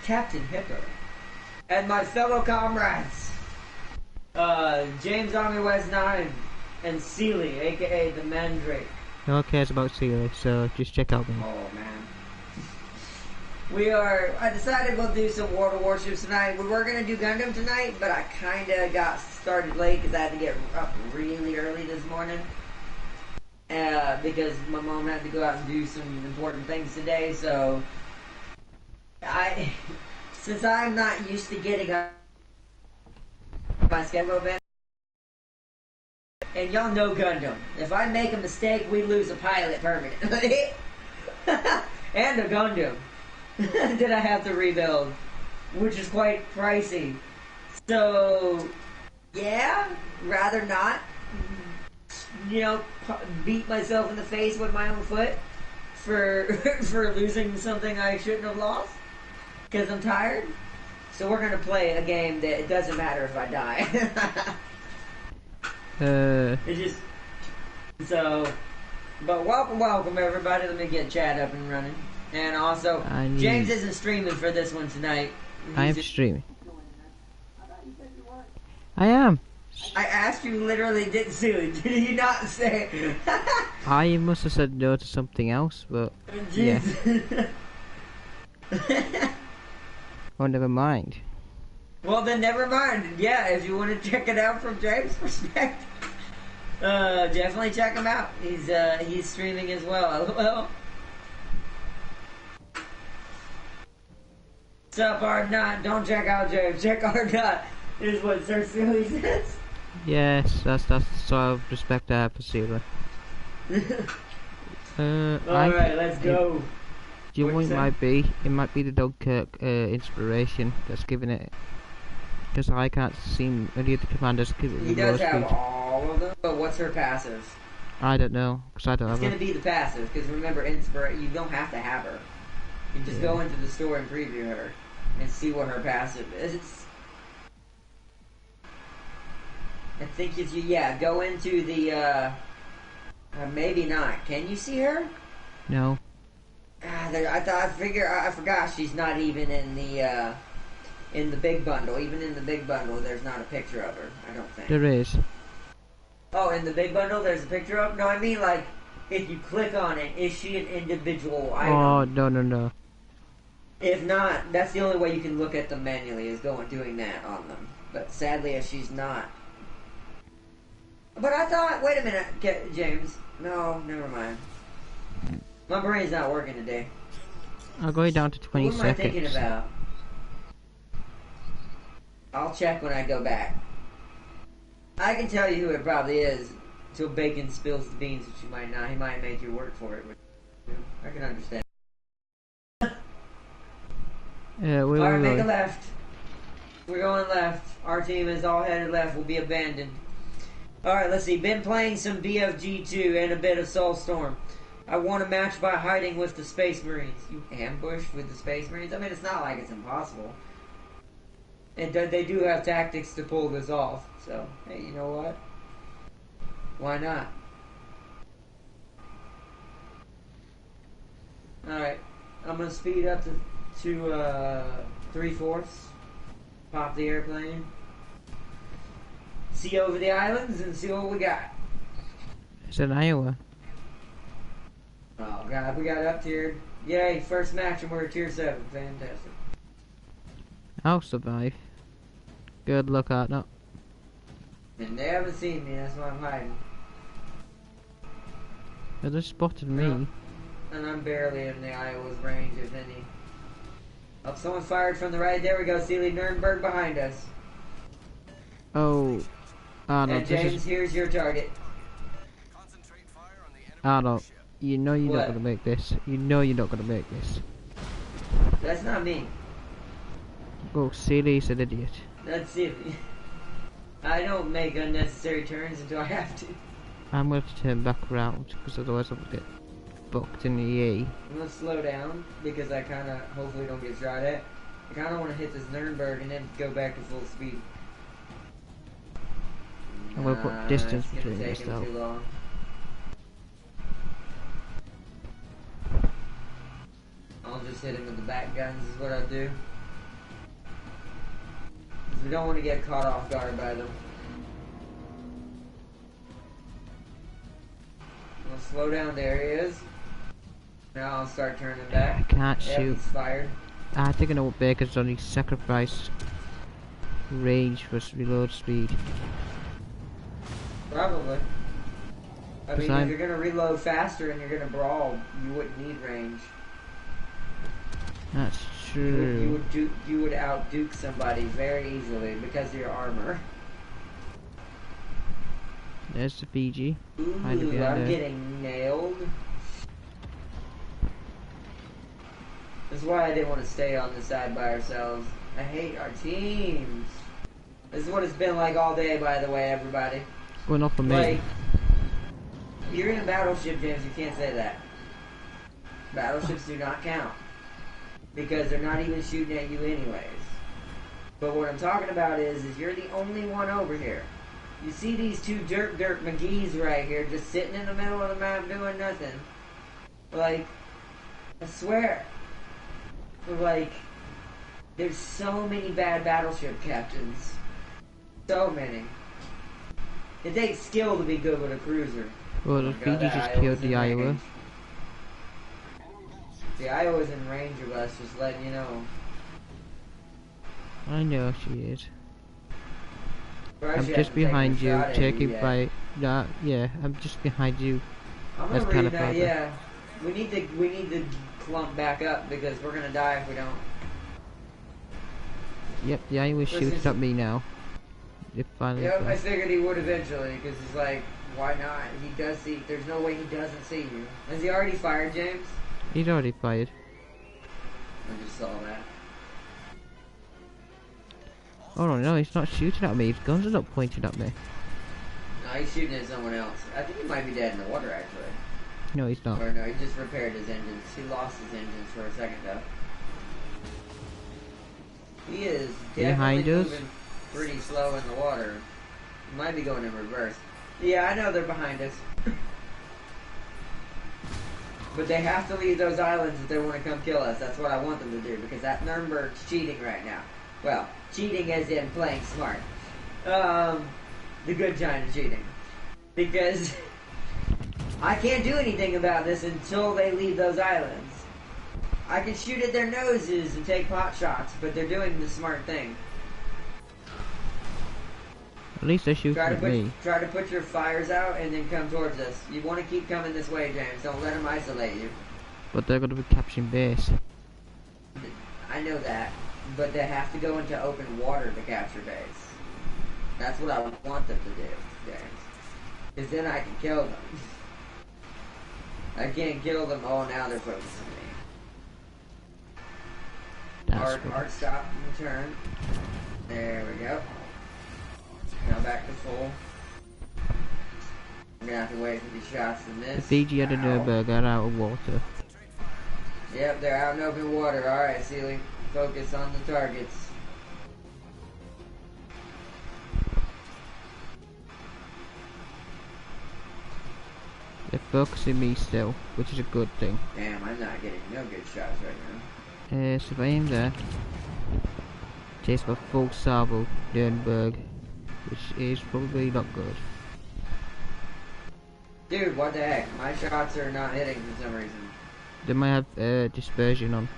Captain Hipper. And my fellow comrades, James Army West 9 and Sealy, aka the Mandrake. No one cares about Sealy, so just check out me. Oh man. I decided we'll do some World of Warships tonight. We were going to do Gundam tonight, but I kind of got started late because I had to get up really early this morning. Because my mom had to go out and do some important things today, so since I'm not used to getting up my schedule, man, and y'all know Gundam, if I make a mistake, we lose a pilot permanently. And a Gundam that I have to rebuild, which is quite pricey. So, yeah, rather not, beat myself in the face with my own foot for for losing something I shouldn't have lost because I'm tired. So we're gonna play a game that it doesn't matter if I die. It's just so. But welcome everybody. Let me get chat up and running. And also, James isn't streaming for this one tonight. I am streaming. I am. I asked you, literally didn't see it. Did you not say? I must have said no to something else, but yeah. Oh, never mind. Well, then never mind. Yeah, if you want to check it out from James' perspective, definitely check him out. He's streaming as well. LOL. What's up, Ardnot? Don't check out James. Check Ardnot. Is what Sir Silly says. Yes, that's the sort of respect I have for Sealy. Alright, let's go. Do you know what it might be? It might be the Dunkirk inspiration that's giving it. Because I can't see any of the commanders give it. He does have all of them, but what's her passive? I don't know, because I don't have her. It's going to be the passive, because remember, you don't have to have her. You just go into the store and preview her and see what her passive is. I think if you, go into the, maybe not. Can you see her? No. I forgot she's not even in the big bundle. Even in the big bundle, there's not a picture of her, I don't think. There is. Oh, in the big bundle, there's a picture of her? No, I mean, like, if you click on it, is she an individual item? Oh, no. If not, that's the only way you can look at them manually, is doing that on them. But sadly, if she's not. But I thought, wait a minute, James. No, never mind. My brain's not working today. I'll go down to 20 seconds. What am I thinking about? I'll check when I go back. I can tell you who it probably is until Bacon spills the beans, which you might not. He might make you work for it. I can understand. Alright, make a left. We're going left. Our team is all headed left. We'll be abandoned. Alright, let's see. Been playing some BFG2 and a bit of Soulstorm. I won a match by hiding with the Space Marines. You ambushed with the Space Marines? I mean, it's not like it's impossible. And they do have tactics to pull this off. So, hey, you know what? Why not? Alright. I'm going to speed up to 3/4. Pop the airplane. See over the islands and see what we got. It's in Iowa. Oh god, we got up tiered. Yay, first match and we're at tier 7. Fantastic. I'll survive. Good luck, Artnott. And they haven't seen me, that's why I'm hiding. They just spotted me. No. And I'm barely in the Iowa's range, if any. Oh, someone fired from the right. There we go, Sealy Nuremberg behind us. Oh. Arnold, and James, here's your target. Arnold, you know you're not gonna make this. You know you're not gonna make this. That's not me. Oh, Sealy's an idiot. That's Sealy. I don't make unnecessary turns until I have to. I'm going to turn back around, because otherwise I'll get booked in the E. I'm going to slow down, because I kind of, hopefully don't get shot at. I kind of want to hit this Nuremberg and then go back to full speed. I'm going to put distance between us though. Too long. I'll just hit him with the back guns is what I'll do. We don't want to get caught off guard by them. We'll slow down. There he is. Now I'll start turning back. I can't shoot. He's fired. I think I know what Baker's only sacrificed range for reload speed. Probably. I mean, if you're gonna reload faster and you're gonna brawl, you wouldn't need range. That's true. You would outduke somebody very easily because of your armor. There's the Fiji. Ooh, I'm getting nailed. This is why I didn't want to stay on the side by ourselves. I hate our teams. This is what it's been like all day, by the way, everybody. Going off for me. Like, you're in a battleship, James. You can't say that. Battleships do not count. Because they're not even shooting at you anyways. But what I'm talking about is you're the only one over here. You see these two dirt McGee's right here just sitting in the middle of the map doing nothing. Like, I swear. Like, there's so many bad battleship captains. So many. It takes skill to be good with a cruiser. Well, the Fiji just killed the Iowa. The Iowa's in range of us, just letting you know. I know she is. I'm just behind you, taking by. Yeah, I'm just behind you. I'm That's gonna read that. problem. Yeah, we need to clump back up because we're gonna die if we don't. Yep, the Iowa shoots at me now. It finally. Yep, I figured he would eventually because he's like, why not? He does see. There's no way he doesn't see you. Has he already fired, James? He's already fired. I just saw that. Oh no, he's not shooting at me. His guns are not pointing at me. No, he's shooting at someone else. I think he might be dead in the water, actually. No, he's not. Or no, he just repaired his engines. He lost his engines for a second, though. He is Behind definitely us? moving pretty slow in the water. He might be going in reverse. Yeah, I know they're behind us. But they have to leave those islands if they want to come kill us. That's what I want them to do, because that Nuremberg's cheating right now. Well, cheating as in playing smart. The good kind of cheating. Because I can't do anything about this until they leave those islands. I can shoot at their noses and take pot shots, but they're doing the smart thing. At least they're shooting at me. Try to put your fires out and then come towards us. You want to keep coming this way, James. Don't let them isolate you. But they're going to be capturing base. I know that, but they have to go into open water to capture base. That's what I want them to do, James. Because then I can kill them. I can't kill them. Oh, now they're focusing me. Hard stop and turn. There we go. Now back to full. I'm gonna have to wait for these shots to miss. The Fiji and the Nuremberg are out of water. Yep, they're out in open water. Alright, Sealy. Focus on the targets. They're focusing me still, which is a good thing. Damn, I'm not getting no good shots right now. So if I aim there, chase for full salvo Nuremberg, which is probably not good. Dude, what the heck? My shots are not hitting for some reason. They might have dispersion on.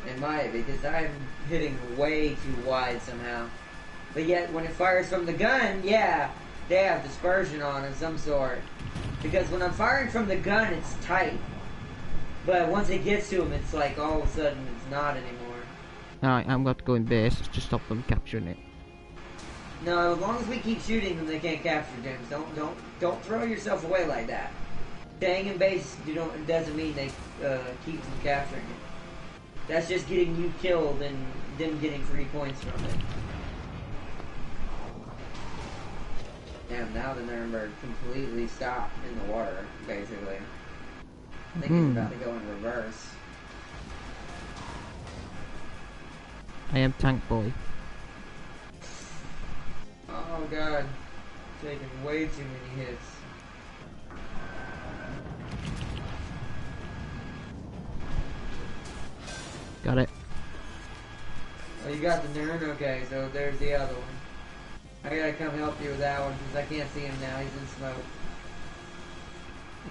It might, because I'm hitting way too wide somehow. But yet, when it fires from the gun, yeah, they have dispersion on of some sort. Because when I'm firing from the gun, it's tight. But once it gets to them, it's like all of a sudden it's not anymore. Alright, I'm going to go in base to stop them capturing it. No, as long as we keep shooting them, they can't capture James. Don't throw yourself away like that. Staying in base doesn't mean they keep from capturing it. That's just getting you killed and them getting 3 points from it. Damn, now the Nuremberg completely stopped in the water, basically. I think he's about to go in reverse. I am Tank Boy. Oh god. Taking way too many hits. Got it. Oh, you got the Nern? Okay, so there's the other one. I gotta come help you with that one because I can't see him now. He's in smoke.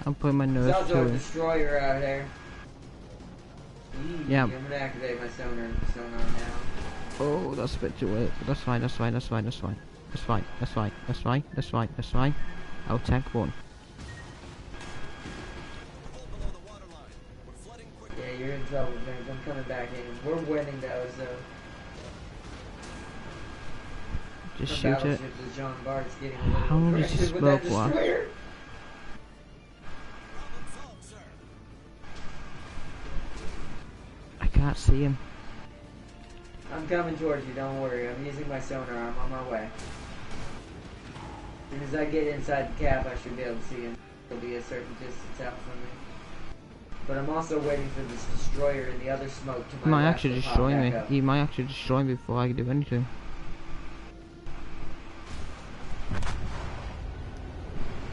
I'm putting my nose There's also to a it. destroyer out there. Yeah. I'm gonna activate my sonar now. Oh, that's a bit too late. That's fine, that's fine, that's fine, that's fine. That's fine, that's fine, that's fine, that's fine, that's fine. I'll tank one. Yeah, you're in trouble, James. I'm coming back in. We're winning though, so. Just shoot it. Is John Bart's getting a little How long does this aggressive with that smoke last? destroyer. I can't see him. I'm coming towards you, don't worry. I'm using my sonar. I'm on my way. As soon as I get inside the cap, I should be able to see him. He'll be a certain distance out from me. But I'm also waiting for this destroyer in the other smoke to my He might left actually to pop destroy me. back up. He might actually destroy me before I can do anything.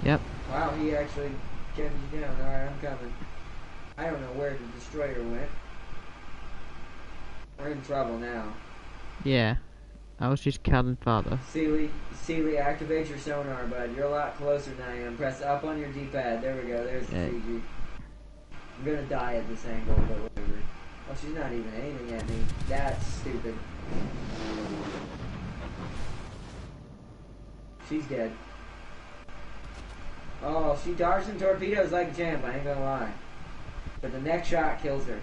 Yep. Wow, he actually kept you down. Alright, I'm coming. I don't know where the destroyer went. We're in trouble now. Yeah. I was just killing father. Sealy, activate your sonar, bud. You're a lot closer than I am. Press up on your D-pad. There we go. There's the CG. I'm gonna die at this angle, but whatever. Oh, she's not even aiming at me. That's stupid. She's dead. Oh, she dodged some torpedoes like a champ, I ain't gonna lie. But the next shot kills her.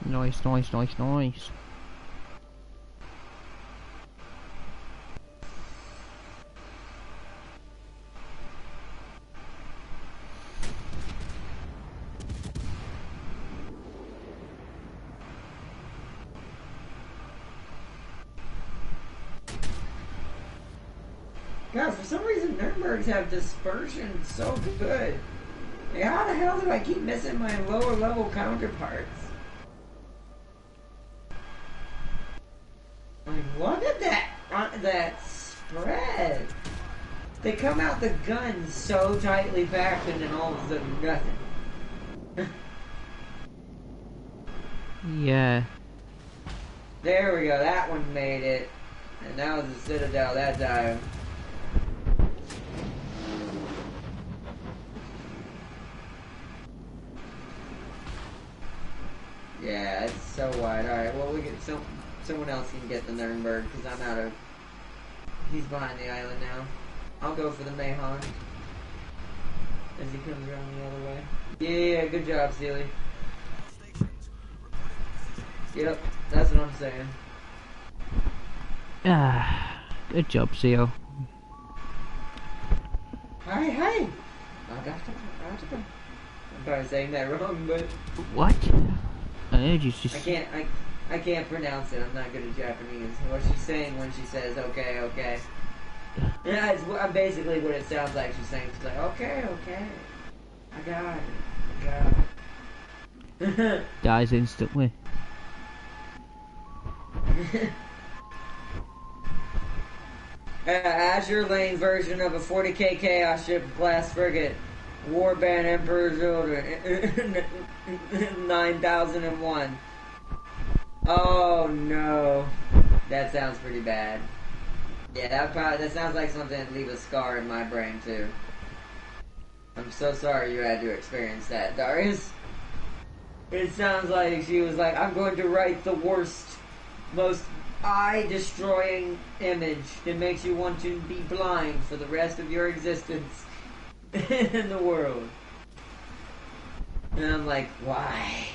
Nice, nice, nice, nice. God, for some reason Nurembergs have dispersion so good. Like, how the hell do I keep missing my lower level counterparts? Like, look at that spread. They come out the guns so tightly packed and then all of a sudden nothing. Yeah. There we go, that one made it. And that was the Citadel that time. Yeah, it's so wide. Alright, well, we get someone else can get the Nuremberg because I'm out of. He's behind the island now. I'll go for the Mahon as he comes around the other way. Yeah, good job, Sealy. Yep, that's what I'm saying. Ah, good job, Seal. Hi. I'm probably saying that wrong, but What? I heard you just. I can't pronounce it. I'm not good at Japanese. What she's saying when she says okay. Yeah, it's basically what it sounds like she's saying. She's like, okay. I got it. Dies instantly. Azure Lane version of a 40k chaos ship class frigate. Warband Emperor's Order 9001. Oh no. That sounds pretty bad. Yeah, that sounds like something that'd leave a scar in my brain too. I'm so sorry you had to experience that, Darius. It sounds like she was like, I'm going to write the worst, most eye-destroying image that makes you want to be blind for the rest of your existence in the world. And I'm like, why?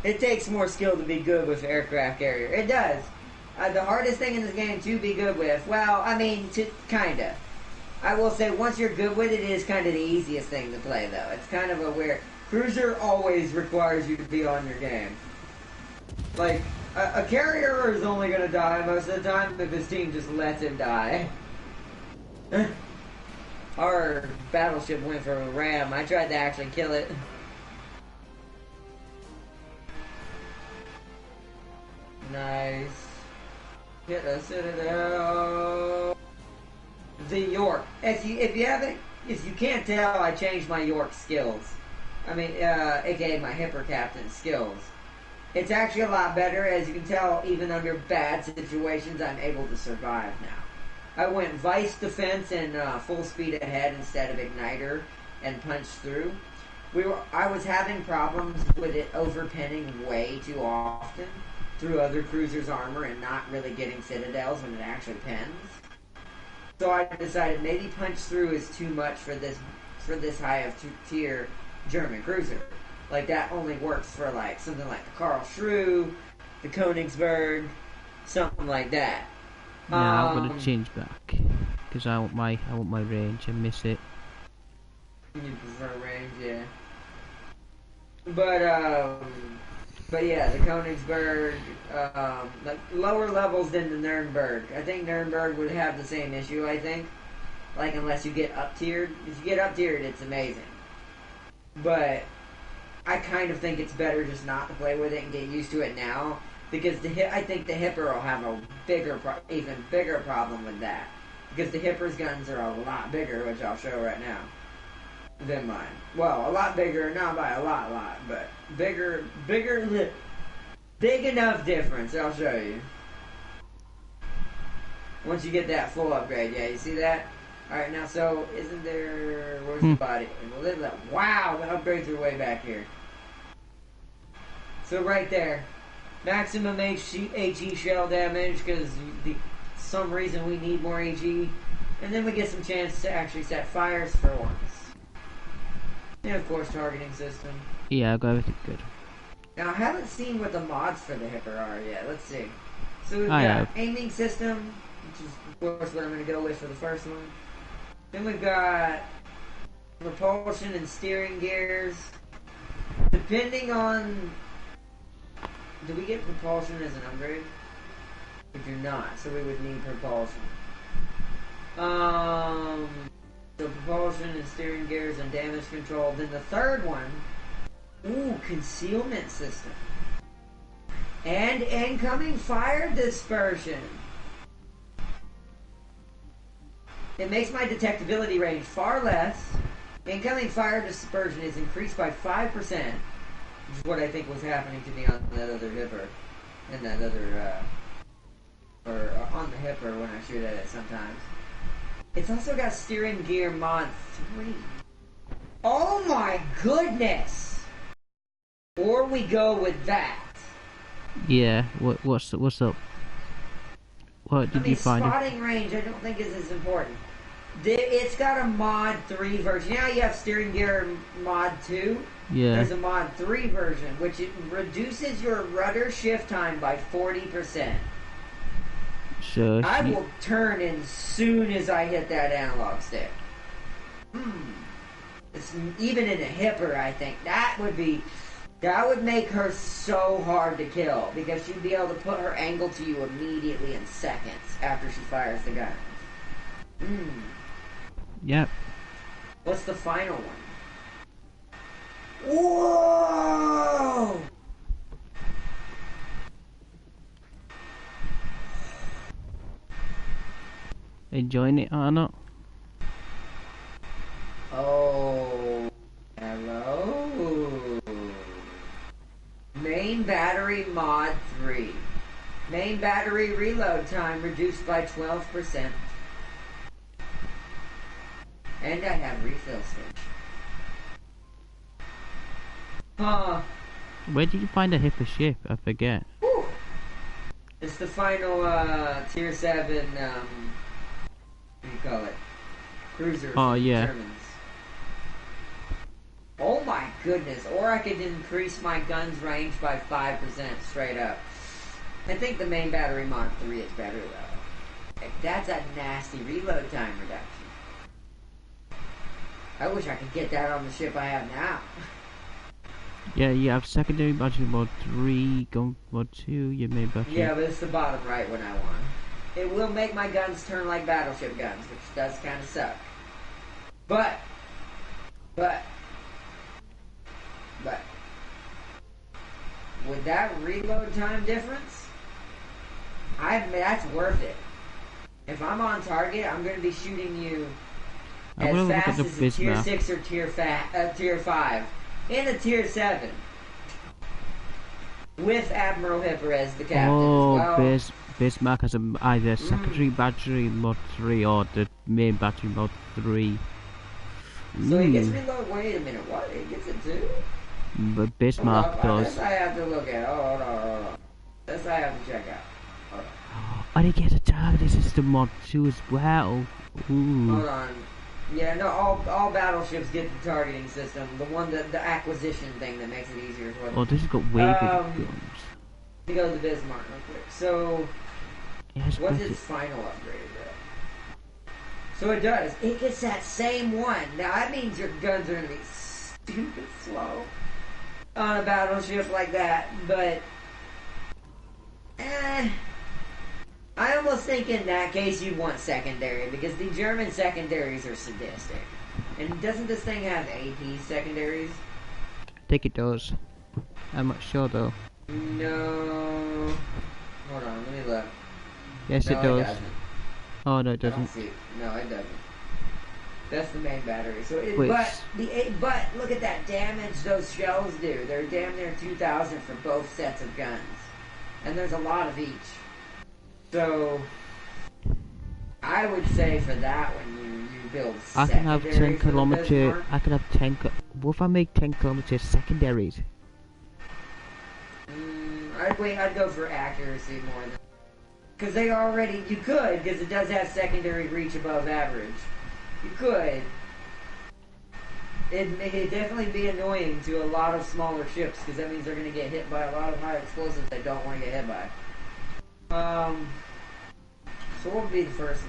It takes more skill to be good with aircraft carrier. It does. The hardest thing in this game to be good with, well, I mean, kinda. I will say, once you're good with it, it is kind of the easiest thing to play, though. It's kind of a weird... Cruiser always requires you to be on your game. Like, a carrier is only going to die most of the time if his team just lets him die. Our battleship went for a ram. I tried to actually kill it. Nice. Hit a Citadel. the York. If you can't tell, I changed my York skills. I mean, aka my Hipper Captain skills. It's actually a lot better. As you can tell, even under bad situations, I'm able to survive now. I went Vice Defense and full speed ahead instead of Igniter and punch through. I was having problems with it overpenning way too often through other cruisers' armor and not really getting citadels when it actually pens. So I decided maybe punch through is too much for this high of tier German cruiser. Like that only works for like something like the Karlsruhe, the Königsberg, something like that. Yeah, I'm gonna change back because I want my range. I miss it. You prefer range, yeah. But yeah, the Königsberg, like lower levels than the Nuremberg. I think Nuremberg would have the same issue. I think, like unless you get up tiered. If you get up tiered, it's amazing. But I kind of think it's better just not to play with it and get used to it now, because I think the Hipper will have a even bigger problem with that, because the Hipper's guns are a lot bigger, which I'll show right now, than mine. Well, a lot bigger, not by a lot, but bigger, big enough difference. I'll show you. Once you get that full upgrade, yeah, you see that? Alright, now, so, isn't there... Where's the body? Wow, the upgrades are way back here. So, right there. Maximum HE shell damage, because some reason we need more HE. And then we get some chance to actually set fires for once. And, of course, targeting system. Yeah, I got everything good. Now, I haven't seen what the mods for the Hipper are yet. Let's see. So, we've got aiming system, which is, of course, what I'm going to go with for the first one. Then we've got propulsion and steering gears. Depending on... Do we get propulsion as an upgrade? We do not, so we would need propulsion. So propulsion and steering gears and damage control. Then the third one... Ooh, concealment system. And incoming fire dispersion. It makes my detectability range far less. Incoming fire dispersion is increased by 5%, which is what I think was happening to me on that other Hipper. And that other, or on the Hipper when I shoot at it sometimes. It's also got steering gear mod 3. Oh my goodness! Or we go with that. Yeah, what's up? What did you find? Spotting range I don't think is as important. It's got a mod 3 version. Yeah, you have steering gear mod 2. Yeah. There's a mod 3 version, which it reduces your rudder shift time by 40%. Sure. I will turn as soon as I hit that analog stick. It's, even in a Hipper, I think that would make her so hard to kill, because she'd be able to put her angle to you immediately in seconds after she fires the gun. Yep. What's the final one? Whoa! Enjoying it or not? Oh, hello. Main battery mod 3. Main battery reload time reduced by 12%. And I have refill station. Where did you find a Hipper ship? I forget. Whew. It's the final tier 7, what do you call it? Cruiser. Oh, yeah. Germans. Oh my goodness. Or I could increase my gun's range by 5% straight up. I think the main battery mod 3 is better though. That's a nasty reload time reduction. I wish I could get that on the ship I have now. Yeah, you have secondary battery mod 3, gun mod 2, your main battery. Yeah, but it's the bottom right one I want. It will make my guns turn like battleship guns, which does kind of suck. But, with that reload time difference, that's worth it. If I'm on target, I'm going to be shooting you I'm as gonna look at fast the as a tier Bismarck. 6 or tier 5. And a tier 7. With Admiral Hipper as the captain as well. Bismarck has either secondary battery mod 3 or the main battery mod 3. So he gets reload. Wait a minute, what? He gets it too? But Bismarck does. This I have to look at. Oh, hold on. This I have to check out. Hold on. And he gets a target system mod 2 as well. Ooh. Hold on. Yeah, no, all battleships get the targeting system. The one that the acquisition thing that makes it easier for them. Oh, this has got way bigger guns. Let me go to the Bismarck real quick. So, what's its final upgrade though? So it does. It gets that same one. Now that means your guns are gonna be stupid slow on a battleship like that, but I almost think in that case you'd want secondary, because the German secondaries are sadistic. And doesn't this thing have AP secondaries? I think it does. I'm not sure though. No. Hold on, let me look. Yes, no, it does. It doesn't. Oh no, it doesn't. I don't see it. No, it doesn't. That's the main battery. So, Wait. but look at that damage those shells do. They're damn near 2,000 for both sets of guns, and there's a lot of each. So, I would say for that one, you build I can have 10 for the kilometer. Bismarck. I can have 10. What if I make 10 kilometer secondaries? I'd go for accuracy more than, because they already, you could, because it does have secondary reach above average. You could. It'd definitely be annoying to a lot of smaller ships, because that means they're going to get hit by a lot of high explosives they don't want to get hit by. So what would be the first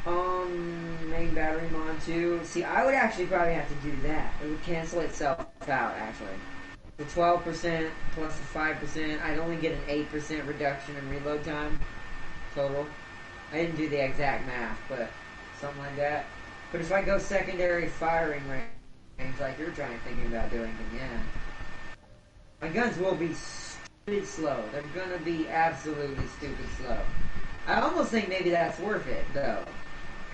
one? Main battery mod 2. See, I would actually probably have to do that. It would cancel itself out, actually. The 12% plus the 5%, I'd only get an 8% reduction in reload time total. I didn't do the exact math, but something like that. But if I go secondary firing range like you're thinking about doing, then yeah. My guns will be stupid slow. They're gonna be absolutely stupid slow. I almost think maybe that's worth it, though.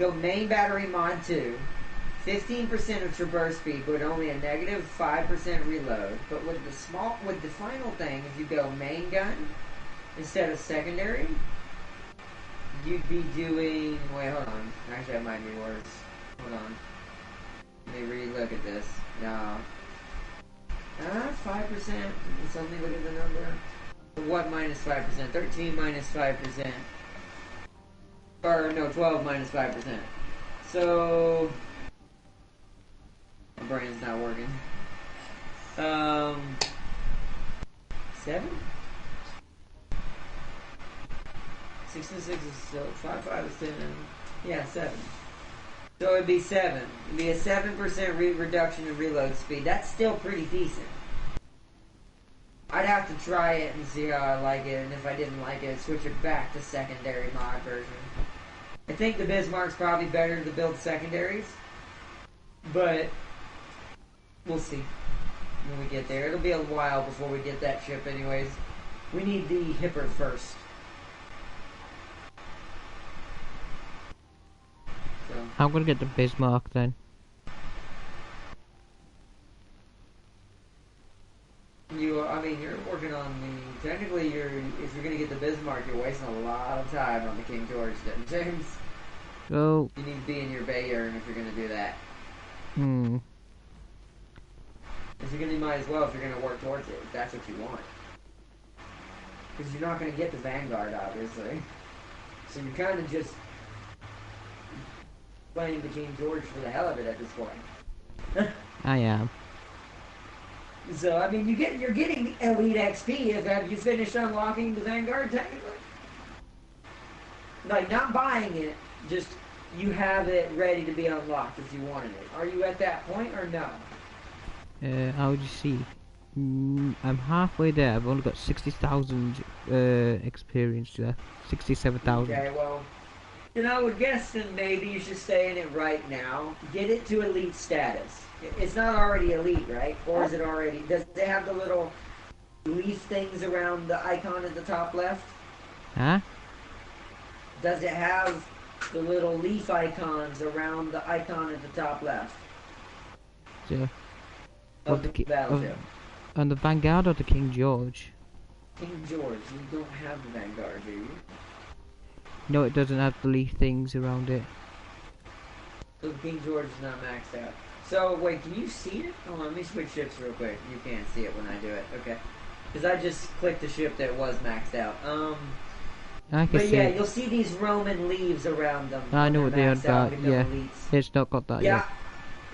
Go main battery mod 2. 15% of traverse speed, but only a negative 5% reload. But with the final thing, if you go main gun instead of secondary, you'd be doing. Wait, hold on. Actually, that might be worse. Hold on. Let me re-look at this. No. 5%. So let me look at the number. What minus 5%? 13 minus 5%. Or no, 12 minus 5%. So. My brain's not working. 7? 6 and 6 is still 5 is 10. Yeah, 7. So it'd be 7. It'd be a 7% reduction in reload speed. That's still pretty decent. I'd have to try it and see how I like it, and if I didn't like it, switch it back to secondary mod version. I think the Bismarck's probably better to build secondaries, but we'll see when we get there. It'll be a while before we get that ship anyways. We need the Hipper first. So. I'm gonna get the Bismarck then. You're working on the. Technically, if you're gonna get the Bismarck, you're wasting a lot of time on the King George, James. So you need to be in your Bay Area if you're gonna do that. If you're gonna, might as well if you're gonna work towards it, if that's what you want. Because you're not gonna get the Vanguard, obviously. So you're kind of just playing the King George for the hell of it at this point. I am. So, I mean, you're getting the Elite XP. Have you finished unlocking the Vanguard, technically? Like, not buying it, just you have it ready to be unlocked if you wanted it. Are you at that point, or no? How would you see? I'm halfway there. I've only got 60,000 experience left. 67,000. Okay, well, I would guess then maybe you should stay in it right now. Get it to Elite status. It's not already Elite, right? Or is it already? Does it have the little leaf things around the icon at the top left? Huh? does it have the little leaf icons around the icon at the top left? Yeah. Of the battleship. On the Vanguard or the King George? King George, you don't have the Vanguard, do you? No, it doesn't have the leaf things around it. So the King George is not maxed out. So, wait, can you see it? Hold on, let me switch ships real quick. You can't see it when I do it. Okay. Because I just clicked the ship that was maxed out. But yeah, you'll see these Roman leaves around them. I know what they are, but yeah, it's not got that yet.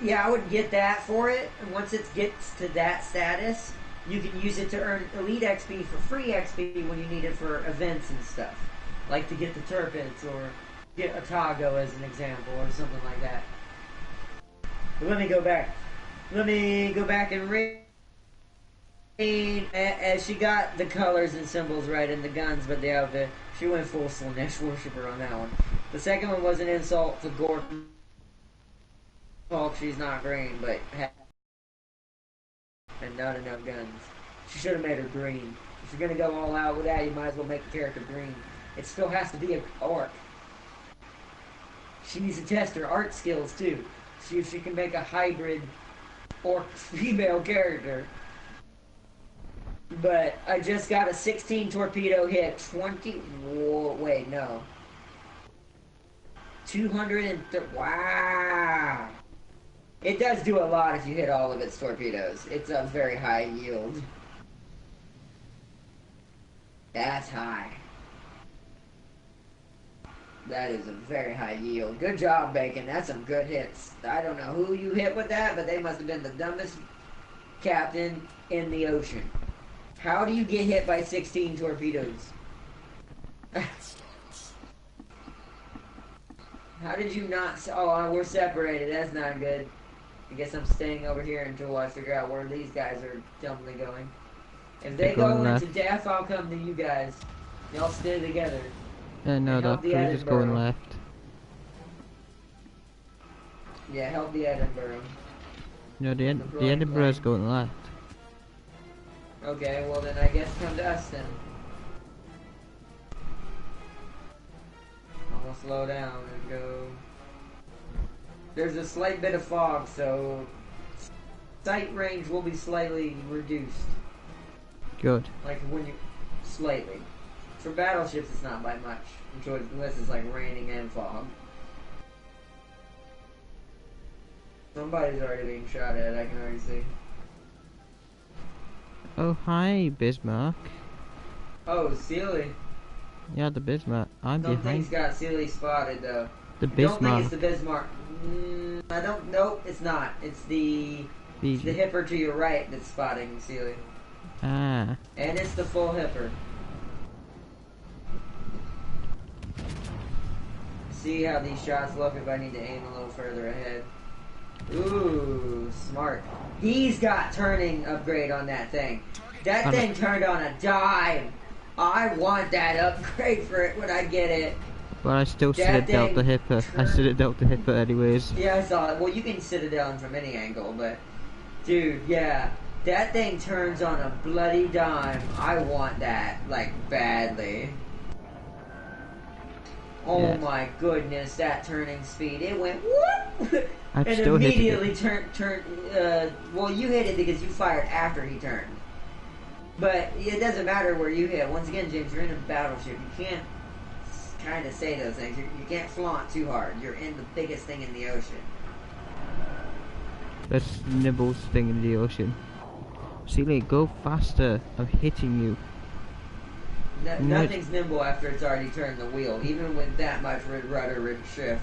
Yeah, I would get that for it. And once it gets to that status, you can use it to earn Elite XP for free XP when you need it for events and stuff. Like to get the Turpins or get a Tago as an example or something like that. But let me go back. Let me go back and read. As she got the colors and symbols right in the guns, but the outfit, she went full Slanesh Worshipper on that one. The second one was an insult to Gordon. She's not green, but and not enough guns. She should have made her green. If you're gonna go all out with that, you might as well make the character green. It still has to be an orc. She needs to test her art skills too. See if she can make a hybrid orc female character. But I just got a 16 torpedo hit. 230. Wow. It does do a lot if you hit all of its torpedoes. It's a very high yield. That's high. That is a very high yield. Good job, Bacon. That's some good hits. I don't know who you hit with that, but they must have been the dumbest captain in the ocean. How do you get hit by 16 torpedoes? How did you not... Oh, we're separated. That's not good. I guess I'm staying over here until I figure out where these guys are dumbly going. If they go into death, I'll come to you guys. Y'all stay together. No, the crew is going left. Yeah, help the Edinburgh. No, the Edinburgh is going left. Okay, well then I guess come to us then. I'm gonna slow down and go. There's a slight bit of fog, so sight range will be slightly reduced. Good. Like when you... slightly. For battleships it's not by much, unless it's like raining and fog. Somebody's already being shot at, I can already see. Oh, hi, Bismarck. Oh, Sealy. Yeah, the Bismarck. I'm behind. Something's got Sealy spotted, though. The Bismarck. I don't think it's the Bismarck. I don't... Nope, it's not. It's the hipper to your right that's spotting Sealy. Ah. And it's the full hipper. See how these shots look if I need to aim a little further ahead. Ooh, smart. He's got turning upgrade on that thing. That thing turned on a dime. I want that upgrade for it when I get it. Well, I still citadel the hipper. I citadel the hipper anyways. Yeah, I saw it. Well, you can citadel him from any angle, but... Dude, yeah. That thing turns on a bloody dime. I want that, like, badly. Oh yeah. My goodness, that turning speed. It went whoop! And immediately turned, well, you hit it because you fired after he turned. But it doesn't matter where you hit. Once again, James, you're in a battleship. You can't kind of say those things. You can't flaunt too hard. You're in the biggest thing in the ocean. That's the nibblest thing in the ocean. Sealy, go faster. I'm hitting you. Nothing's nimble after it's already turned the wheel, even with that much rudder shift.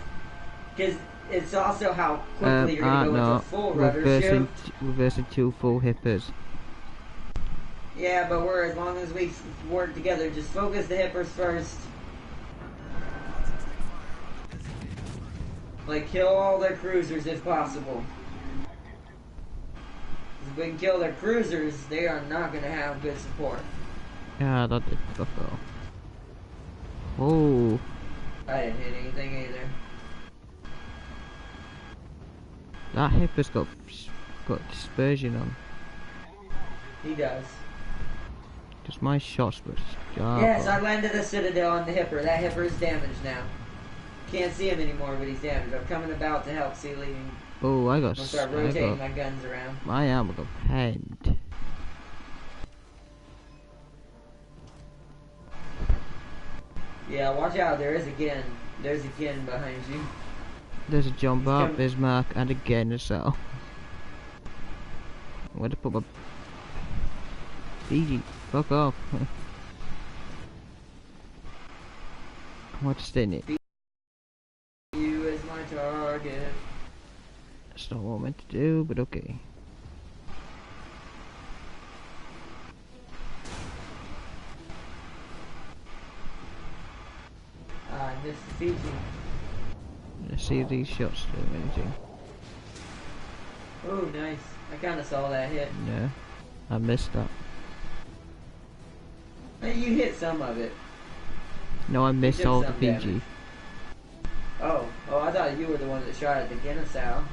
Because it's also how quickly you're going to go into full rudder shift. Reversing 2 full hippers. Yeah, but as long as we work together, just focus the hippers first. Like, kill all their cruisers if possible. If we can kill their cruisers, they are not going to have good support. Yeah, that did stuff though. Oh. I didn't hit anything either. That hipper's got dispersion on. He does. Because my shots were sharp. Yes, I landed the Citadel on the Hipper. That Hipper is damaged now. Can't see him anymore, but he's damaged. I'm coming about to help Sealy. Oh, I got. I'm gonna start rotating my guns around. My armor got penned. Yeah, watch out. There is a Gin. There's a Gin behind you. There's a John Bart, Bismarck, and again a cell. Where to put my Fiji? Fuck off. What's in it? You is my target. That's not what I meant to do, but okay. I missed the Fiji. Let's see if these shots do anything. Oh, nice. I kind of saw that hit. No, I missed that. Hey, you hit some of it. No, I missed all the Fiji. Damage. Oh, I thought you were the one that shot at the Guinness Owl.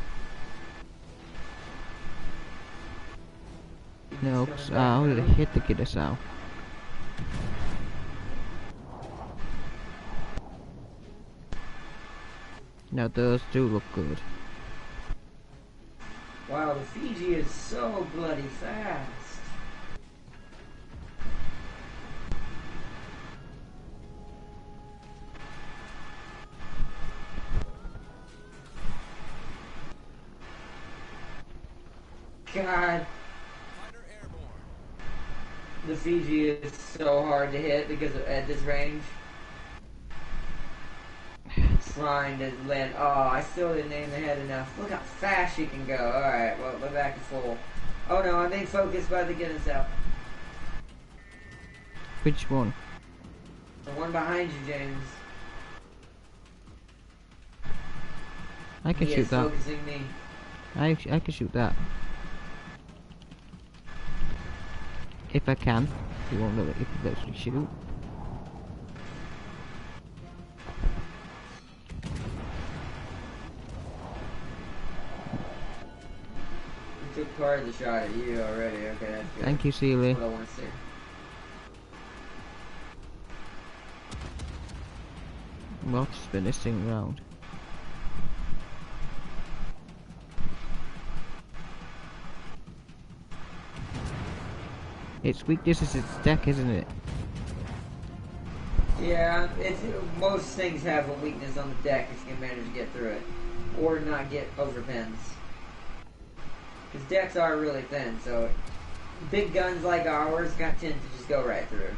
No, because I would have hit the Guinness Owl. Now those do look good. Wow, the Fiji is so bloody fast. God. The Fiji is so hard to hit because at this range. Trying to land. Oh, I still didn't aim the head enough. Look how fast she can go. Alright, well, we're back to full. Oh no, I'm being focused by the Guinness out. Which one? The one behind you, James. I can shoot that. Focusing me. I can shoot that. If I can. You won't know it if you actually shoot. Took part of the shot at you already. Okay, that's good. Thank you, Sealy. That's what I want to see. Well, spin this thing round. Its weakness is its deck, isn't it? Yeah, most things have a weakness on the deck if you can manage to get through it. Or not get over pins. Because decks are really thin, so big guns like ours tend to just go right through.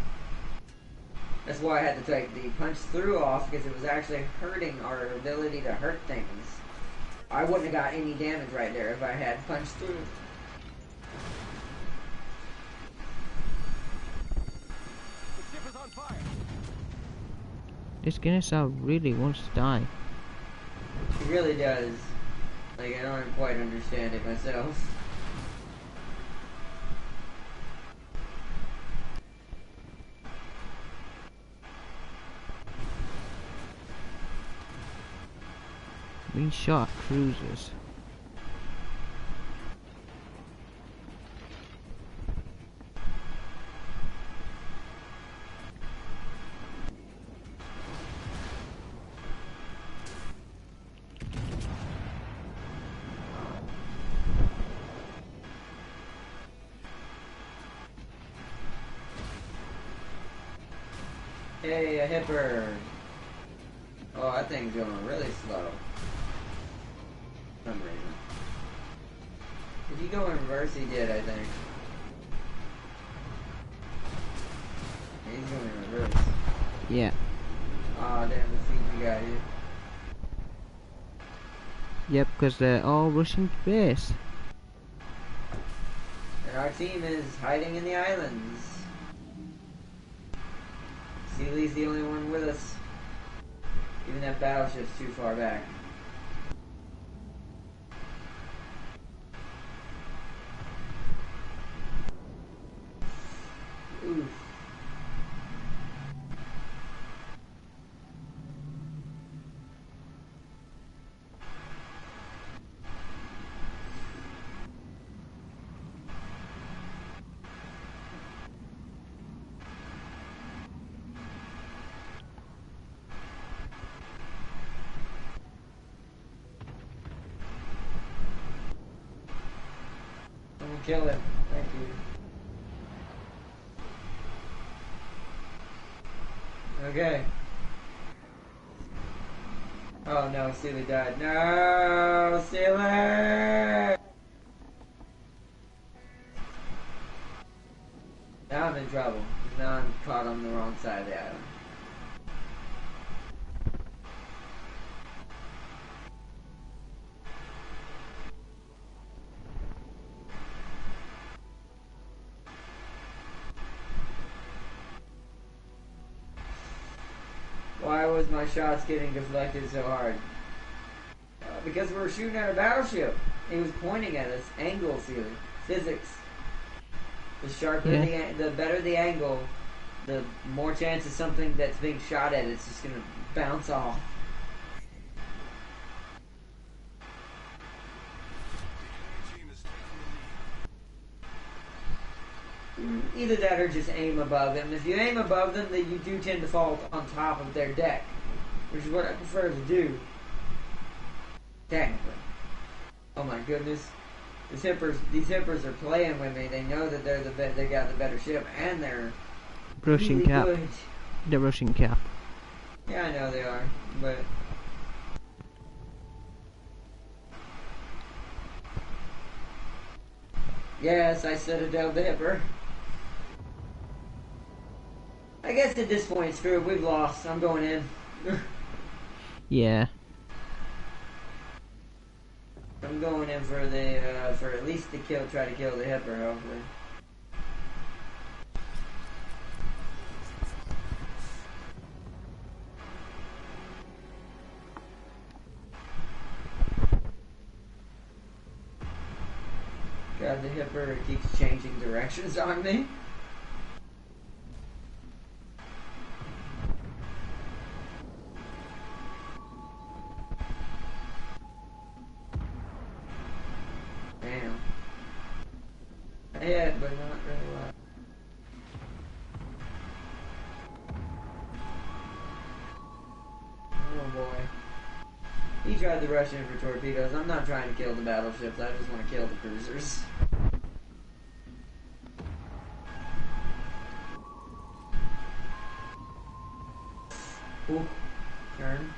That's why I had to take the punch through off, because it was actually hurting our ability to hurt things. I wouldn't have got any damage right there if I had punched through. The ship is on fire. This Guinness Owl really wants to die. It really does. Like, I don't quite understand it myself. We shot cruisers. Hey, a hipper. Oh, that thing's going really slow. For some reason. Did he go in reverse? He did, I think. He's going in reverse. Yeah. Aw, damn, the Fiji got you. Yep, because they're all rushing to base. And our team is hiding in the islands. Sealy's the only one with us. Even that battleship's too far back. Oof. Kill him. Thank you. Okay. Oh no, Sealy died. No, Sealy! Now I'm in trouble. Now I'm caught on the wrong side of the island. Why was my shots getting deflected so hard? Because we were shooting at a battleship. He was pointing at us. Angle, Sealy. Physics. The sharper the better the angle, the more chance of something that's being shot at it's just gonna bounce off. Either that or just aim above them. If you aim above them, then you do tend to fall on top of their deck, which is what I prefer to do. Technically. Oh my goodness. These hippers are playing with me. They know that they got the better ship, and they're Russian really cap. good. The Russian cap. Yeah, I know they are, but yes, I citadel the hipper. I guess at this point, screw it. We've lost. I'm going in. Yeah. I'm going in for the for at least to try to kill the hipper, hopefully. God, the hipper keeps changing directions on me. Damn. I hit, but not really well. Oh boy. He tried to rush in for torpedoes. I'm not trying to kill the battleships, I just want to kill the cruisers. Ooh. Turn.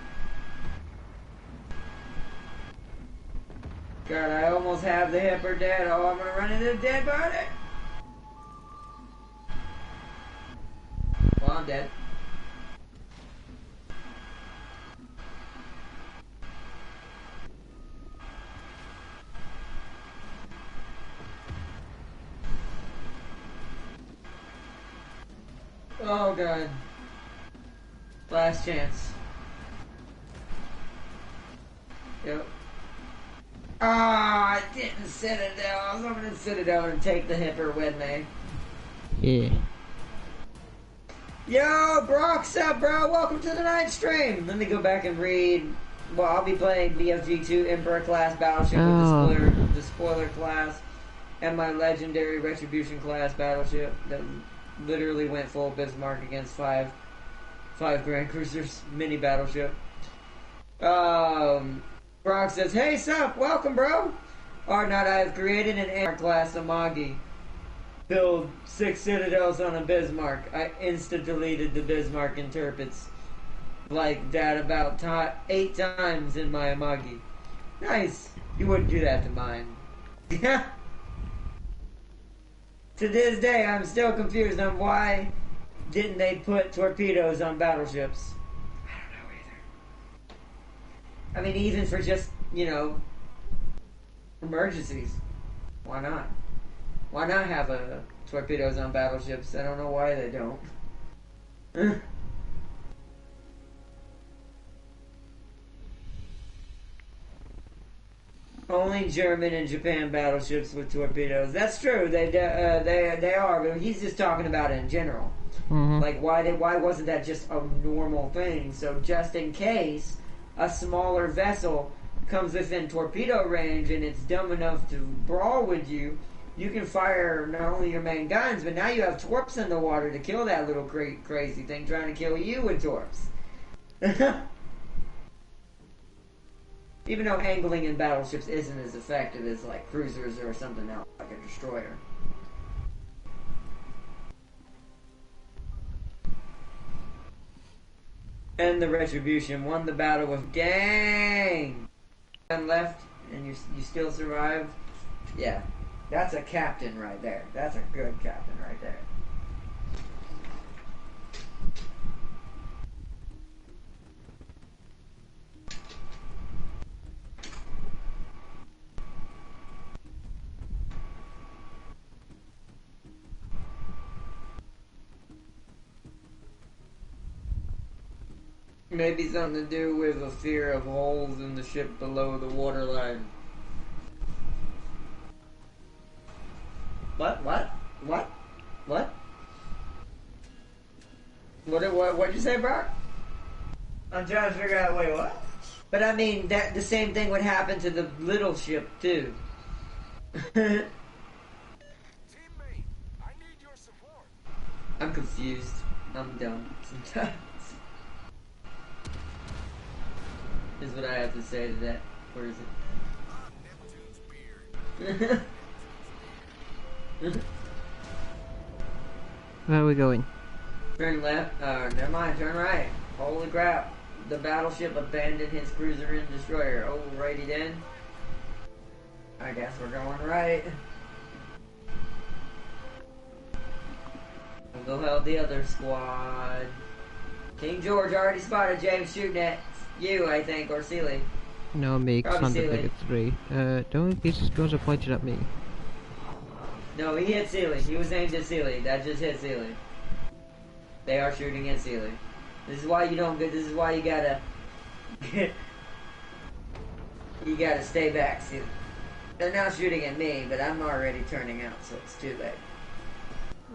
God, I almost have the hipper dead. Oh, I'm gonna run into a dead body. Well, I'm dead. Oh, God. Last chance. Yep. Ah, I didn't citadel. I was hoping to citadel and take the hipper with me. Yeah. Yo, Brock's up, bro. Welcome to the night stream. Let me go back and read. Well, I'll be playing BFG2 Emperor class battleship with the spoiler class, and my legendary Retribution class battleship that literally went full Bismarck against five Grand Cruisers mini battleship. Brock says, "Hey, sup? Welcome, bro. Arnott, I have created an air class Amagi. Build 6 citadels on a Bismarck. I insta-deleted the Bismarck interprets like that about 8 times in my Amagi. Nice. You wouldn't do that to mine." To this day, I'm still confused on why didn't they put torpedoes on battleships. I don't know either. I mean, even for just, emergencies. Why not? Why not have torpedoes on battleships? I don't know why they don't. Only German and Japan battleships with torpedoes. That's true. They are, but he's just talking about it in general. Mm-hmm. Like, why wasn't that just a normal thing? So just in case a smaller vessel comes within torpedo range and it's dumb enough to brawl with you, you can fire not only your main guns, but now you have torps in the water to kill that little crazy thing trying to kill you with torps. Even though angling in battleships isn't as effective as like cruisers or something else, like a destroyer. And the Retribution won the battle with dang. And left, and you still survived. Yeah, that's a captain right there. That's a good captain right there. Maybe something to do with a fear of holes in the ship below the waterline. What? What'd you say, Brock? I'm trying to figure out, wait, what? But I mean, that the same thing would happen to the little ship, too. Teammate, I need your support. I'm confused. I'm dumb sometimes. Is what I have to say to that. Where is it? Where are we going? Turn left. Never mind. Turn right. Holy crap. The battleship abandoned his cruiser and destroyer. Alrighty then. I guess we're going right. We'll go help the other squad. King George already spotted James shooting at you, I think, or Sealy. No, me, because I'm the Sealy. bigger 3. Don't think these guns are pointed at me. No, he hit Sealy. He was aimed at Sealy. That just hit Sealy. They are shooting at Sealy. This is why you don't get. This is why you gotta. You gotta stay back, Sealy. They're now shooting at me, but I'm already turning out, so it's too late.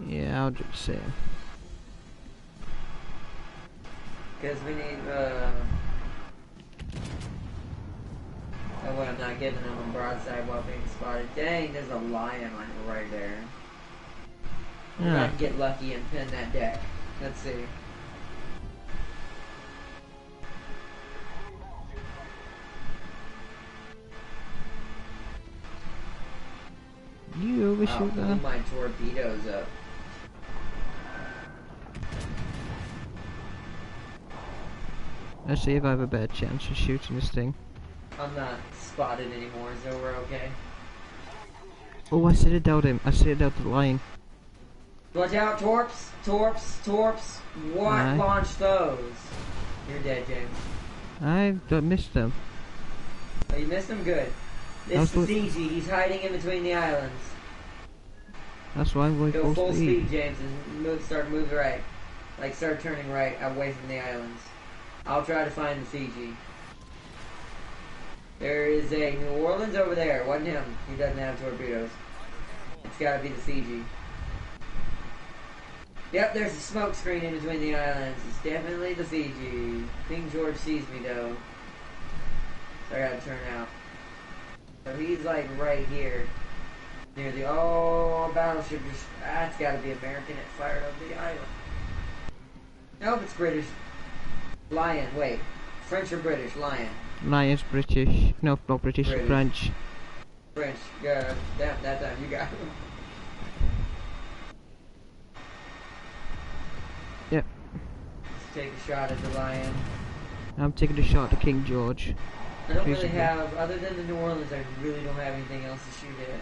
Yeah, I'll do the same. Because we need, Oh, well, I'm not giving them a broadside while being spotted. Dang, there's a lion right there. We're Yeah. about to get lucky and pin that deck. Let's see. You overshoot Blew that? my torpedoes up. Let's see if I have a better chance of shooting this thing. I'm not spotted anymore, so we're okay. Oh, I citadeled him. I citadeled the lion. Watch out, torps! What Aye. launched those? You're dead, James. I don't miss them. Oh, you missed them? Good. This That's is what- Fiji. He's hiding in between the islands. That's why I'm going Go full full speed. speed, James, and start moving right. Like, start turning right away from the islands. I'll try to find the Fiji. There is a New Orleans over there. Wasn't him. He doesn't have torpedoes. It's gotta be the Fiji. Yep, there's a smoke screen in between the islands. It's definitely the Fiji. King George sees me, though. So I gotta turn out. So he's like right here. Near the battleship. That's gotta be American. It fired up the island. Nope, it's British. Lion, wait. French or British? Lion. Lion's British. No, not British. British. French. French. Damn, that time you got him. Yep. Let's take a shot at the Lion. I'm taking a shot at King George. I don't really Basically. have, other than the New Orleans, I really don't have anything else to shoot at.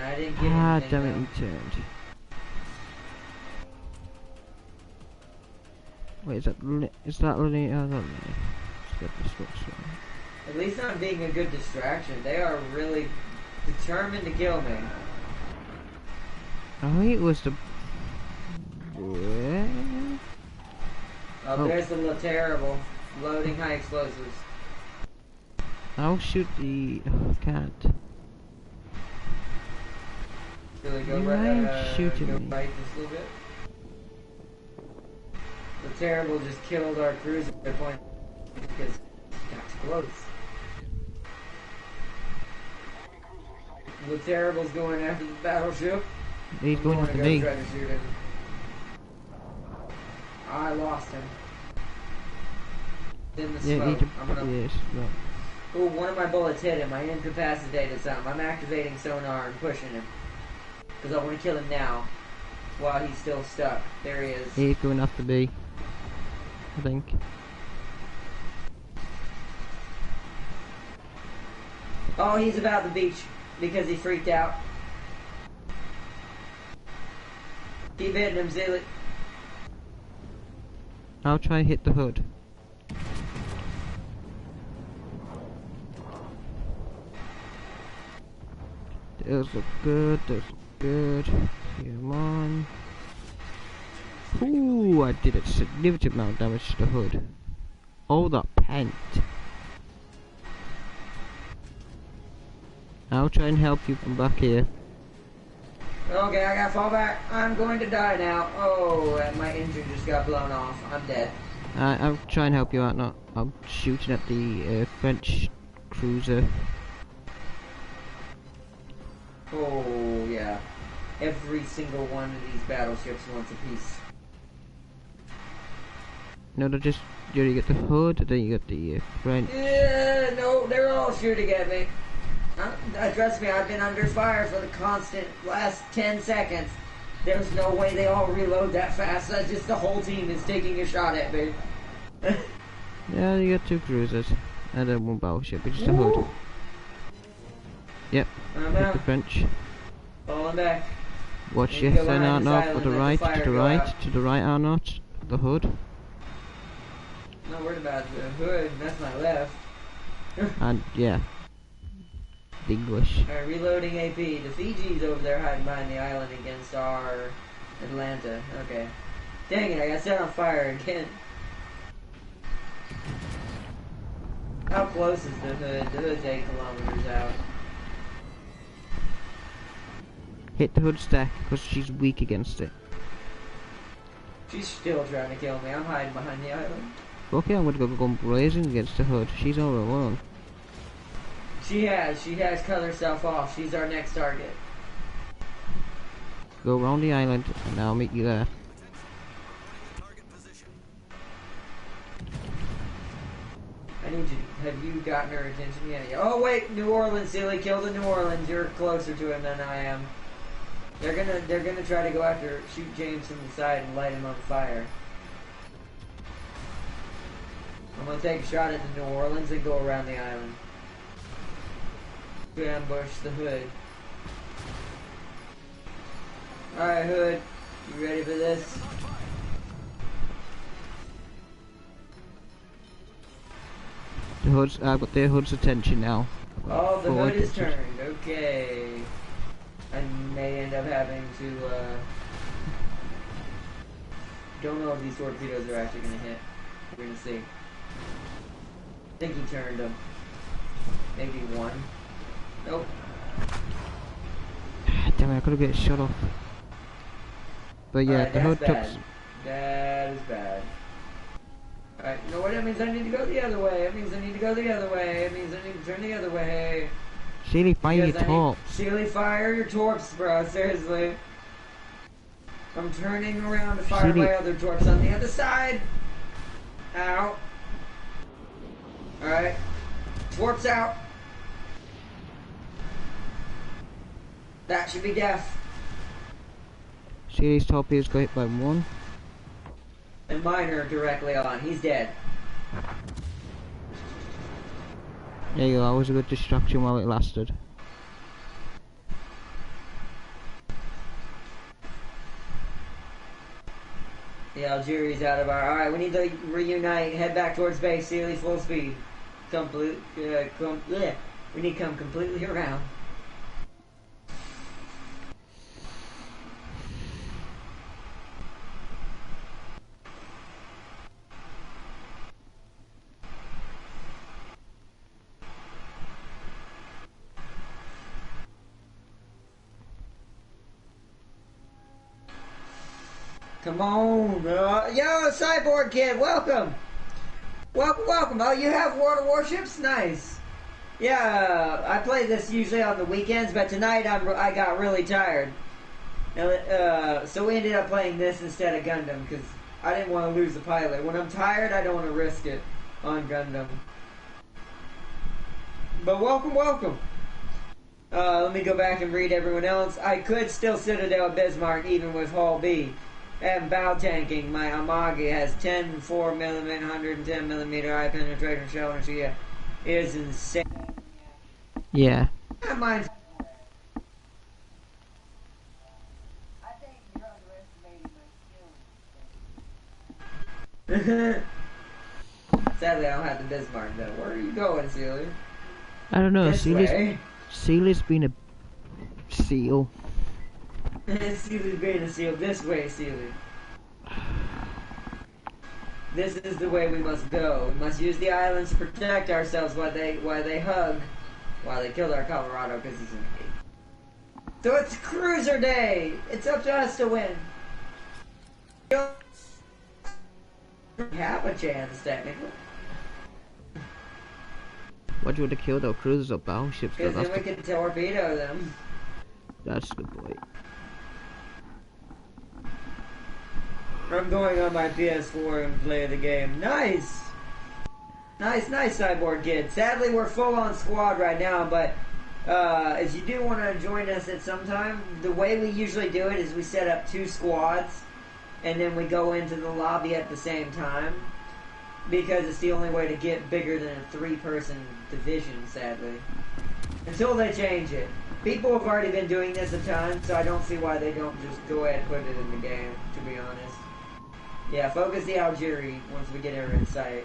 I didn't get Ah, anything. damn it, though. you turned. Wait, is that Lily? Is that Lily? Oh, that Lily. Let's get this one. At least I'm being a good distraction. They are really determined to kill me. Oh, it was the. Where? Oh. There's the terrible loading high explosives. I'll shoot the. Oh, can't. Really go You right, ain't shooting go me. right just a little bit. The terrible just killed our cruiser at a point because it got too close. The terrible's going after the battleship. He's going I'm after gonna me. go try to shoot him. I lost him. in the Yeah, smoke. I'm gonna. yes, yeah. Ooh, one of my bullets hit him. I incapacitated some. I'm activating sonar and pushing him because I want to kill him now while he's still stuck. There he is. He's going after B, I think. Oh, he's about the beach because he freaked out. Keep hitting him, Zealot. I'll try and hit the hood. Those look good, those look good. Come on. Ooh, I did a significant amount of damage to the hood. Oh, that pent. I'll try and help you from back here. Okay, I gotta fall back. I'm going to die now. Oh, and my engine just got blown off. I'm dead. I'll try and help you out now. I'm shooting at the French cruiser. Oh, yeah. Every single one of these battleships wants a piece. No, they're just, you get the hood, then you get the French. Yeah, no, they're all shooting at me. Trust me, I've been under fire for the constant last 10 seconds. There's no way they all reload that fast. That's just the whole team is taking a shot at me. Yeah, you got two cruisers and then one battleship, but just a hood. Yep, hit the French. Falling back. Watch your then Arnott, to the right, to the right, to the right Arnott, the hood. Not worried about the hood, that's my left. And yeah. English. Alright, reloading AP. The Fiji's over there hiding behind the island against our Atlanta. Okay. Dang it, I got set on fire again. How close is the hood? The hood's 8 kilometers out. Hit the hood stack because she's weak against it. She's still trying to kill me. I'm hiding behind the island. Okay, I'm gonna go blazing against the hood. She's all alone. She has cut herself off. She's our next target. Go around the island and I'll meet you there. I need you. Have you gotten her attention yet? Oh wait, New Orleans, silly, kill the New Orleans. You're closer to him than I am. They're gonna try to go after, shoot James from the side and light him on fire. I'm gonna take a shot at the New Orleans and go around the island. To ambush the hood. Alright, hood. You ready for this? I've got the hood's attention now. Oh, the hood is turned. Okay. I may end up having to, don't know if these torpedoes are actually gonna hit. We're gonna see. I think he turned them. Maybe one. Nope. Damn it, I could've get shot off. But yeah, right, the hood took... That is bad. Alright, you know what? That means I need to go the other way. It means I need to go the other way. It means I need to turn the other way. Sheely, fire your torps. Sheely, fire your torps, bro. Seriously. I'm turning around to fire my other torps on the other side. Ow. Alright. Torps out. That should be death. Sheely's torpedoes got hit by one. And mine are directly on. He's dead. There you go, that was a good distraction while it lasted. The Algeria's out of our... Alright, we need to reunite. Head back towards base. Sealy, full speed. We need to come completely around. Come on, yo, Cyborg Kid, welcome! Welcome, oh, you have World of Warships? Nice. Yeah, I play this usually on the weekends, but tonight I got really tired. So we ended up playing this instead of Gundam, because I didn't want to lose the pilot. When I'm tired, I don't want to risk it. on Gundam. But welcome, welcome. Let me go back and read everyone else. I could still Citadel Bismarck even with Hull B. And bow tanking. My Amagi has 10 4mm, 110mm eye penetrating shell, and she is insane. Yeah. Mine's. Sadly, I don't have the Bismarck though. Where are you going, Celia? I don't know. This way. Celia's been a seal. Celia's being a seal. This way, Celia. This is the way we must go. We must use the islands to protect ourselves while they killed our Colorado because he's in the gate. So it's cruiser day. It's up to us to win. We have a chance, technically. What you would have killed our cruisers or battleships? Because then we can torpedo them. That's a good point. I'm going on my PS4 and play the game. Nice! Nice, Cyborg Kid. Sadly, we're full on squad right now, but if you do want to join us at some time, the way we usually do it is we set up 2 squads, and then we go into the lobby at the same time, because it's the only way to get bigger than a 3-person division, sadly. Until they change it. People have already been doing this a ton, so I don't see why they don't just go ahead and put it in the game, to be honest. Yeah, focus the Algeria once we get her in sight.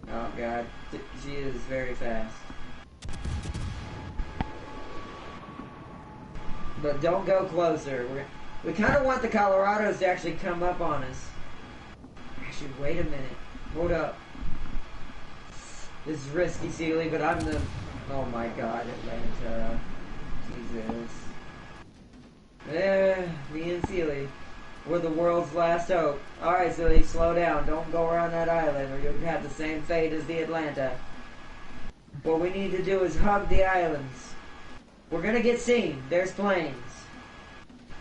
Oh god, she is very fast. But don't go closer. We kind of want the Colorados to actually come up on us. Actually, wait a minute. Hold up. This is risky, Sealy, but I'm the... Oh my god, Atlanta. Jesus. Me and Sealy. We're the world's last hope. Alright, Sealy, slow down. Don't go around that island or you'll have the same fate as the Atlanta. What we need to do is hug the islands. We're gonna get seen. There's planes.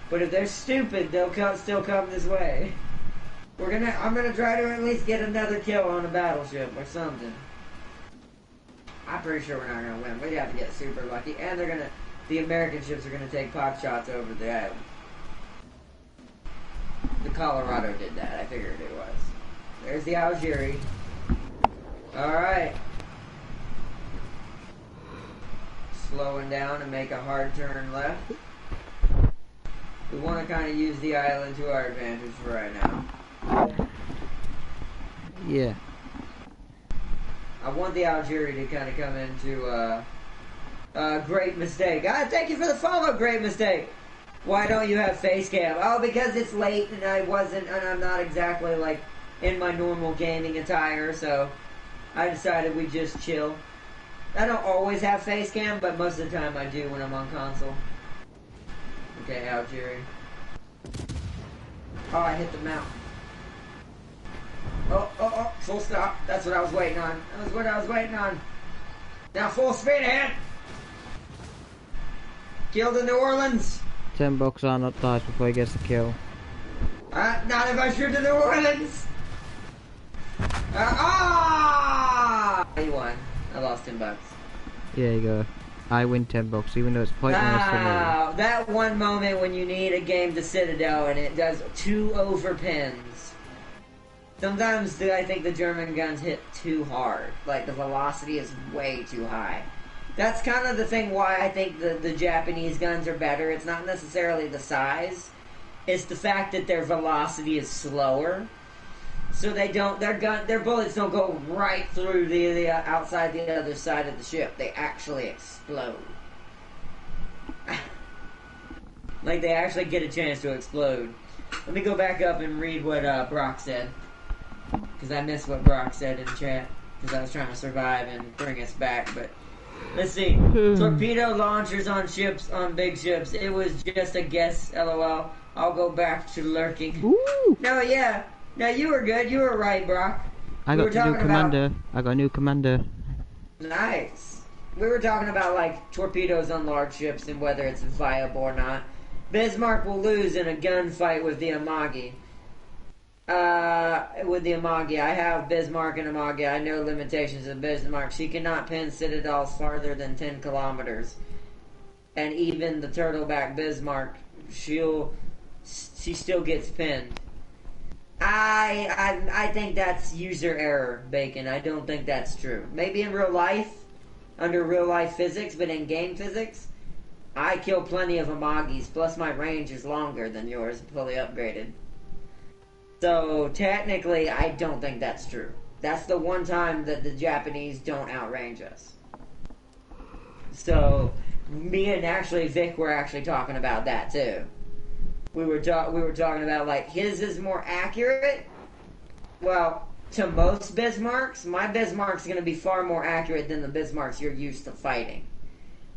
But if they're stupid, they'll still come this way. I'm gonna try to at least get another kill on a battleship or something. I'm pretty sure we're not gonna win. We have to get super lucky, and the American ships are gonna take pot shots over the island. The Colorado did that. I figured it was. There's the Algeria. All right. Slowing down and make a hard turn left. We want to kind of use the island to our advantage for right now. Yeah. I want the Algeria to kind of come into Great Mistake. Thank you for the follow, Great Mistake. Why don't you have face cam? Oh, because it's late and I'm not exactly like in my normal gaming attire, so I decided we'd just chill. I don't always have face cam, but most of the time I do when I'm on console. Okay, Algeria. Oh, I hit the mount. Oh, full stop. That's what I was waiting on. That was what I was waiting on. Now full speed ahead. Kill the New Orleans. $10 on not dies before he gets the kill. Not if I shoot the New Orleans. You won. I lost $10. There you go. I win $10, even though it's pointless for me. That one moment when you need a game to Citadel and it does 2 overpins. Sometimes I think the German guns hit too hard. Like, the velocity is way too high. That's kind of the thing why I think the Japanese guns are better. It's not necessarily the size. It's the fact that their velocity is slower. So they don't, their bullets don't go right through the outside the other side of the ship. They actually explode. Like, they actually get a chance to explode. Let me go back up and read what Brock said. Because I missed what Brock said in chat. Because I was trying to survive and bring us back, but... Let's see. Torpedo launchers on ships, on big ships. It was just a guess, LOL. I'll go back to lurking. Ooh. No, yeah. No, you were good. You were right, Brock. I got a new commander. I got a new commander. Nice. We were talking about, like, torpedoes on large ships and whether it's viable or not. Bismarck will lose in a gunfight with the Amagi. with the Amagi, I have Bismarck and Amagi. I know limitations of Bismarck. She cannot pin citadels farther than 10 kilometers. And even the turtleback Bismarck, she still gets pinned. I think that's user error, Bacon. I don't think that's true. Maybe in real life, under real life physics, but in game physics, I kill plenty of Amagis, plus my range is longer than yours, fully upgraded. So, technically, I don't think that's true. That's the one time that the Japanese don't outrange us. So, me and actually Vic were actually talking about that, too. We were talking about, like, his is more accurate. Well, to most Bismarcks, my Bismarck's going to be far more accurate than the Bismarcks you're used to fighting.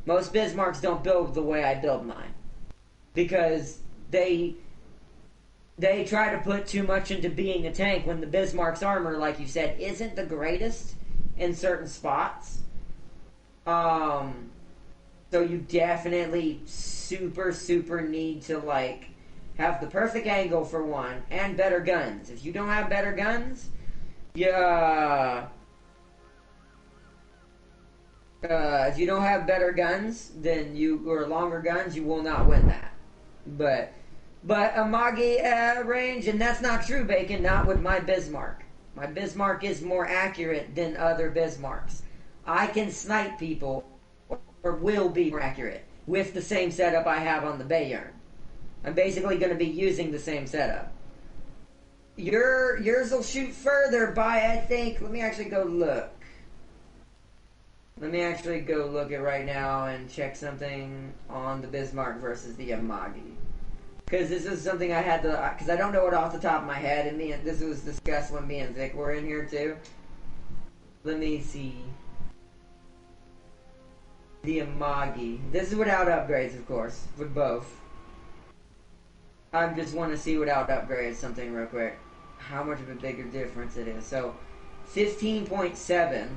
Most Bismarcks don't build the way I build mine. Because they try to put too much into being a tank when the Bismarck's armor, like you said, isn't the greatest in certain spots. So you definitely super need to, like, have the perfect angle for one, and better guns. If you don't have better guns, if you don't have better guns, or longer guns, you will not win that. But Amagi range, and that's not true, Bacon, not with my Bismarck. My Bismarck is more accurate than other Bismarcks. I can snipe people, or will be more accurate, with the same setup I have on the Bayern. I'm basically going to be using the same setup. Yours will shoot further by, I think, let me actually go look. Let me actually go look at right now and check something on the Bismarck versus the Amagi. Because this is something I had to, because I don't know it off the top of my head, and this was discussed when me and Vic were in here too. Let me see. The Amagi. This is without upgrades, of course, with both. I just want to see without upgrades something real quick. How much of a bigger difference it is. So, 15.7.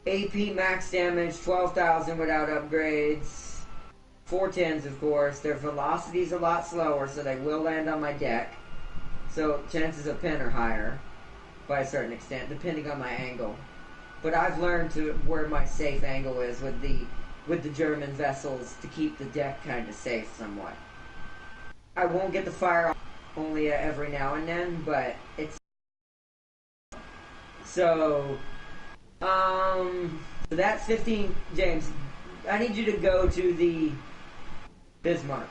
AP max damage, 12,000 without upgrades. 410s, of course. Their velocity's a lot slower, so they will land on my deck. So, chances of pin are higher, by a certain extent, depending on my angle. But I've learned where my safe angle is with the German vessels to keep the deck kind of safe somewhat. I won't get the fire off only every now and then, but it's... So that's 15... James, I need you to go to the Bismarck.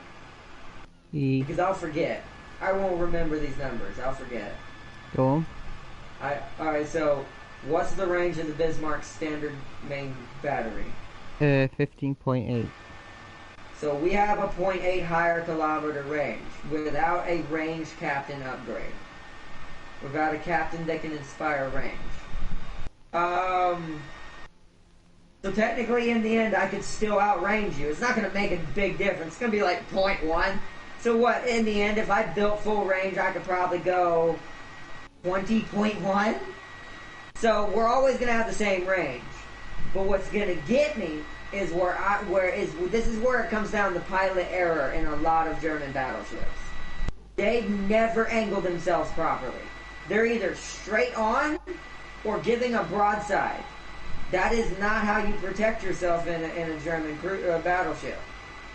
Because I'll forget. I won't remember these numbers. I'll forget. Go on. Alright, so what's the range of the Bismarck's standard main battery? 15.8. So we have a 0.8 higher kilometer range without a range captain upgrade. Without a captain that can inspire range. So technically in the end I could still outrange you. It's not going to make a big difference. It's going to be like 0.1. So what, in the end, if I built full range, I could probably go 20.1. So we're always going to have the same range. But what's going to get me is this is where it comes down to pilot error in a lot of German battleships. They never angle themselves properly. They're either straight on or giving a broadside. That is not how you protect yourself in a German battleship.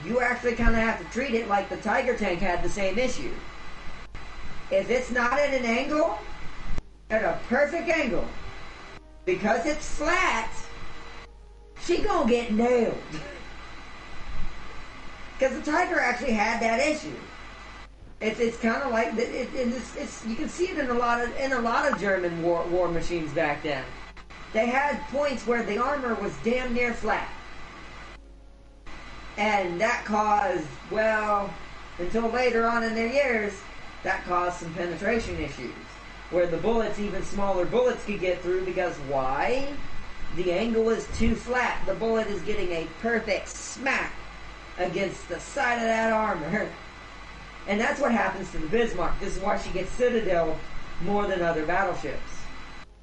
You actually kind of have to treat it like the Tiger tank had the same issue. If it's not at an angle, at a perfect angle, because it's flat, she gonna get nailed. Because the Tiger actually had that issue. It's kind of like you can see it in a lot of German war machines back then. They had points where the armor was damn near flat, and that caused, well, until later on in their years, that caused some penetration issues, where the bullets, even smaller bullets, could get through because why? The angle is too flat. The bullet is getting a perfect smack against the side of that armor. And that's what happens to the Bismarck. This is why she gets citadel more than other battleships.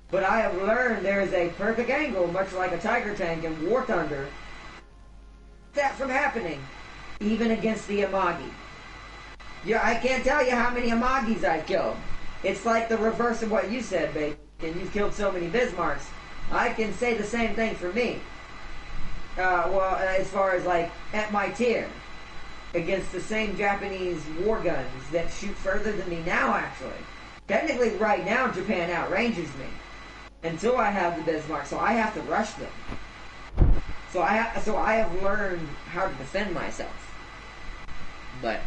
But I have learned there is a perfect angle, much like a Tiger tank in War Thunder, that from happening, even against the Amagi. Yeah, I can't tell you how many Amagis I've killed. It's like the reverse of what you said, Bacon. You've killed so many Bismarcks. I can say the same thing for me. As far as like at my tier, against the same Japanese war guns that shoot further than me now, actually. Technically, right now, Japan outranges me until I have the Bismarck, so I have to rush them. So I have learned how to defend myself. But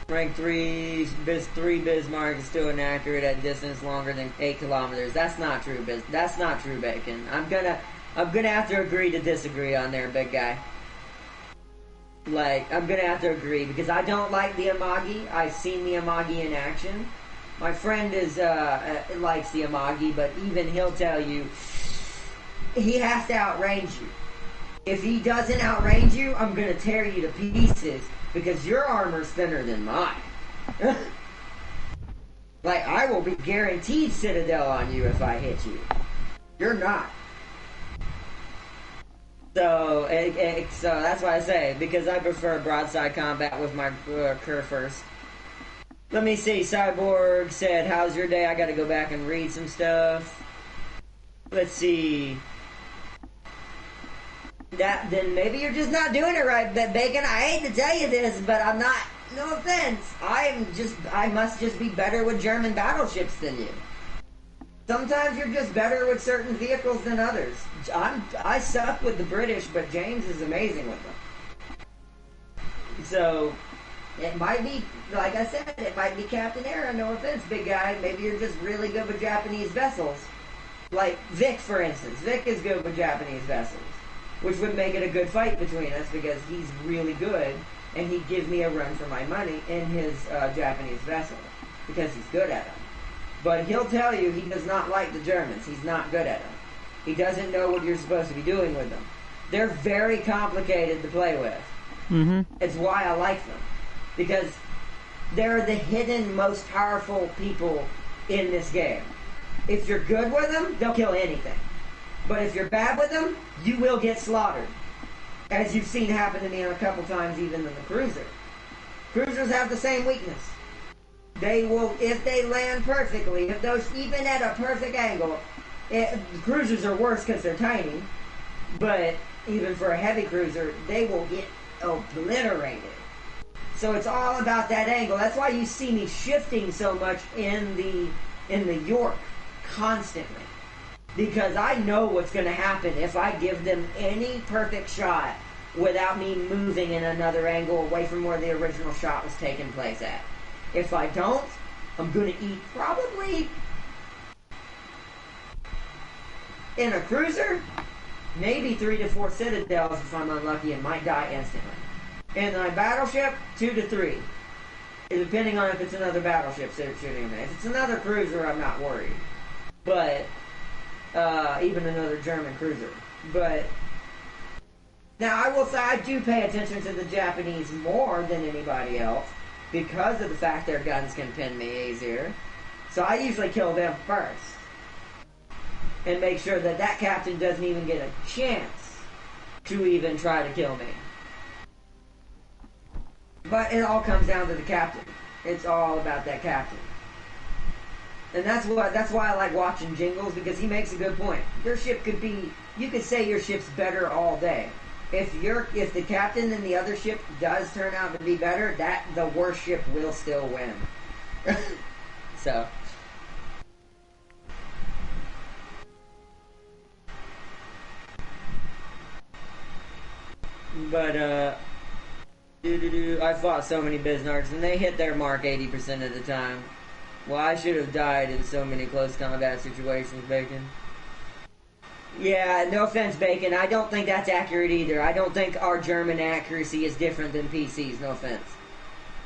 rank 3 Bismarck is still inaccurate at distance longer than 8 kilometers. That's not true, That's not true, Bacon. I'm gonna have to agree to disagree on there, big guy. Like, I'm gonna have to agree because I don't like the Amagi. I've seen the Amagi in action. My friend likes the Amagi, but even he'll tell you he has to outrange you. If he doesn't outrange you, I'm gonna tear you to pieces because your armor's thinner than mine. Like, I will be guaranteed Citadel on you if I hit you. You're not. So that's why I say, because I prefer broadside combat with my Kerr first. Let me see, Cyborg said, how's your day? I gotta go back and read some stuff. Let's see. Then maybe you're just not doing it right, Bacon. I hate to tell you this, but I'm not, no offense. I must just be better with German battleships than you. Sometimes you're just better with certain vehicles than others. I suck with the British, but James is amazing with them. So, it might be, like I said, it might be Captain Era, no offense, big guy. Maybe you're just really good with Japanese vessels. Like Vic, for instance. Vic is good with Japanese vessels, which would make it a good fight between us because he's really good, and he gives me a run for my money in his Japanese vessel because he's good at them. But he'll tell you he does not like the Germans. He's not good at them. He doesn't know what you're supposed to be doing with them. They're very complicated to play with. Mm-hmm. It's why I like them. Because they're the hidden, most powerful people in this game. If you're good with them, they'll kill anything. But if you're bad with them, you will get slaughtered. As you've seen happen to me a couple times even in the cruiser. Cruisers have the same weakness. They will, if they land perfectly, if those, even at a perfect angle, cruisers are worse because they're tiny, but even for a heavy cruiser, they will get obliterated. So it's all about that angle. That's why you see me shifting so much in the York constantly. Because I know what's going to happen if I give them any perfect shot without me moving in another angle away from where the original shot was taking place at. If I don't, I'm going to eat probably, in a cruiser, maybe 3 to 4 citadels if I'm unlucky and might die instantly. In my battleship, 2 to 3. Depending on if it's another battleship shooting me. If it's another cruiser, I'm not worried. But, even another German cruiser. But, now I will say I do pay attention to the Japanese more than anybody else. Because of the fact their guns can pin me easier. So I usually kill them first. And make sure that that captain doesn't even get a chance to even try to kill me. But it all comes down to the captain. It's all about that captain. And that's why I like watching Jingles, because he makes a good point. Your ship could be, you could say your ship's better all day. If the captain in the other ship does turn out to be better, the worst ship will still win. So. But, I fought so many Bismarcks, and they hit their mark 80% of the time. Well, I should have died in so many close combat situations, Bacon. Yeah, no offense, Bacon. I don't think that's accurate either. I don't think our German accuracy is different than PC's, no offense.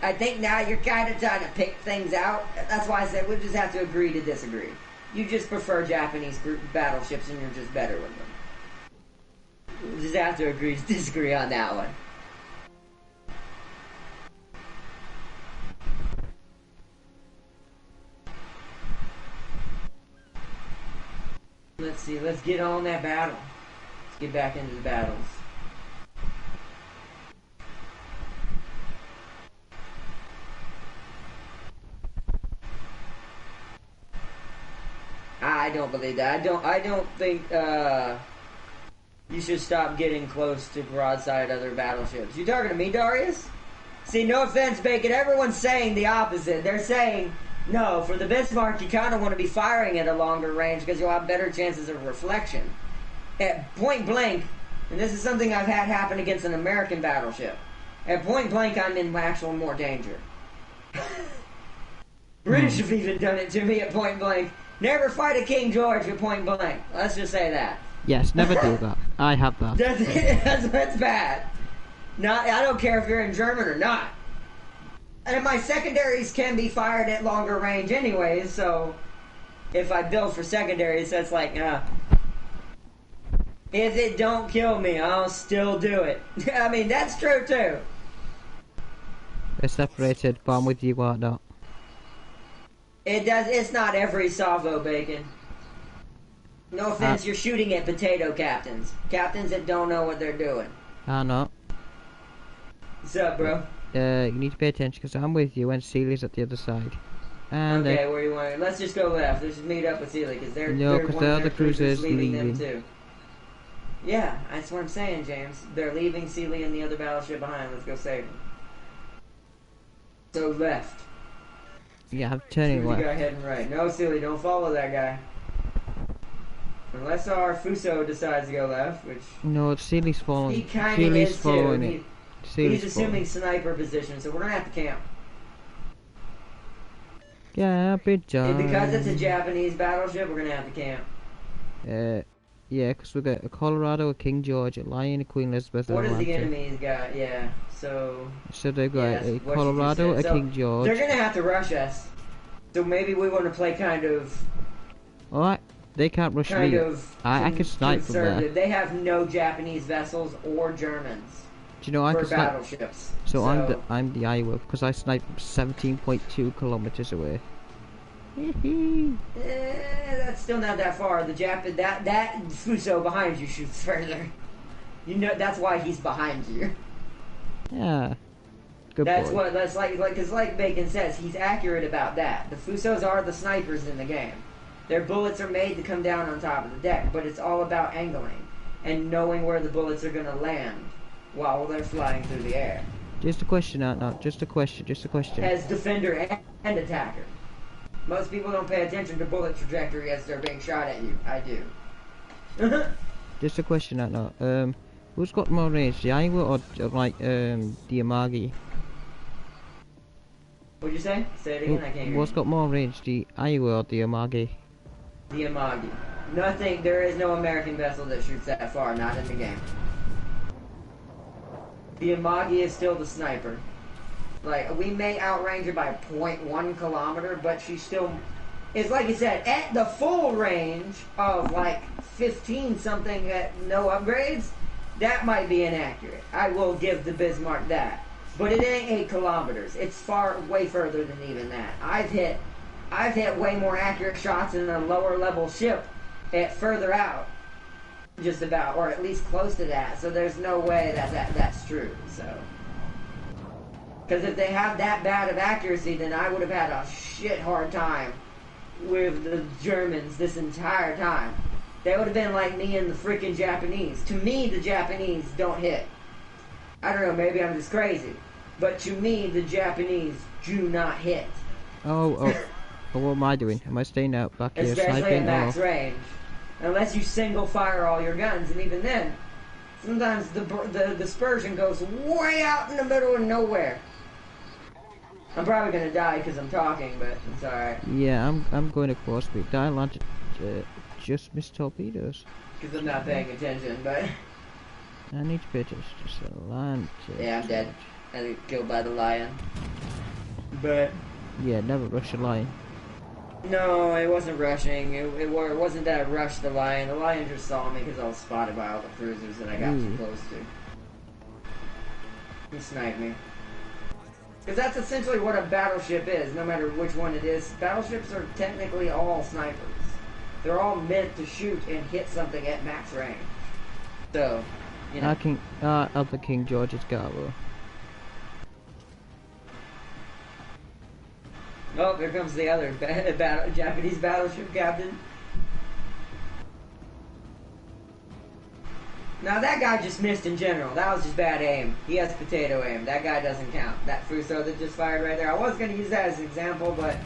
I think now you're kind of trying to pick things out. That's why I said we'll just have to agree to disagree. You just prefer Japanese battleships and you're just better with them. We'll just have to agree to disagree on that one. Let's see, let's get on that battle. Let's get back into the battles. I don't believe that. I don't think you should stop getting close to broadside other battleships. You talking to me, Darius? See, no offense, Bacon. Everyone's saying the opposite. They're saying, no, for the Bismarck, you kind of want to be firing at a longer range because you'll have better chances of reflection. At point blank, and this is something I've had happen against an American battleship, at point blank, I'm in actual more danger. British have even done it to me at point blank. Never fight a King George at point blank. Let's just say that. Yes, never do that. I have that. That's bad. I don't care if you're in German or not. And my secondaries can be fired at longer range anyways, so if I build for secondaries, that's like, if it don't kill me, I'll still do it. I mean, that's true too. They're separated, but I'm with you, what not. It's not every salvo, Bacon. No offense, you're shooting at potato captains. Captains that don't know what they're doing. I know. What's up, bro? You need to pay attention because I'm with you and Sealy's at the other side. And okay, where you want? Let's just go left. Let's just meet up with Sealy because they're no, because the other cruisers leaving leaving. them too. Yeah, that's what I'm saying, James. They're leaving Sealy and the other battleship behind. Let's go save them. So left. Yeah, I'm turning left. Go ahead and right. No, Sealy, don't follow that guy. Unless our Fuso decides to go left, which... No, Sealy's following. He kind of Sealy's is following too. it. He's assuming sniper position, so we're going to have to camp. Yeah, big job. Because it's a Japanese battleship, we're going to have to camp. Yeah, because we got a Colorado, a King George, a Lion, a Queen Elizabeth, What and does a the Atlantic. enemy's got? Yeah, so they've got a what Colorado, a so King George. They're going to have to rush us. So maybe we want to play kind of... Alright, they can't rush me. I can snipe from there. They have no Japanese vessels or Germans. Do you know I can snipe? Battleships. So I'm the Iowa because I sniped from 17.2 kilometers away. That's still not that far. The that Fuso behind you shoots further. You know that's why he's behind you. Yeah. Good That's boy. what that's because like Bacon says, he's accurate about that. The Fusos are the snipers in the game. Their bullets are made to come down on top of the deck, but it's all about angling and knowing where the bullets are going to land while they're flying through the air. Just a question, not just a question. As defender and attacker. Most people don't pay attention to bullet trajectory as they're being shot at you. I do. Just a question, not. Who's got more range, the Iowa or like the Amagi? What'd you say? Say it again. I can't hear What's you. got more range, the Iowa or the Amagi? The Amagi. Nothing. There is no American vessel that shoots that far. Not in the game. The Amagi is still the sniper. Like, we may outrange her by 0.1 kilometer, but she still... It's like you said, at the full range of, like, 15 something at no upgrades, that might be inaccurate. I will give the Bismarck that. But it ain't 8 kilometers. It's way further than even that. I've hit way more accurate shots in a lower level ship at further out. Just about, or at least close to that. So there's no way that's true, so... Because if they have that bad of accuracy, then I would have had a shit hard time with the Germans this entire time. They would have been like me and the freaking Japanese. To me, the Japanese don't hit. I don't know, maybe I'm just crazy. But to me, the Japanese do not hit. Oh, what am I doing? Am I staying out back here Especially sniping? at max range. Unless you single fire all your guns, and even then, sometimes the dispersion goes way out in the middle of nowhere. I'm probably gonna die because I'm talking, but it's alright. Yeah, I'm going across speed. I landed just missed torpedoes. Because I'm not paying attention, but... I need to pay attention to land. Yeah, I'm dead. I got killed by the lion. But... Yeah, never rush a lion. No, it wasn't rushing. It wasn't that I rushed the lion. The lion just saw me because I was spotted by all the cruisers that I got too close to. He sniped me. Because that's essentially what a battleship is, no matter which one it is. Battleships are technically all snipers. They're all meant to shoot and hit something at max range. So, you know. Other King George's Garbo. Oh, there comes the other Japanese battleship captain. Now that guy just missed in general. That was just bad aim. He has potato aim. That guy doesn't count. That Fuso that just fired right there. I was going to use that as an example, but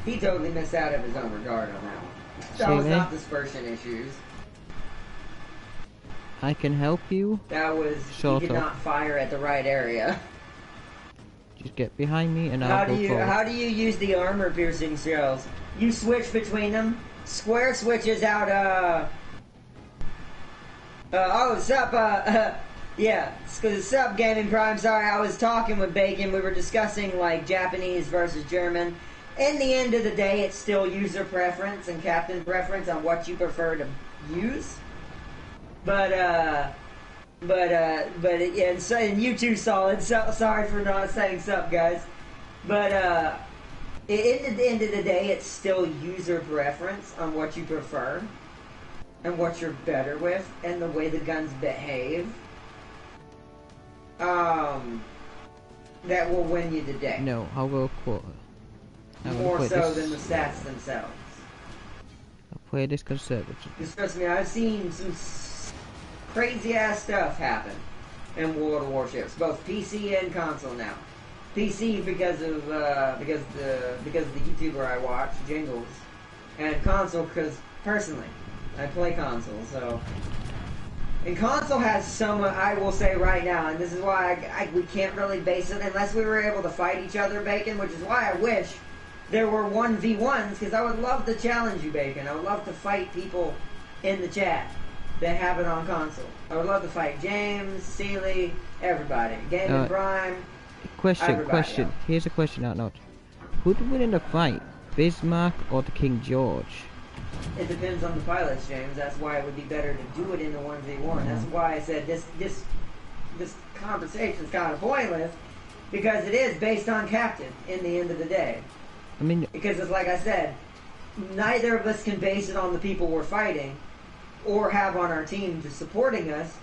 he totally missed out of his own regard on that one. That was not dispersion issues. I can help you. That was, he did not fire at the right area. Just get behind me and I'll go forward. How do you use the armor piercing shells? You switch between them. Square switches out, yeah, sup, Gaming Prime. Sorry, I was talking with Bacon. We were discussing, like, Japanese versus German. In the end of the day, it's still user preference and captain preference on what you prefer to use. And you too, Solid. Sorry for not saying sup, guys. But, at the end of the day, it's still user preference on what you prefer. And what you're better with, and the way the guns behave, that will win you the day. No, I will quote. More so than the stats themselves. I'll play this conservative. Just trust me, I've seen some crazy ass stuff happen in World of Warships, both PC and console now. PC because of the YouTuber I watch, Jingles, and console because personally. I play console, so... And console has some, I will say right now, and this is why we can't really base it unless we were able to fight each other, Bacon, which is why I wish there were 1v1s, because I would love to challenge you, Bacon. I would love to fight people in the chat that have it on console. I would love to fight James, Sealy, everybody. Gaming Prime, Question. Here's a question out loud. Who'd win in a fight? Bismarck or the King George? It depends on the pilots, James. That's why it would be better to do it in the 1v1. That's why I said this conversation is kind of pointless, because it is based on captain in the end of the day. I mean, because it's like I said, neither of us can base it on the people we're fighting or have on our team just supporting us,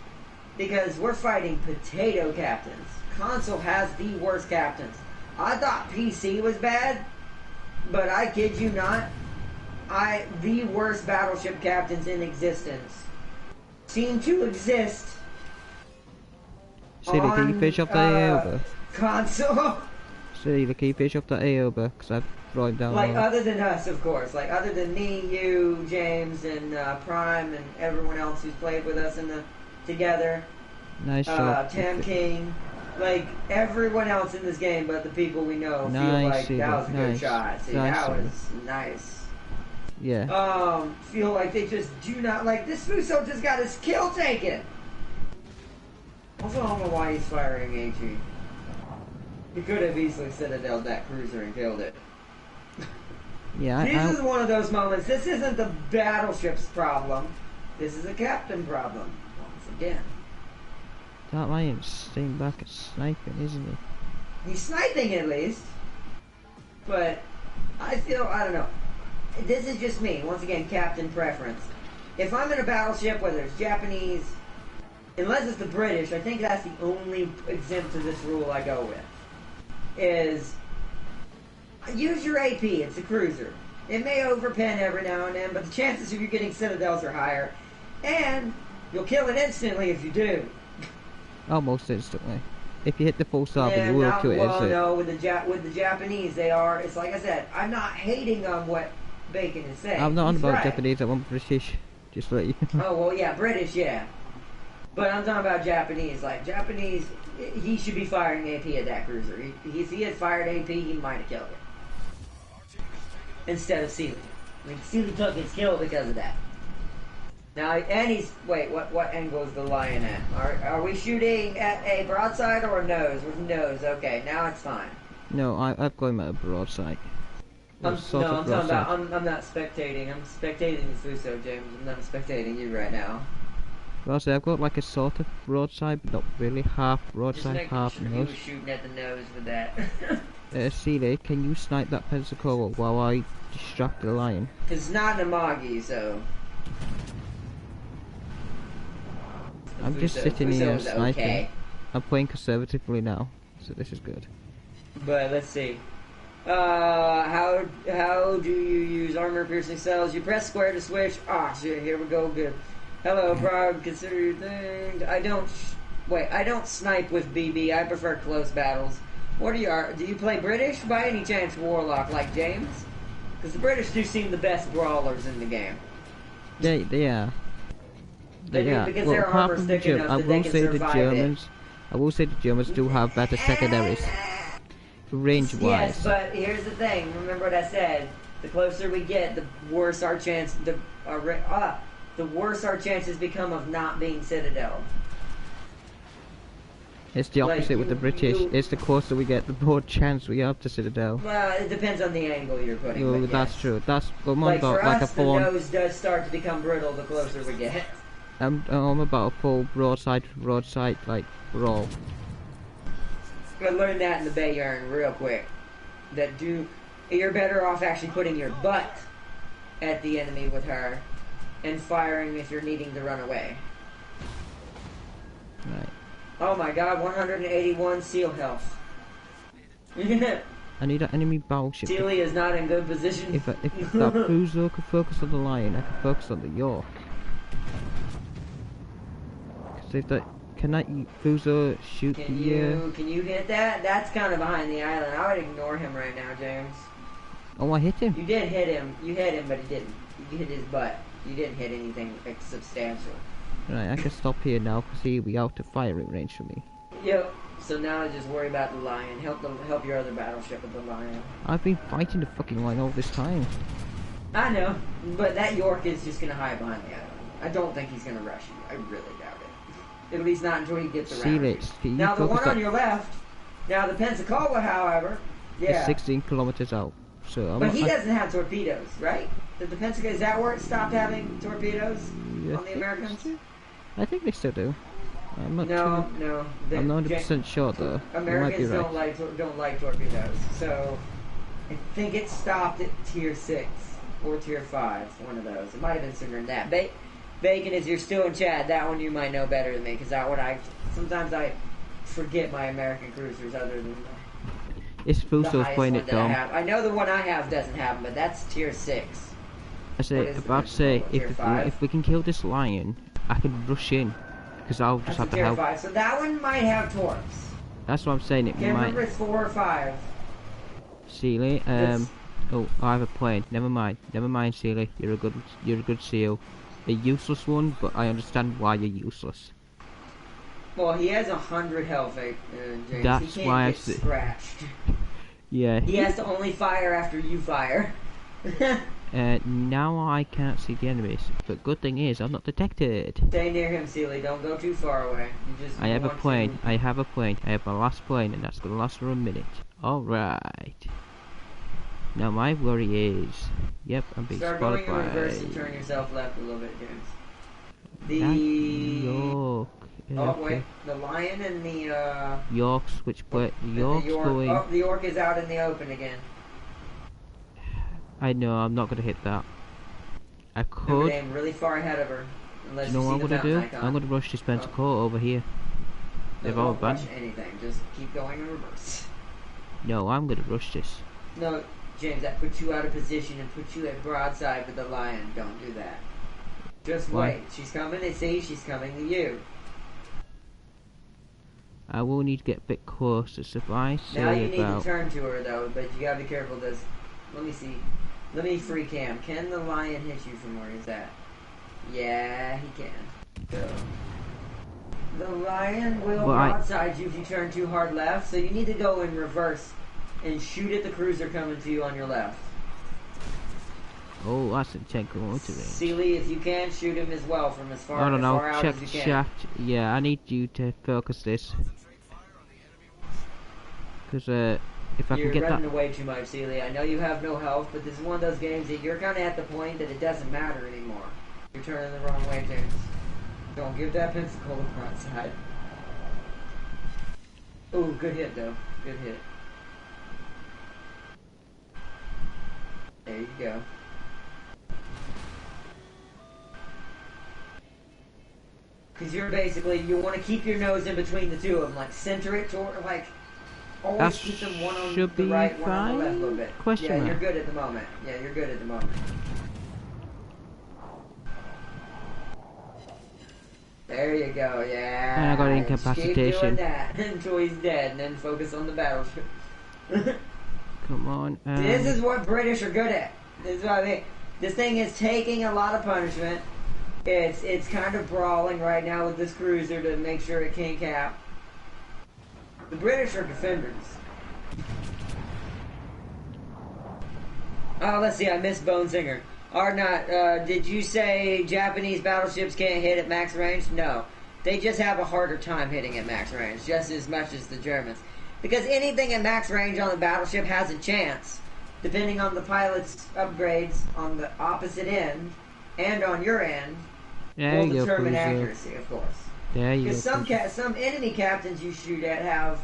because we're fighting potato captains. Console has the worst captains. I thought PC was bad, but I kid you not, the worst battleship captains in existence seem to exist See the key fish off the Aoba. Console. See the key fish off the Aoba, because I've brought down like other than us, of course. Like other than me, you, James, and Prime, and everyone else who's played with us together. Nice shot. Tam King. Like everyone else in this game, but the people we know feel like that was a good shot. See, that was nice. Yeah. Feel like they just do not like this. Fuso just got his kill taken. Also, I don't know why he's firing AG. He could have easily citadeled that cruiser and killed it. Yeah. This is one of those moments. This isn't the battleship's problem. This is a captain problem. Once again. That lion's staying back at sniping, isn't he? He's sniping at least. But I don't know. This is just me. Once again, captain preference. If I'm in a battleship, whether it's Japanese, unless it's the British, I think that's the only exempt to this rule I go with. Is use your AP. It's a cruiser. It may overpen every now and then, but the chances of you getting citadels are higher, and you'll kill it instantly if you do. Almost instantly. If you hit the full stop, you will kill it instantly. Well, no, with the Japanese, they are. It's like I said. I'm not hating on what Bacon is saying. I'm not on about Japanese. I'm on British. Just to let you know. Oh well, yeah, British, yeah. But I'm talking about Japanese. Like Japanese, he should be firing AP at that cruiser. If he had fired AP, he might have killed it instead of Sealy. I mean, Sealy took his kill because of that. Now, and he's what angle is the lion at? Are we shooting at a broadside or a nose? With nose, okay. Now it's fine. No, I'm going at a broadside. I'm not spectating. I'm spectating the Fuso, James. I'm not spectating you right now. Well, so I've got like a sort of broadside, but not really. Half broadside, half nose. He was shooting at the nose with that. CD, can you snipe that Pensacola while I distract the lion? It's not an Amagi, so... I'm just sitting here sniping. Okay. I'm playing conservatively now, so this is good. But let's see. How do you use armor piercing cells? You press square to switch. Ah, shit, here we go. Good. Hello, Prague. Consider your thing. I don't snipe with BB. I prefer close battles. What do you play British by any chance, Warlock, like James? Because the British do seem the best brawlers in the game. They are. They are. Because Well, their apart armor's from the thick Germans, enough I that they will can say the survive Germans. I will say the Germans do have better secondaries, range-wise. Yes, but here's the thing. Remember what I said. The closer we get, the worse our chance. The worse our chances become of not being Citadel. It's the opposite with the British. It's the closer we get, the more chance we have to Citadel. Well, it depends on the angle you're putting. Oh, but that's yes. true. That's I'm on Like about for like us, a full the nose does start to become brittle the closer we get. I'm about a full broadside like brawl. I learned that in the Bayern real quick. You're better off actually putting your butt at the enemy with her and firing if you're needing to run away. Right. Oh my god, 181 seal health. I need an enemy battleship. Sealy is not in good position. If that Fuso could focus on the Lion, I could focus on the York. Cause if that can that Fuso shoot Can you hit that? That's kind of behind the island. I would ignore him right now, James. Oh, I hit him. You did hit him. You hit him, but he didn't. You hit his butt. You didn't hit anything like, substantial. Right, I can stop here now because he'll be out of firing range for me. Yep. So now I just worry about the Lion. Help your other battleship with the Lion. I've been fighting the fucking Lion all this time. I know, but that York is just gonna hide behind the island. I don't think he's gonna rush you. I really doubt it. At least not until he gets around. Now the one on your left. Now the Pensacola, however, is 16 kilometers out. So but he doesn't have torpedoes, right? Did the Pensacola, is that where it stopped having torpedoes on the Americans? I think they still do. I'm not no. I'm not 100% sure though. Americans don't like torpedoes, so I think it stopped at tier 6 or tier 5, one of those. It might have been sooner than that. Bacon, if you're still in chat, that one you might know better than me, because sometimes I forget my American cruisers other than it's Fuso's playing it dumb. I know the one I have doesn't have them, but that's tier 6. I say, about to say, if we can kill this Lion, I can rush in, because I'll just have to help. 5. So that one might have torps. That's what I'm saying. It Can't might. remember it's 4 or 5. Sealy, oh, I have a plane. Never mind, Sealy. You're a good seal. A useless one, but I understand why you're useless. Well, he has 100 health, James. That's he why can't get scratched. Yeah. He has to only fire after you fire. Now I can't see the enemies, but good thing is I'm not detected. Stay near him, Sealy. Don't go too far away. I have a plane. I have my last plane, and that's gonna last for a minute. Alright. Now my worry is, yep, I'm being spotted by... Start going in reverse and turn yourself left a little bit, James. York. Oh wait, the Lion and the York's which way? York's going... Oh, the York is out in the open again. I know, I'm not gonna hit that. I could... Aim really far ahead of her. Unless you know what I'm gonna do? I'm gonna rush this Pensacola over here. They've all rush anything, just keep going in reverse. No, I'm gonna rush this. No, James, that puts you out of position and puts you at broadside with the Lion. Don't do that. Just wait. She's coming to see, she's coming to you. I will need to get a bit closer, so if I say now you need to turn to her though, but you gotta be careful of this. Let me see. Let me free cam. Can the Lion hit you from where he's at? Yeah, he can. So, the Lion will broadside you if you turn too hard left, so you need to go in reverse and shoot at the cruiser coming to you on your left. Oh, that's a 10 kilometer range. Sealy, if you can, shoot him as well from as far, out check as you can. shaft. Yeah, I need you to focus this. Because if I can get that... You're running away too much, Sealy. I know you have no health, but this is one of those games that you're kind of at the point that it doesn't matter anymore. You're turning the wrong way, James. Don't give that Pensacola broadside. Ooh, good hit, though. Good hit. There you go. Because you're basically, you want to keep your nose in between the two of them, like center it toward, like, always keep them one on the right, one on the left a little bit. Yeah, you're good at the moment. Yeah, you're good at the moment. There you go, yeah. And I got Just keep doing incapacitation. that until he's dead, and then focus on the battleship. Come on. This is what British are good at. This is what I mean. This thing is taking a lot of punishment. It's kind of brawling right now with this cruiser to make sure it can't cap. The British are defenders. Oh, let's see. I missed Bone Singer. Arnott, did you say Japanese battleships can't hit at max range? No. They just have a harder time hitting at max range, just as much as the Germans. Because anything at max range on the battleship has a chance, depending on the pilot's upgrades on the opposite end and on your end, there will you determine go, accuracy, of course. There you Because go. some enemy captains you shoot at have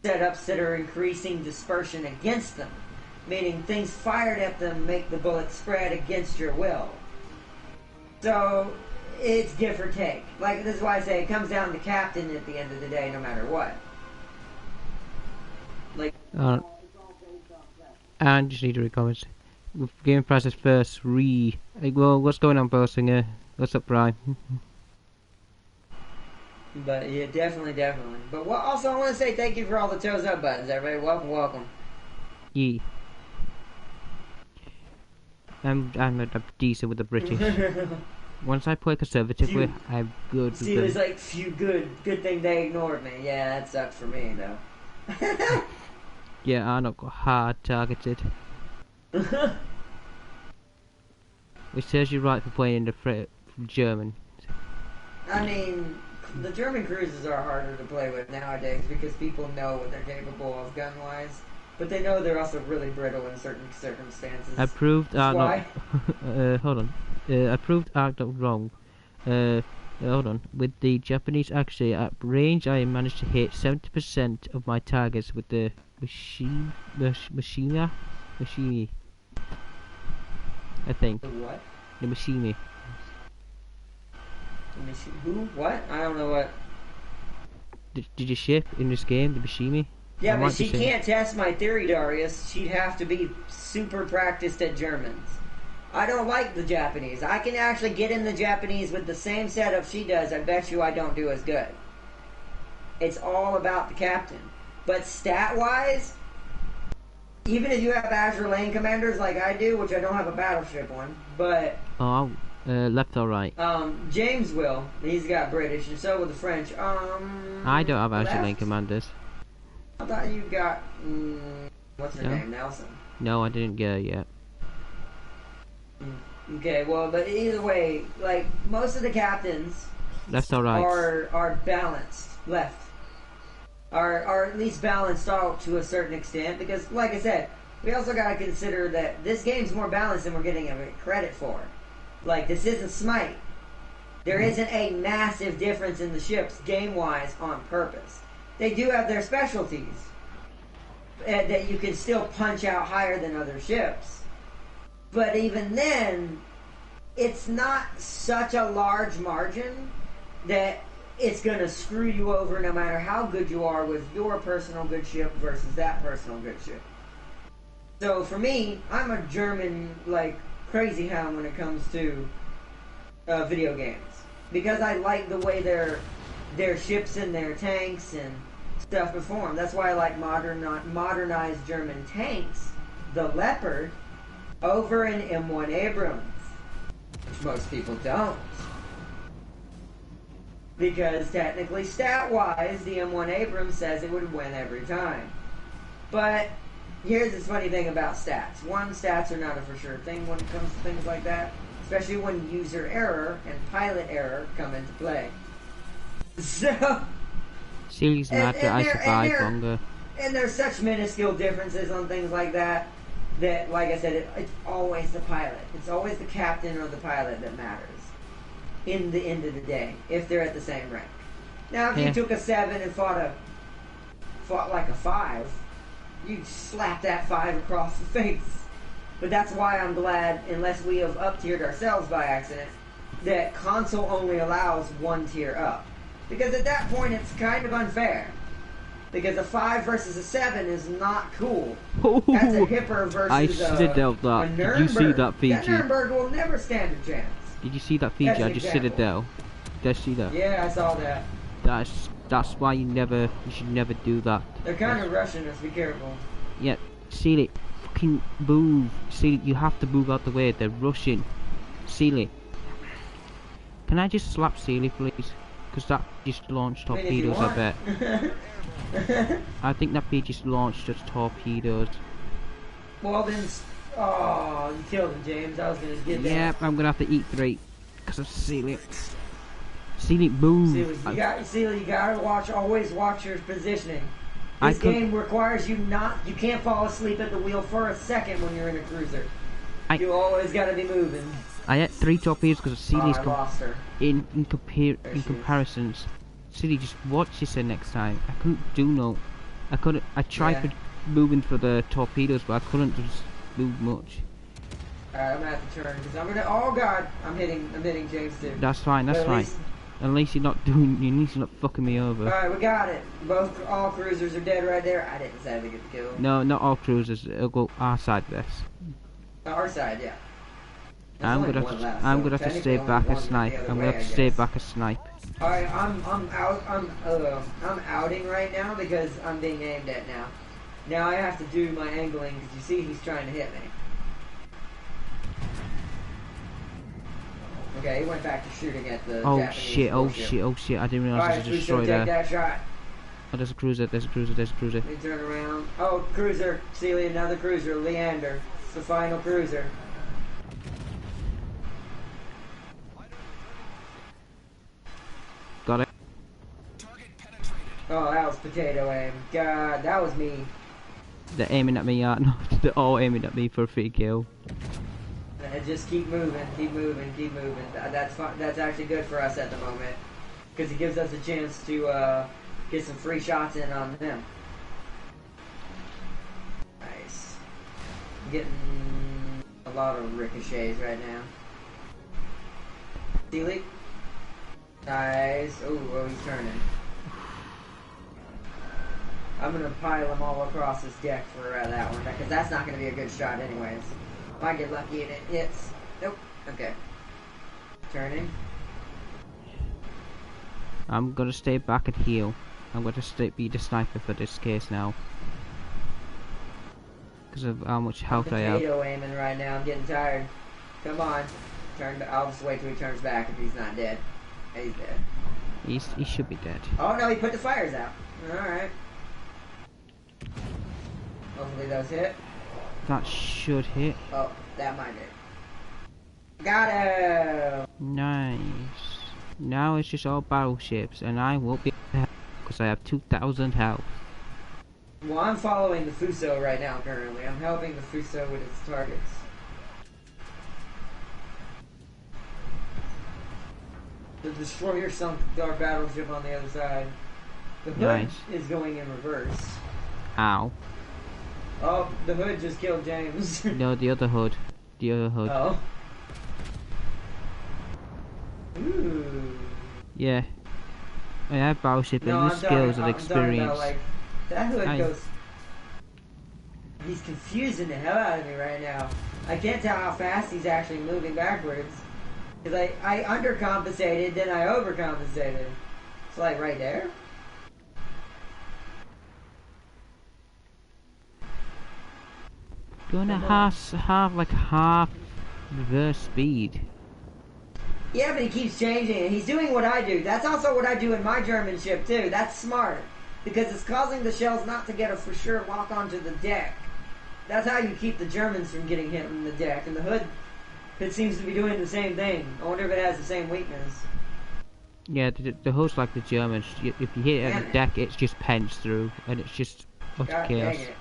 setups that are increasing dispersion against them, meaning things fired at them make the bullet spread against your will. So it's give or take. Like, this is why I say it comes down to captain at the end of the day, no matter what. Like, And just need to recover. Game process first. Well, what's going on, Bolsinger? What's up, Brian? but yeah, definitely. But also, I want to say thank you for all the toes up buttons, everybody. Welcome. Yee. I'm decent with the British. Once I play conservatively, I'm good. See, there's like few good thing they ignored me. Yeah, that sucks for me though. Yeah, I not got hard targeted. Which serves you right for playing the German. I mean, the German cruisers are harder to play with nowadays because people know what they're capable of gun-wise, but they know they're also really brittle in certain circumstances. Approved That's why. hold on. Approved are not wrong. Hold on. With the Japanese actually at range, I managed to hit 70% of my targets with the machine. I think. The what? The machine. Who? What? I don't know what. Did you ship in this game the machine? Yeah, but she can't test my theory, Darius. She'd have to be super practiced at Germans. I don't like the Japanese. I can actually get in the Japanese with the same setup she does. I bet you I don't do as good. It's all about the captain. But stat-wise, even if you have Azure Lane Commanders like I do, which I don't have a battleship one, but... Oh, left or right? James will. He's got British, and so will the French. I don't have Azure Lane Commanders. I thought you got... what's her name? Nelson. No, I didn't get it yet. Okay, well, but either way, like, most of the captains... Left or right? Are balanced. Left. Are at least balanced out to a certain extent, because, like I said, we also gotta consider that this game's more balanced than we're getting credit for. Like, this isn't Smite. There isn't a massive difference in the ships, game-wise, on purpose. They do have their specialties that you can still punch out higher than other ships. But even then, it's not such a large margin that it's going to screw you over no matter how good you are with your personal good ship versus that personal good ship. So for me, I'm a German, like, crazy hound when it comes to video games. Because I like the way their ships and their tanks and stuff perform. That's why I like modernized German tanks, the Leopard, over an M1 Abrams, which most people don't. Because technically, stat-wise, the M1 Abrams says it would win every time. But here's the funny thing about stats. One, stats are not a for sure thing when it comes to things like that, especially when user error and pilot error come into play. So... Series matter, I survive longer. And there's such minuscule differences on things like that, that, like I said, it's always the pilot. It's always the captain or the pilot that matters in the end of the day, if they're at the same rank. Now, if you took a 7 and fought like a 5, you'd slap that 5 across the face. But that's why I'm glad, unless we have up-tiered ourselves by accident, that console only allows one tier up. Because at that point, it's kind of unfair. Because a 5 versus a 7 is not cool. That's a Hipper versus I should have that. Did you see that, Fiji? That Nuremberg will never stand a chance. Did you see that, Fiji? I just said it though. Did you see that? Yeah, I saw that. That's why you should never do that. They're kind of rushing us. Be careful. Yeah, Sealy, fucking move. Sealy, you have to move out the way. They're rushing. Sealy, can I just slap Sealy, please? Because that just launched I mean, if you torpedoes, I want. bet. I think that bee just launched just torpedoes. Well then, oh, you killed him, James. I was gonna get that. Yep, I'm gonna have to eat 3 because of Sealy. Sealy, move. Sealy, you gotta always watch your positioning. This game requires you can't fall asleep at the wheel for a second when you're in a cruiser. You always gotta be moving. I had 3 torpedoes because of Sealy's I lost her. in comparisons. Sealy, just watch this next time. I couldn't do no. I tried moving for the torpedoes, but I couldn't just move much. Alright, I'm gonna have to turn because I'm gonna. Oh God, I'm hitting James too. That's fine. That's fine. At least you're not fucking me over. Alright, we got it. All cruisers are dead right there. I didn't say we get the kill. No, not all cruisers. It'll go our side of this. Our side, yeah. I'm gonna have to stay back and snipe. I'm gonna have to stay back and snipe. Alright, I'm outing right now because I'm being aimed at now. Now I have to do my angling because you see he's trying to hit me. Okay, he went back to shooting at the Japanese shit, warship. oh shit, I didn't realize Alright, there's a destroyer take there. that shot. Oh, there's a cruiser. Let me turn around. Oh, cruiser. Sealy, another cruiser. Leander. It's the final cruiser. Got it. Oh, that was potato aim. God, that was me. They're aiming at me, no, they're all aiming at me for a free kill. Just keep moving, keep moving, keep moving. That's fun. That's actually good for us at the moment. Because it gives us a chance to get some free shots in on them. Nice. Getting a lot of ricochets right now. Sealy. Nice. Oh, he's turning. I'm going to pile them all across this deck for that one. Because that's not going to be a good shot anyways. If I get lucky and it hits. Nope. Okay. Turning. I'm gonna stay back and heal. I'm gonna be the sniper for this case now. Because of how much health I have. Potato aiming right now. I'm getting tired. Come on. I'll just wait till he turns back if he's not dead. He's dead. He should be dead. Oh no, he put the fires out. Alright. Hopefully those hit. That should hit. Oh, that might hit. Got him! Nice. Now it's just all battleships, and I won't be able to help because I have 2,000 health. Well, I'm following the Fuso right now currently. I'm helping the Fuso with its targets. The destroyer sunk our battleship on the other side. The hood is going in reverse. Ow. Oh, the hood just killed James. No, the other hood. The other hood. Oh. Ooh. Yeah. I have battleship and new skills and experience. About, like, that hood goes... He's confusing the hell out of me right now. I can't tell how fast he's actually moving backwards. Because I undercompensated, then I overcompensated. It's like right there. Going at half reverse speed. Yeah, but he keeps changing it. He's doing what I do. That's also what I do in my German ship too. That's smart. Because it's causing the shells not to get a for sure lock onto the deck. That's how you keep the Germans from getting hit in the deck. And the hood, it seems to be doing the same thing. I wonder if it has the same weakness. Yeah, the hood's like the Germans. If you hit it at the deck, it's just pens through, and it's just utter chaos. Dang it.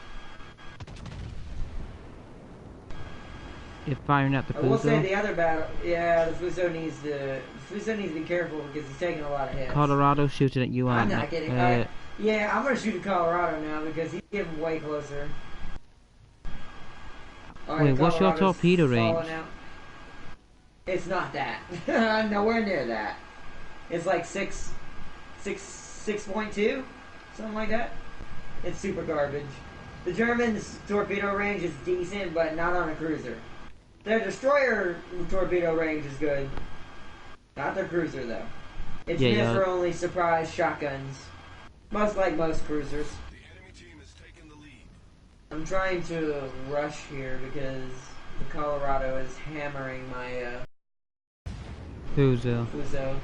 You're firing at the Fuso. I will say the other battle, yeah, the Fuso needs to be careful because he's taking a lot of hits. Colorado shooting at you, I'm not kidding. Yeah, I'm gonna shoot at Colorado now because he's getting way closer. Right, wait, what's your torpedo range? It's not that. I'm nowhere near that. It's like 6.2, something like that. It's super garbage. The Germans' torpedo range is decent, but not on a cruiser. Their destroyer torpedo range is good. Not their cruiser, though. It's Yeah, meant for only surprise shotguns. Most cruisers. The enemy team has taken the lead. I'm trying to rush here because the Colorado is hammering my Fuso. Fuso.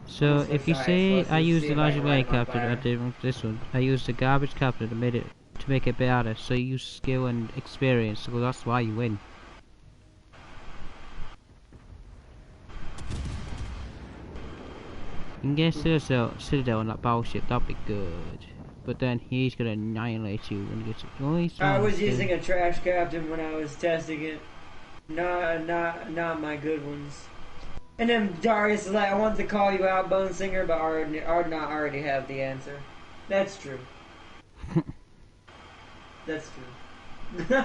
So Almost if you looks say high, I let's used see the if I larger can light him on helicopter, I fire. did this one. I used the garbage capture to make it better. So you use skill and experience. So that's why you win. You can get Citadel on that battleship. That'd be good. But then he's gonna annihilate you when he gets. Oh, he's I was trying to- using a trash captain when I was testing it. Not my good ones. And then Darius is like, I wanted to call you out, Bone Singer, but I already have the answer. That's true. That's true.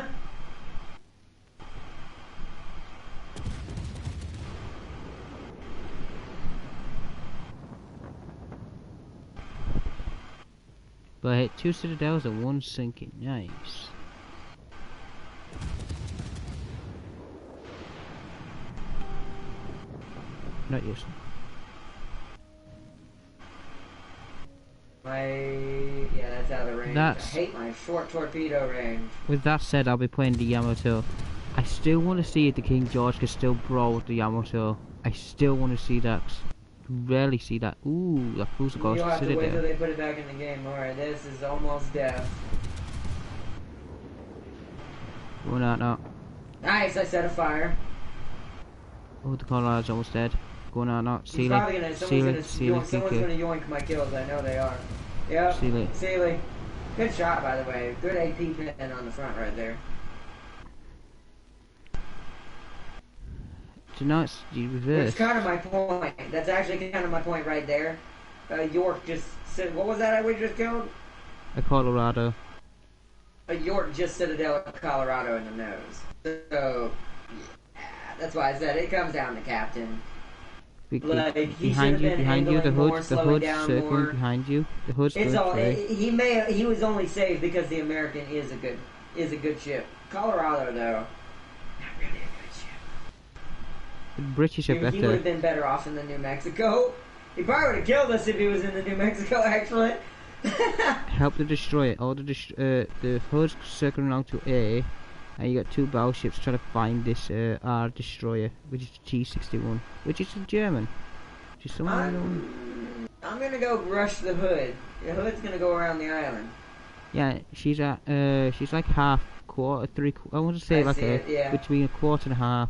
But I hit 2 Citadels and 1 sinking. Nice. Not used. That's out of range. That's- I hate my short torpedo range. With that said, I'll be playing the Yamato. I still want to see if the King George can still brawl with the Yamato. I still want to see that. Rarely see that. Ooh, that fools You'll goes have to wait till Citadel. they put it back in the game. Alright, this is almost death. Going out now. Nice, I set a fire. Oh, the Colorado's almost dead. Going out now. He's Sealy. probably gonna, someone's Sealy, gonna yoink my kills. I know they are. Yep. Sealy. Good shot, by the way. Good AP pin on the front right there. Tonight's the Which reverse. is kind of my point. That's actually kind of my point right there. York just said, what was that we just killed? A Colorado. York just Citadel Colorado in the nose. So, yeah, that's why I said it comes down to captain. Like, he Behind should have been you, the handling more, hood, slowing down circling more. behind you. The hood's It's going all through. he was only saved because the American is a good ship. Colorado though, not really a good ship. The British are He would have better. been better off in the New Mexico. He probably would have killed us if he was in the New Mexico actually. Help the destroyer. All the hood's circling around to A, and you got 2 battleships trying to find this R destroyer, which is the T-61, which is a German. Which is someone I know. I'm gonna go rush the hood. The hood's gonna go around the island. Yeah, she's like half, quarter, I want to say I like see it, yeah. between a quarter and a half.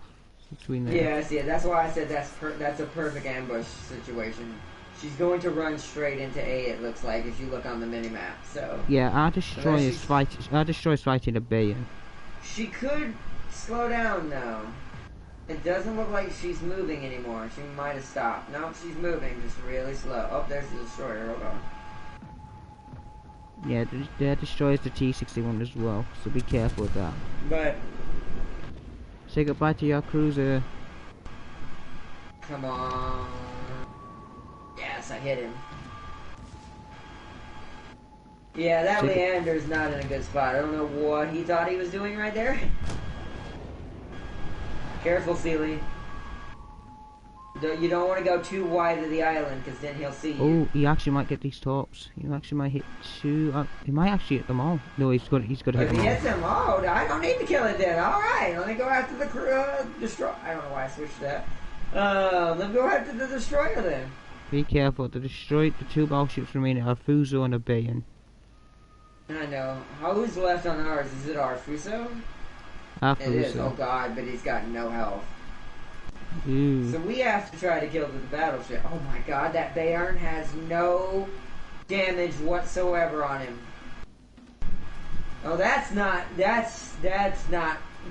Between there. Yeah, I see it. That's why I said that's a perfect ambush situation. She's going to run straight into A. It looks like if you look on the mini map. So Yeah, our destroyer's fighting a bay. she could slow down though. It doesn't look like she's moving anymore. She might have stopped. No, she's moving, just really slow. Oh, there's the destroyer. Hold on. Yeah, their destroyer's the T-61 as well, so be careful with that. But Say goodbye to your cruiser. come on. Yes, I hit him. Yeah, that Take it. Leander's not in a good spot. I don't know what he thought he was doing right there. Careful, Sealy. You don't want to go too wide of the island, because then he'll see you. Oh, he actually might get these tops. He actually might hit 2. He might actually hit them all. No, he's got to hit If them he all. hits him, oh, I don't need to kill it then. Alright, let me go after the destroyer. I don't know why I switched that. Let me go after the destroyer then. Be careful. The 2 battleships remaining are Fuso and a Bayon. I know. Who's left on ours? Is it our Fuso? Our It is. Oh Fuso. god, but he's got no health. Ooh. So we have to try to kill the battleship. Oh my god, that Bayern has no damage whatsoever on him. Oh, that's not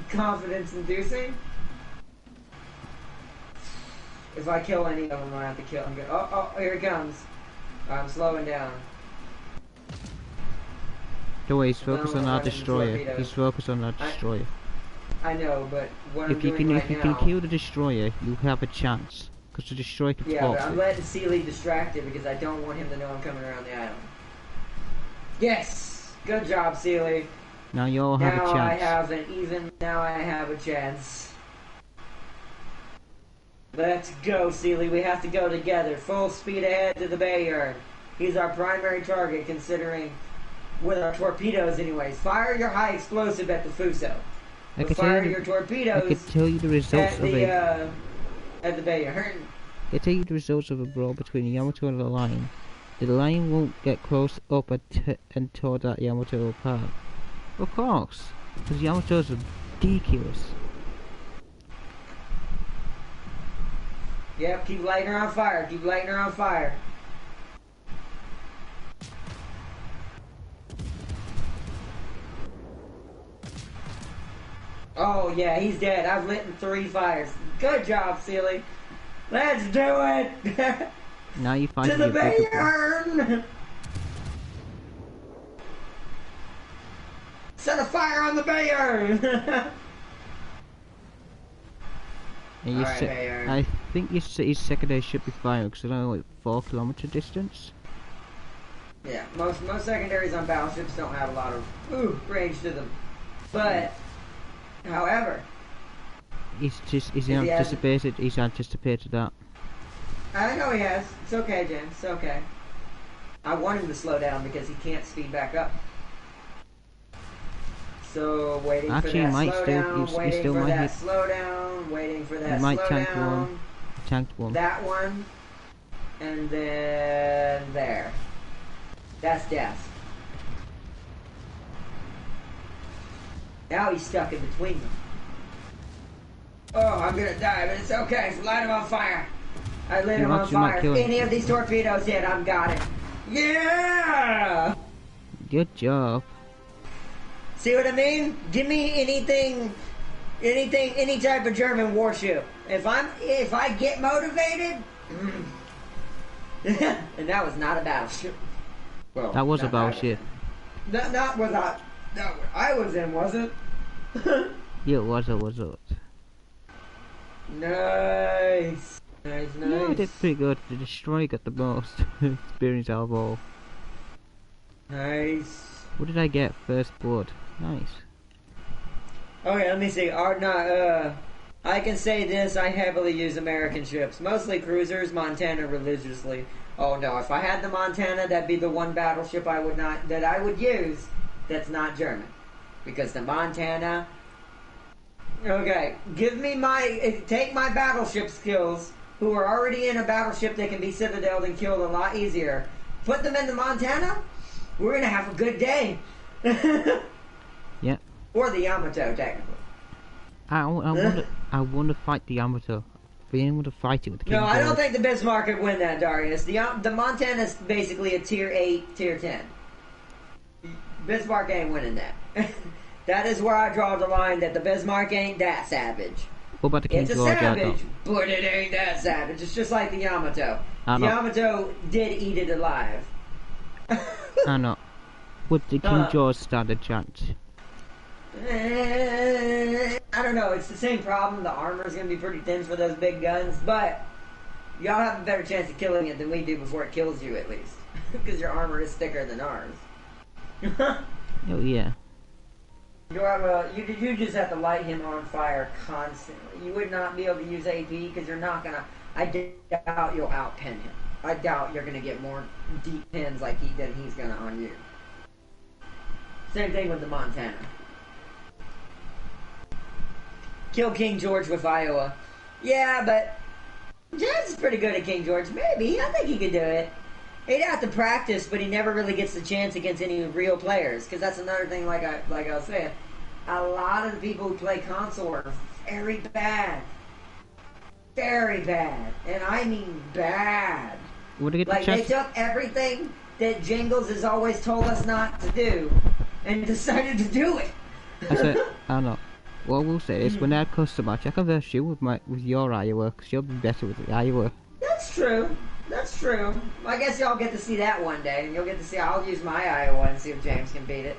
confidence inducing. If I kill any of them, I have to kill him. Oh, here he comes. I'm slowing down. No way, he's focused on our running destroyer. torpedoes. He's focused on our destroyer. I know, but what I'm If you doing right now... can kill the destroyer, you have a chance. Because the destroyer can Yeah, but force I'm it. letting Sealy distract it because I don't want him to know I'm coming around the island. Yes! Good job, Sealy. Now you all have a Now I chance. have a chance. Let's go, Sealy. We have to go together. Full speed ahead to the bay yard. He's our primary target, considering with our torpedoes, anyways. Fire your high explosive at the Fuso. Fire your torpedoes. I could tell you the results of at the bay yard. I can tell you the results of a brawl between the Yamato and the Lion. The Lion won't get close up and tore that Yamato apart. Of course, because Yamato's ridiculous. Yep, keep lighting her on fire. Keep lighting her on fire. Oh, yeah, he's dead. I've lit in 3 fires. Good job, Sealy. Let's do it! Now you find to the Bayern! Set a fire on the Bayern! And I think his secondary should be fine because it's only like 4 kilometer distance. Yeah, most secondaries on battleships don't have a lot of range to them. But, however, he's anticipated that. I know he has. It's okay, James. It's okay. I want him to slow down because he can't speed back up. So, waiting for that slowdown, waiting for that slowdown, waiting for that slowdown. Tanked one. That one. And then there. That's death. Now he's stuck in between them. Oh, I'm gonna die, but it's okay. Light him on fire. I lit him on fire. Any of these torpedoes hit, I've got it. Yeah! Good job. See what I mean? Give me anything, any type of German warship. If I get motivated, and that was not a battleship. Well, that was a battleship. Not what I was in, was it? Yeah, it was. Nice. Yeah, I did pretty good. The destroyer got the most experience out of all. Nice. What did I get? First blood. Nice. Okay, let me see. I can say this, I heavily use American ships. Mostly cruisers, Montana religiously. Oh no, if I had the Montana, that'd be the one battleship I would use that's not German. Because the Montana... Okay, take my battleship skills, who are already in a battleship that can be citadeled and killed a lot easier. Put them in the Montana, we're gonna have a good day. Yeah. Or the Yamato, technically. I want to fight the Yamato. Being able to fight it with the King No, George. I don't think the Bismarck could win that, Darius. The Montana is basically a tier 8, tier 10. Bismarck ain't winning that. That is where I draw the line that the Bismarck ain't that savage. What about the King George? It's a savage, but it ain't that savage. It's just like the Yamato. The Yamato did eat it alive. I know. Would the King George stand a chance? I don't know. It's the same problem. The armor's going to be pretty thin for those big guns, but y'all have a better chance of killing it than we do before it kills you, at least. Because your armor is thicker than ours. Oh, yeah. You just have to light him on fire constantly. You would not be able to use AP because you're not going to... I doubt you'll outpin him. I doubt you're going to get more deep pins like than he's going to on you. Same thing with the Montana. Kill King George with Iowa. Yeah, but James is pretty good at King George. Maybe. I think he could do it. He'd have to practice, but he never really gets the chance against any real players. Because that's another thing, like I was saying. A lot of the people who play console are very bad. Very bad. And I mean bad. Like, they took everything that Jingles has always told us not to do and decided to do it. I don't know. What I will say is, when I had custom match, I can verse you with your Iowa, because you'll be better with the Iowa. That's true. That's true. I guess y'all get to see that one day, and you'll get to see. I'll use my Iowa and see if James can beat it.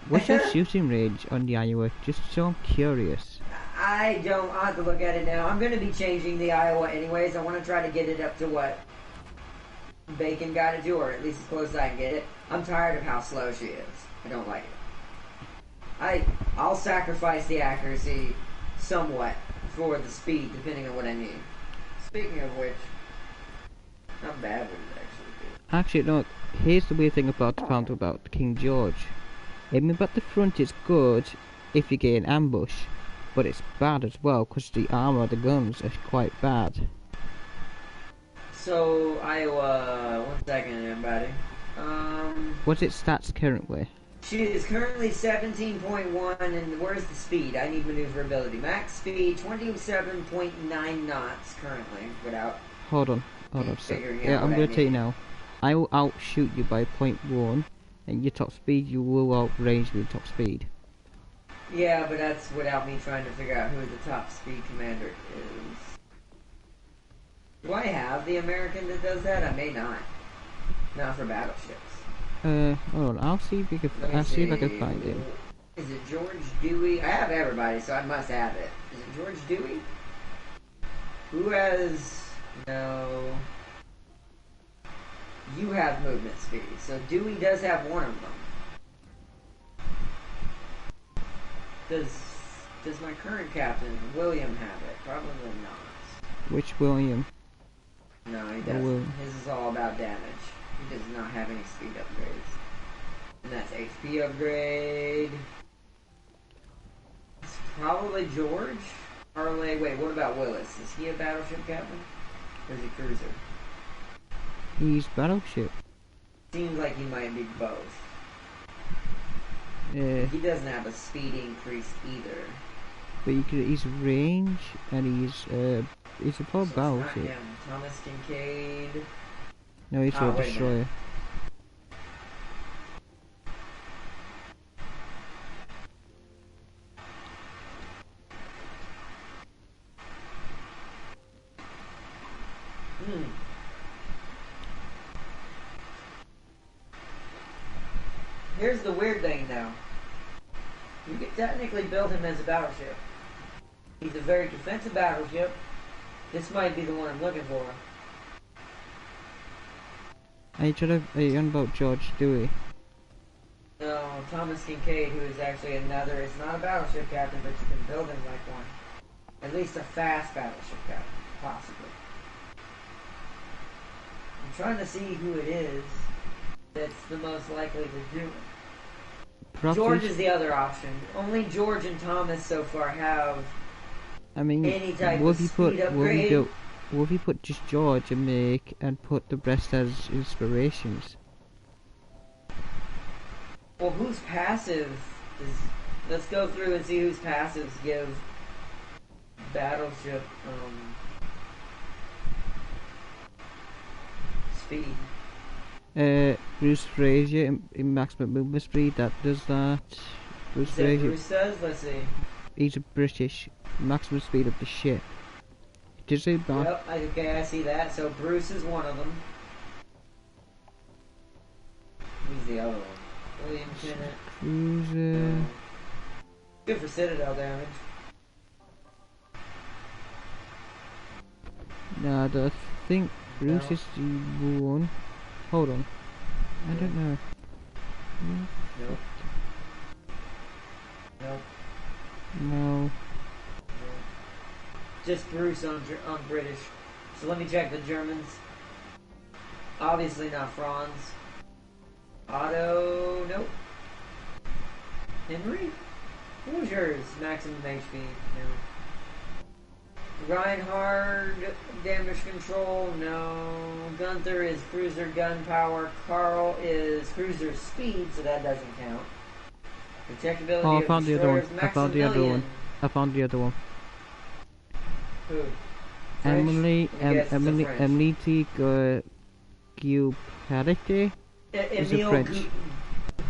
What's your shooting range on the Iowa? Just so I'm curious. I'll have to look at it now. I'm going to be changing the Iowa anyways. I want to try to get it up to what Bacon got it to, or at least as close as I can get it. I'm tired of how slow she is. I don't like it. I'll sacrifice the accuracy somewhat for the speed, depending on what I need. Speaking of which, not bad would it actually be? Actually, no. Here's the weird thing about the found about King George. I mean, about the front, it's good if you get an ambush, but it's bad as well because the armor, the guns are quite bad. So, Iowa, 1 second, everybody. What's its stats currently? She is currently 17.1, and where's the speed? I need maneuverability. Max speed, 27.9 knots currently, without... Hold on a sec. figuring Yeah, out I'm what gonna I tell you need. now. I will outshoot you by 0.1, and your top speed, you will outrange me top speed. Yeah, but that's without me trying to figure out who the top speed commander is. Do I have the American that does that? I may not. Not for battleships. Hold on, I'll see if I can find him. Is it George Dewey? I have everybody, so I must have it. Is it George Dewey? Who has... No... You have movement speed, so Dewey does have one of them. Does my current captain, William, have it? Probably not. Which William? No, he doesn't. His is all about damage. He does not have any speed upgrades. And that's HP upgrade. It's probably George. Harley. Wait, what about Willis? Is he a battleship captain? Or is he cruiser? He's battleship. Seems like he might be both. He doesn't have a speed increase either. But he's range and he's a full So battleship. it's not him. Thomas Kincaid. No, he's a destroyer. Here's the weird thing, though. You could technically build him as a battleship. He's a very defensive battleship. This might be the one I'm looking for. Are you on about George Dewey? No, Thomas Kincaid, who is actually another, it's not a battleship captain, but you can build him like one. At least a fast battleship captain, possibly. I'm trying to see who it is that's the most likely to do it. George is the other option. Only George and Thomas so far have any type of speed upgrade. What if you put just George and put the rest as inspirations? Well, whose passive is... Let's go through and see whose passives give battleship speed. Bruce Fraser in maximum movement speed, that does that. Bruce Fraser. Bruce says? Let's see. He's a British maximum speed of the ship. Does it that? Yep, okay, I see that. So Bruce is one of them. Who's the other one? William Kennett. Cruiser. Good for Citadel damage. Nah, I think Bruce is the one. Hold on. I don't know. Nope. Nope. No. Just Bruce on British. So let me check the Germans. Obviously not Franz. Otto, nope. Henry? What was yours? Maximum HP, no. Reinhard, damage control, no. Gunther is cruiser gun power. Carl is cruiser speed, so that doesn't count. Protectability. Oh, I found the other one. I found the other one. Who? Emily T. Guparete is a French.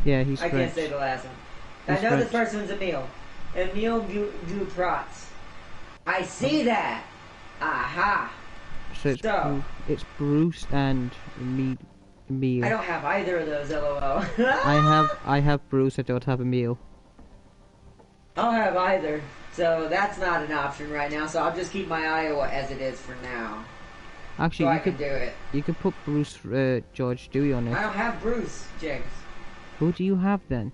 Yeah, he's French. I can't say the last one. I know this person's Emile. Emile Duprat. I see that. Aha. So it's Bruce and Emile. I don't have either of those. LOL. I have Bruce. I don't have Emile. I don't have either. So that's not an option right now. So I'll just keep my Iowa as it is for now. Actually, so I can do it. You could put Bruce George Dewey on it. I don't have Bruce, James. Who do you have then?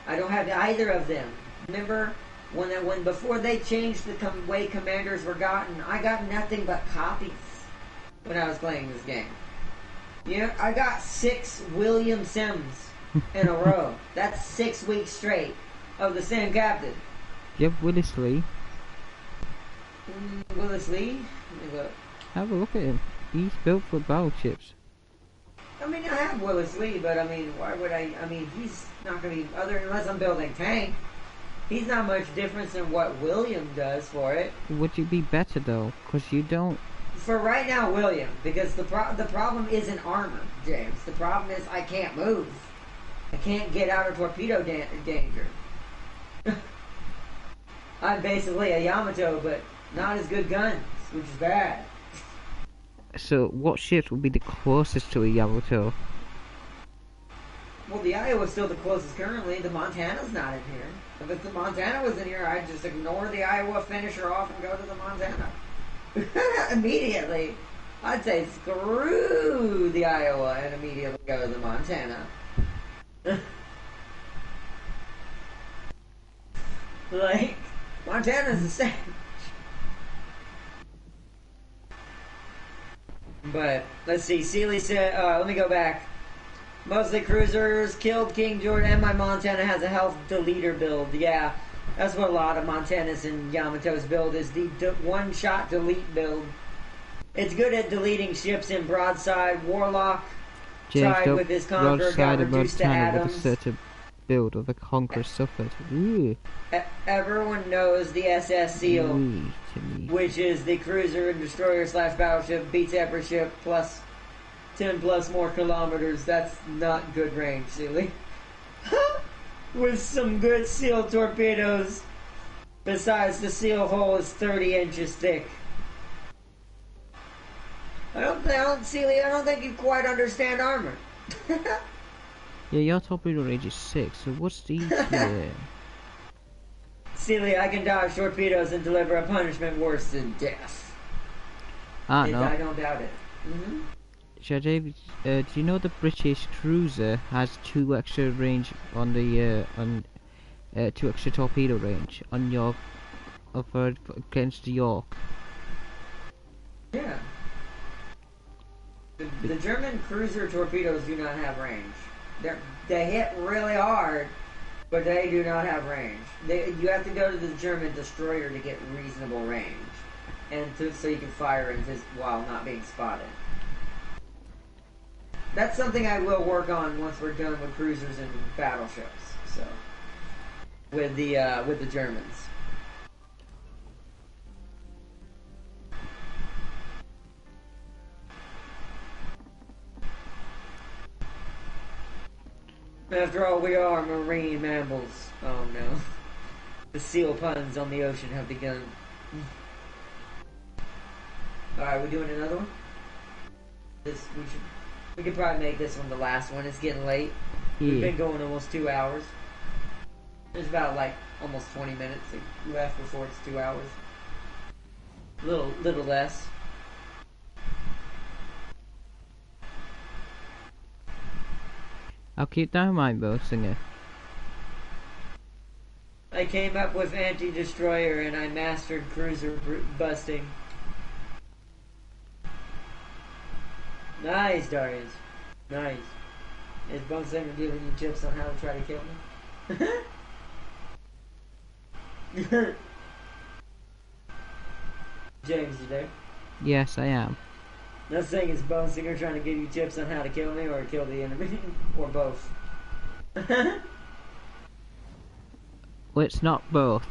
I don't have either of them. Remember, When before they changed the way commanders were gotten, I got nothing but copies when I was playing this game. You know, I got 6 William Sims in a row. That's 6 weeks straight of the same captain. You have Willis Lee. Willis Lee? Let me look. Have a look at him. He's built for battleships. I mean, I have Willis Lee, but I mean, why would I? I mean, he's not going to be unless I'm building tank. He's not much difference than what William does for it. Would you be better though? Because you don't. For right now, William, because the problem isn't armor, James. The problem is I can't move. I can't get out of torpedo danger. I'm basically a Yamato, but not as good guns, which is bad. So, what ships would be the closest to a Yamato? Well, the Iowa's still the closest currently. The Montana's not in here. If the Montana was in here, I'd just ignore the Iowa, finish her off, and go to the Montana. Immediately. I'd say screw the Iowa and immediately go to the Montana. Like, Montana's the same. But, let's see, Sealy said, let me go back. Mostly cruisers, killed King George, and my Montana has a health deleter build. Yeah, that's what a lot of Montanas and Yamatos build, is the one-shot delete build. It's good at deleting ships in broadside. Warlock tried with his Conqueror, got reduced to atoms. With a certain build of the Conqueror suffered. Ooh. Everyone knows the SS Seal, which is the cruiser and destroyer / battleship, beats every ship plus 10 plus more kilometers. That's not good range, Sealy. With some good seal torpedoes. Besides, the seal hull is 30 inches thick. I don't think you quite understand armor. Yeah, your torpedo range is 6, so what's the... yeah. Sealy, I can dodge torpedoes and deliver a punishment worse than death. No. I don't doubt it. Mm-hmm. David, do you know the British cruiser has 2 extra range on the 2 extra torpedo range on your against the York? Yeah. The German cruiser torpedoes do not have range. They hit really hard, but they do not have range. You have to go to the German destroyer to get reasonable range, and so you can fire while not being spotted. That's something I will work on once we're done with cruisers and battleships. So, with the Germans. After all, we are marine mammals. Oh no. The seal puns on the ocean have begun. Alright, we doing another one? We could probably make this one the last one. It's getting late. Yeah. We've been going almost 2 hours. There's about like almost 20 minutes left before it's 2 hours. Little less. I'll keep that in mind, Bo Singer. I came up with anti-destroyer and I mastered cruiser busting. Nice, Darius. Nice. Is Bone Singer giving you tips on how to try to kill me? James, you there? Yes, I am. Not saying is Bone Singer trying to give you tips on how to kill me or kill the enemy, or both. Well, it's not both.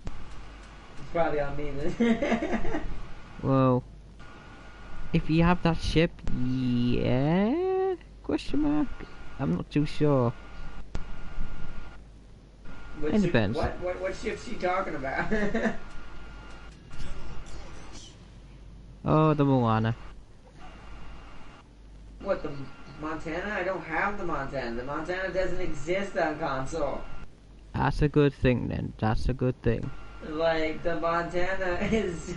It's probably on me then. Well, if you have that ship, yeah? Question mark? I'm not too sure. It depends. What ship's she talking about? Oh, the Moana. What, the Montana? I don't have the Montana. The Montana doesn't exist on console. That's a good thing then. That's a good thing. Like, the Montana is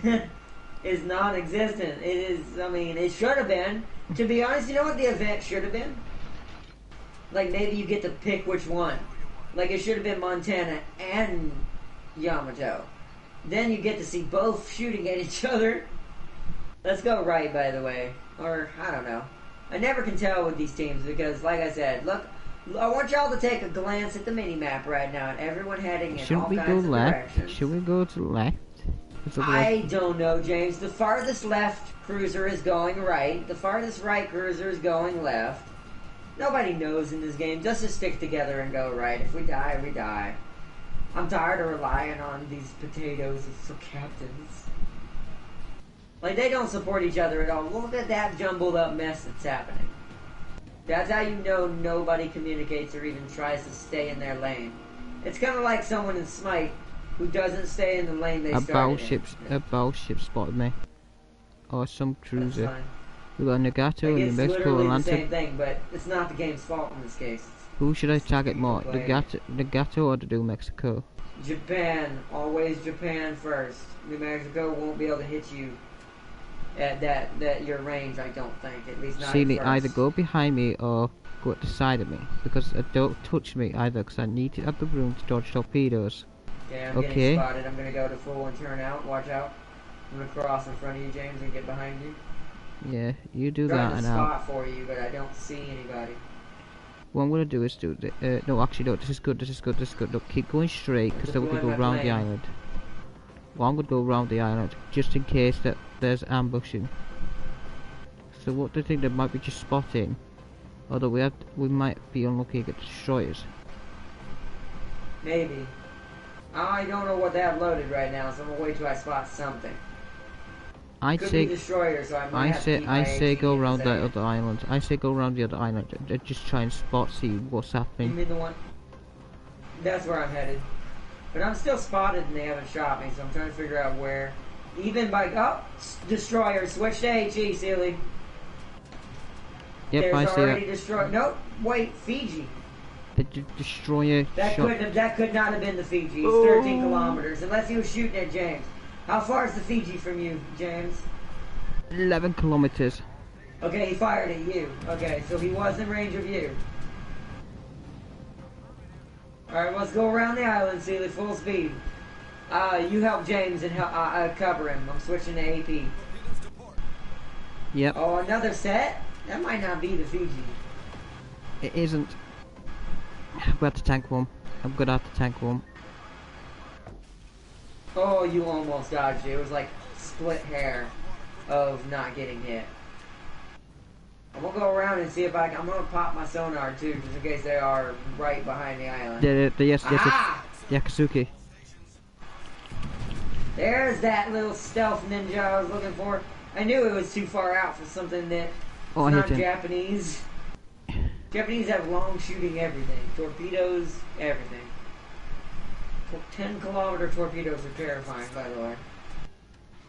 non-existent. It is, I mean, it should have been. To be honest, you know what the event should have been? Like, maybe you get to pick which one. Like, it should have been Montana and Yamato. Then you get to see both shooting at each other. Let's go right, by the way. Or, I don't know. I never can tell with these teams because, like I said, look, I want y'all to take a glance at the mini-map right now and everyone heading in all kinds of directions. Should we go to the left? I don't know, James. The farthest left cruiser is going right. The farthest right cruiser is going left. Nobody knows in this game. Just to stick together and go right. If we die, we die. I'm tired of relying on these potatoes for captains. Like, they don't support each other at all. Look at that jumbled up mess that's happening. That's how you know nobody communicates or even tries to stay in their lane. It's kind of like someone in Smite who doesn't stay in the lane they started in. A battleship spotted me. Or some cruiser. We got a Nagato and New Mexico, literally Atlanta. the same thing, but it's not the game's fault in this case. Who should I target more, Nagato or the New Mexico? Japan. Always Japan first. New Mexico won't be able to hit you at that your range, I don't think. At least not See, at they first. either go behind me or go at the side of me. Because don't touch me either, because I need to have the room to dodge torpedoes. Okay, I'm getting spotted. I'm gonna go to full and turn out. Watch out. I'm gonna cross in front of you, James, and get behind you. Yeah, you do I'm that trying and to I'll... spot for you, but I don't see anybody. What I'm gonna do is do the, no, actually no, this is good. Look, keep going straight, because then we can go round the island. Well, I'm gonna go round the island, just in case that there's ambushing. So what do you think? There might be just spotting? Although we might be unlucky to get destroyers. Maybe. I don't know what they have loaded right now, so I'm gonna wait till I spot something. I'd Could say be destroyer, so I might have to keep my I say go AT round in that the other island. I say go round the other island. Just try and spot, see what's You happening. mean the one? That's where I'm headed. But I'm still spotted and they haven't shot me, so I'm trying to figure out where. Even by destroyer, switch to HE, Sealy. Yep, There's I see already that. destroyer. Nope, wait, Fiji. The destroyer That shot. could not have been the Fiji. It's 13 kilometers, unless he was shooting at James. How far is the Fiji from you, James? 11 kilometers. Okay, he fired at you. Okay, so he was in range of you. Alright, let's go around the island, Sealy, full speed. You help James and help cover him. I'm switching to AP. Yep. Oh, another set? That might not be the Fiji. It isn't. We have to tank one. I'm gonna have to tank one. Oh, you almost dodged it. It was like split hair of not getting hit. I'm gonna go around and see if I'm gonna pop my sonar too, just in case they are right behind the island. Yes, Ah! Yakasuki. There's that little stealth ninja I was looking for. I knew it was too far out for something that Oh, I not hit him. Japanese. Japanese have long shooting everything. Torpedoes, everything. 10-kilometer torpedoes are terrifying, by the way.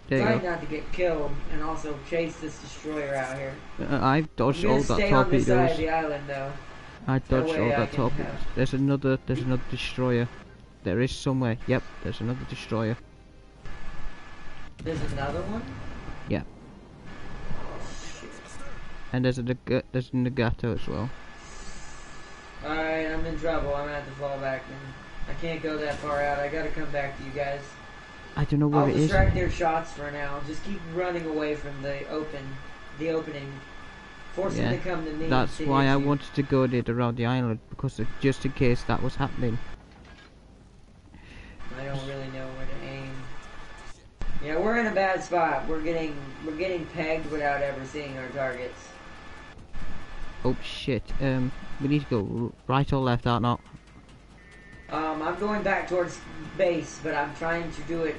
There you Trying go. not to get killed and also chase this destroyer out here. I've dodged I'm all gonna that stay on this side of torpedoes. the island, though. I dodged way all I that can torpedoes. have- There's another destroyer. There is somewhere. Yep, there's another destroyer. There's another one? Yeah. And there's a Nagato as well. Alright, I'm in trouble. I'm gonna have to fall back then. I can't go that far out. I gotta come back to you guys. I don't know where I'll it is. distract their shots for now. Just keep running away from the opening. Force them to come to me. That's to why hit I you. wanted to go there around the island, because just in case that was happening. I don't really know where to aim. Yeah, we're in a bad spot. We're getting pegged without ever seeing our targets. Oh shit. We need to go right or left, aren't we? I'm going back towards base, but I'm trying to do it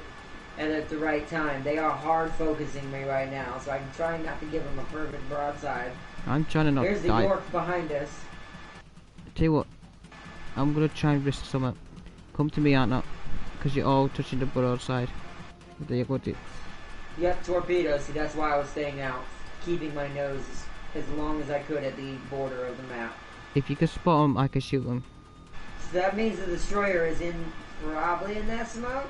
at the right time. They are hard focusing me right now, so I'm trying not to give them a perfect broadside. I'm trying to not There's the die. York behind us. Tell you what, I'm gonna try and risk something. Come to me, aren't you? Because you're all touching the broadside. There you go, dude. Yep, torpedoes. See, that's why I was staying out, keeping my nose as long as I could at the border of the map. If you can spot them, I can shoot them. So that means the destroyer is probably in that smoke,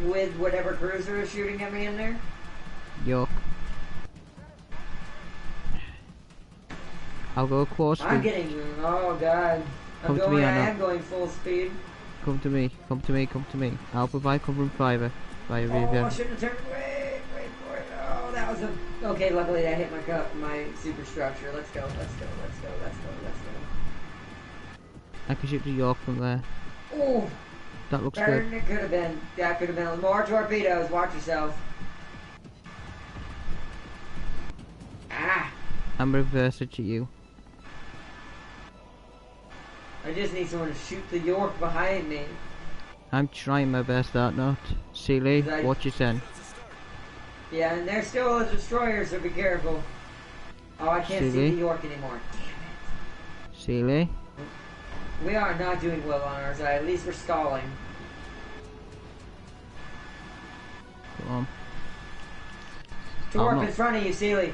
with whatever cruiser is shooting at me in there. York. I'll go quarter I'm speed. getting, oh god. Come to me, I Anna. am going full speed. Come to me. Come to me. Come to me. I'll provide cover and fire. Fire Oh, I rear. shouldn't have turned. Wait for it. Oh, that was a. Okay, luckily that hit my superstructure. Let's go. I can shoot the York from there. Oh, That looks better good. than it could have been. That could have been more torpedoes. Watch yourself. Ah. I'm reversing to you. I just need someone to shoot the York behind me. I'm trying my best, that not. Sealy, watch your send. Yeah, and there's still a destroyer, so be careful. Oh, I can't see the York anymore. Damn it. Sealy. We are not doing well on our side. At least we're stalling. Come on. Torp in front of you, Sealy.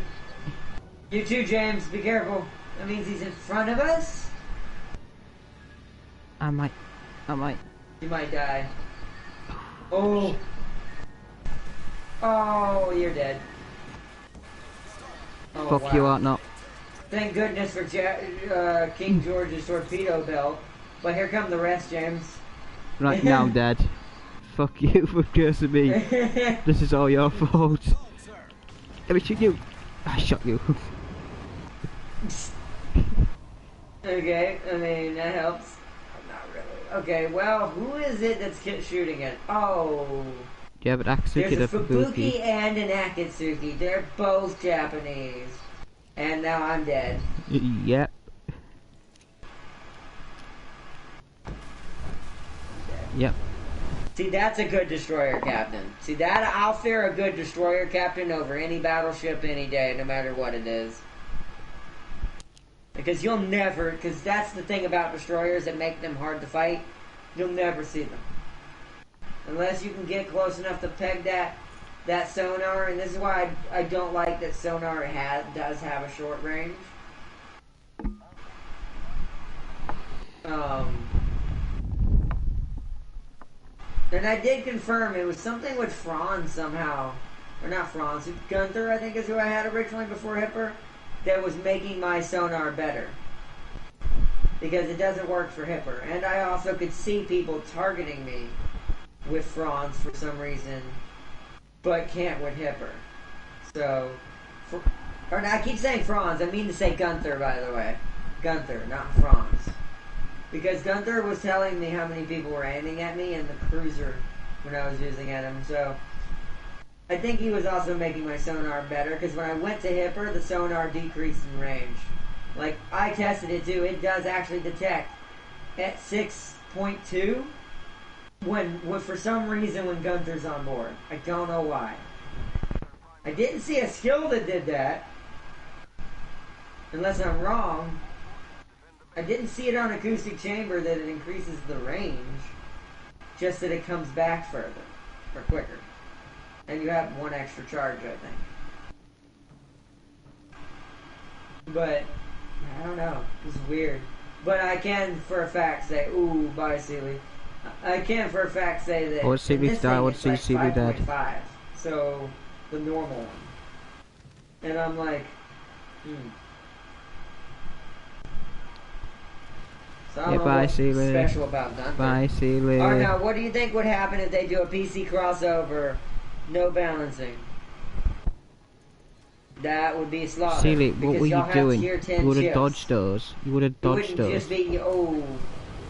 You too, James. Be careful. That means he's in front of us? I might. You might die. Oh. Oh, you're dead. Oh, Fuck wow. you, Art not. Thank goodness for King George's torpedo belt. But here come the rest, James. Right now I'm dead. Fuck you for cursing me. This is all your fault. Let me shoot you. I shot you. Okay, I mean, that helps. Not really. Okay, well, who is it that's shooting it? Oh. Yeah, but Akatsuki There's a the Fubuki and an Akatsuki. They're both Japanese. And now I'm dead. Yep. Yep. See, that's a good destroyer captain. See, that I'll fear a good destroyer captain over any battleship any day, no matter what it is. Because you'll never, because that's the thing about destroyers that make them hard to fight. You'll never see them. Unless you can get close enough to peg that sonar, and this is why I don't like that sonar does have a short range. And I did confirm it was something with Franz somehow. Or not Franz, Gunther I think is who I had originally before Hipper, that was making my sonar better. Because it doesn't work for Hipper. And I also could see people targeting me with Franz for some reason, but can't with Hipper. So, or I keep saying Franz, I mean to say Gunther, by the way. Gunther, not Franz. Because Gunther was telling me how many people were aiming at me in the cruiser when I was using at him, so I think he was also making my sonar better, because when I went to Hipper, the sonar decreased in range. Like, I tested it too, it does actually detect at 6.2 when for some reason when Gunther's on board. I don't know why. I didn't see a skill that did that, unless I'm wrong. I didn't see it on acoustic chamber that it increases the range, just that it comes back further, or quicker. And you have one extra charge, I think. But, I don't know, it's weird. But I can for a fact say, ooh, bye Sealy. I can for a fact say that What's Sealy die? What's Sealy dead? 5.5, so the normal one. And I'm like, So I don't know bye, what's Sealy. special about Gunther. Bye, Sealy. Alright, now, what do you think would happen if they do a PC crossover, no balancing? That would be slaughter. Sealy, what were you doing? You would have chips. dodged those. You would have dodged It those. wouldn't just be,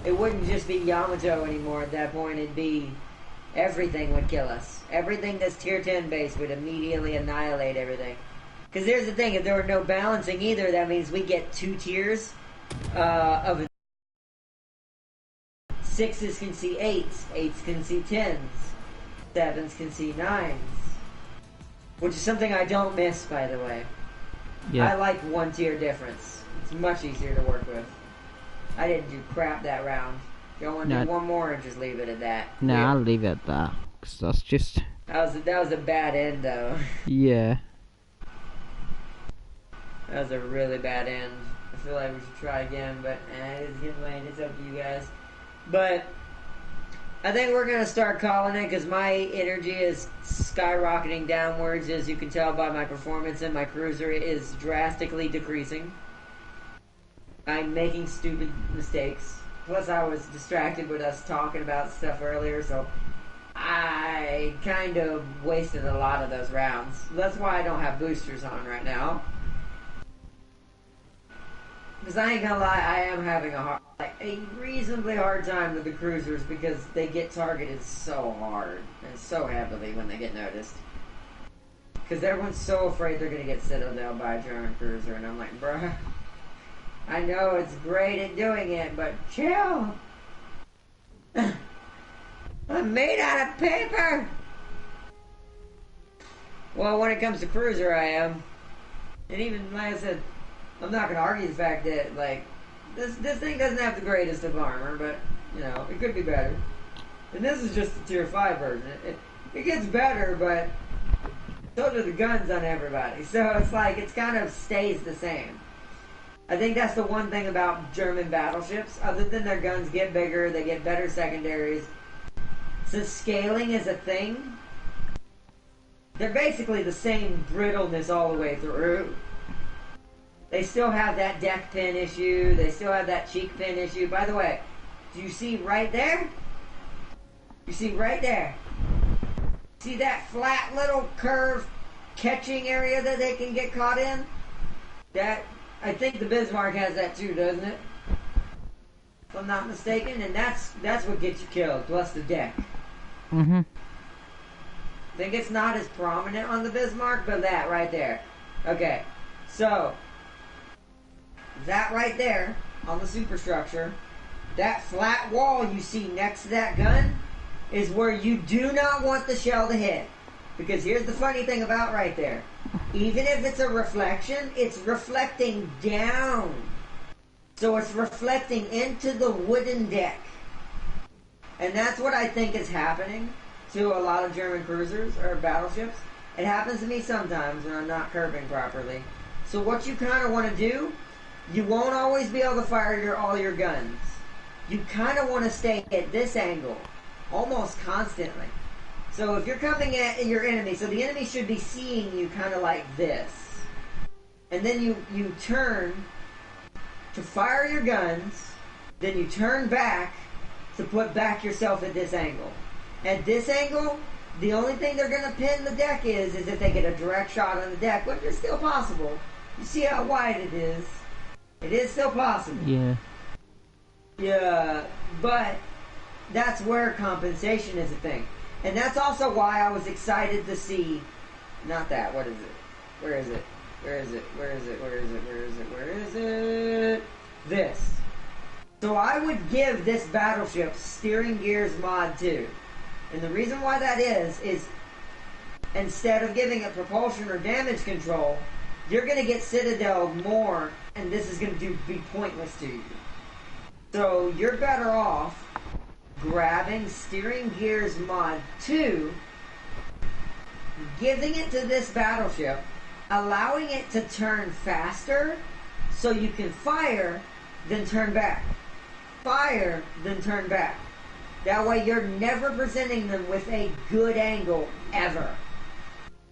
it wouldn't just be Yamato anymore at that point. It'd be, everything would kill us. Everything that's tier 10 based would immediately annihilate everything. Because here's the thing, if there were no balancing either, that means we get 2 tiers of 6s can see 8s, 8s can see 10s, 7s can see 9s. Which is something I don't miss, by the way. Yeah. I like 1 tier difference. It's much easier to work with. I didn't do crap that round. You want to do one more and just leave it at that? Nah, I'll leave it at that. Cause that's just... That was a bad end, though. Yeah. That was a really bad end. I feel like we should try again, but it's getting late. It's up to you guys. But I think we're going to start calling it because my energy is skyrocketing downwards, as you can tell by my performance, and my cruiser is drastically decreasing. I'm making stupid mistakes. Plus, I was distracted with us talking about stuff earlier, so I kind of wasted a lot of those rounds. That's why I don't have boosters on right now. Because I ain't gonna lie, I am having a reasonably hard time with the cruisers because they get targeted so hard and so heavily when they get noticed. Because everyone's so afraid they're gonna get citadel by a German cruiser, and I'm like, bruh, I know it's great at doing it, but chill. I'm made out of paper. Well, when it comes to cruiser, I am. And even, like I said, I'm not going to argue the fact that, like, this thing doesn't have the greatest of armor, but, you know, it could be better. And this is just the tier 5 version. It gets better, but so do the guns on everybody. So it's like, it kind of stays the same. I think that's the one thing about German battleships. Other than their guns get bigger, they get better secondaries. Since scaling is a thing, they're basically the same brittleness all the way through. They still have that deck pin issue. They still have that cheek pin issue. By the way, do you see right there? You see right there? See that flat little curve catching area that they can get caught in? That, I think the Bismarck has that too, doesn't it? If I'm not mistaken, and that's what gets you killed, plus the deck. Mm-hmm. I think it's not as prominent on the Bismarck, but that right there. Okay, so that right there on the superstructure, that flat wall you see next to that gun is where you do not want the shell to hit. Because here's the funny thing about right there. Even if it's a reflection, it's reflecting down. So it's reflecting into the wooden deck. And that's what I think is happening to a lot of German cruisers or battleships. It happens to me sometimes when I'm not curving properly. So what you kind of want to do, you won't always be able to fire all your guns. You kind of want to stay at this angle almost constantly. So if you're coming at your enemy, so the enemy should be seeing you kind of like this. And then you turn to fire your guns, then you turn back to put back yourself at this angle. At this angle, the only thing they're going to pin the deck is if they get a direct shot on the deck, which is still possible. You see how wide it is? It is still possible. Yeah. Yeah, but that's where compensation is a thing. And that's also why I was excited to see, not that, what is it? Where is it? Where is it? Where is it? Where is it? Where is it? Where is it? This. So I would give this battleship Steering Gears Mod 2. And the reason why that is instead of giving it propulsion or damage control, you're going to get Citadel more, and this is going to be pointless to you. So you're better off grabbing Steering Gears Mod 2, giving it to this battleship, allowing it to turn faster so you can fire, then turn back. Fire, then turn back. That way you're never presenting them with a good angle, ever.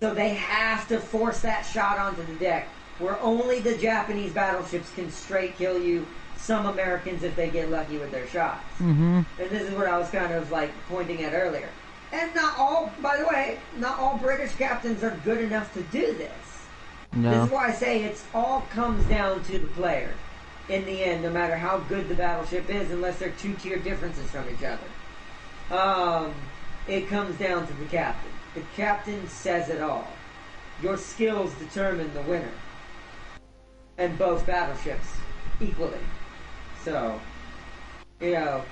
So they have to force that shot onto the deck, where only the Japanese battleships can straight kill you, some Americans if they get lucky with their shots. Mm-hmm. And this is what I was kind of like pointing at earlier. And not all, by the way, not all British captains are good enough to do this. No. This is why I say it's all comes down to the player. In the end, no matter how good the battleship is, unless they're two-tier differences from each other. It comes down to the captain. The captain says it all. Your skills determine the winner. And both battleships equally. So, you know,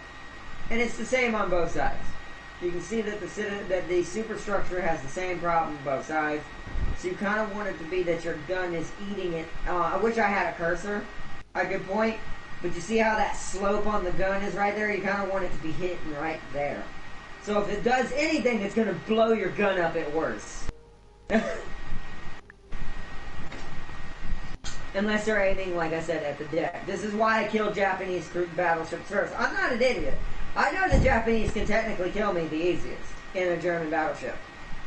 and it's the same on both sides. You can see that the superstructure has the same problem on both sides. So you kind of want it to be that your gun is eating it. I wish I had a cursor I could point, but you see how that slope on the gun is right there? You kind of want it to be hitting right there. So if it does anything, it's going to blow your gun up at worst. Unless they're aiming, like I said, at the deck. This is why I killed Japanese battleships first. I'm not an idiot. I know the Japanese can technically kill me the easiest in a German battleship.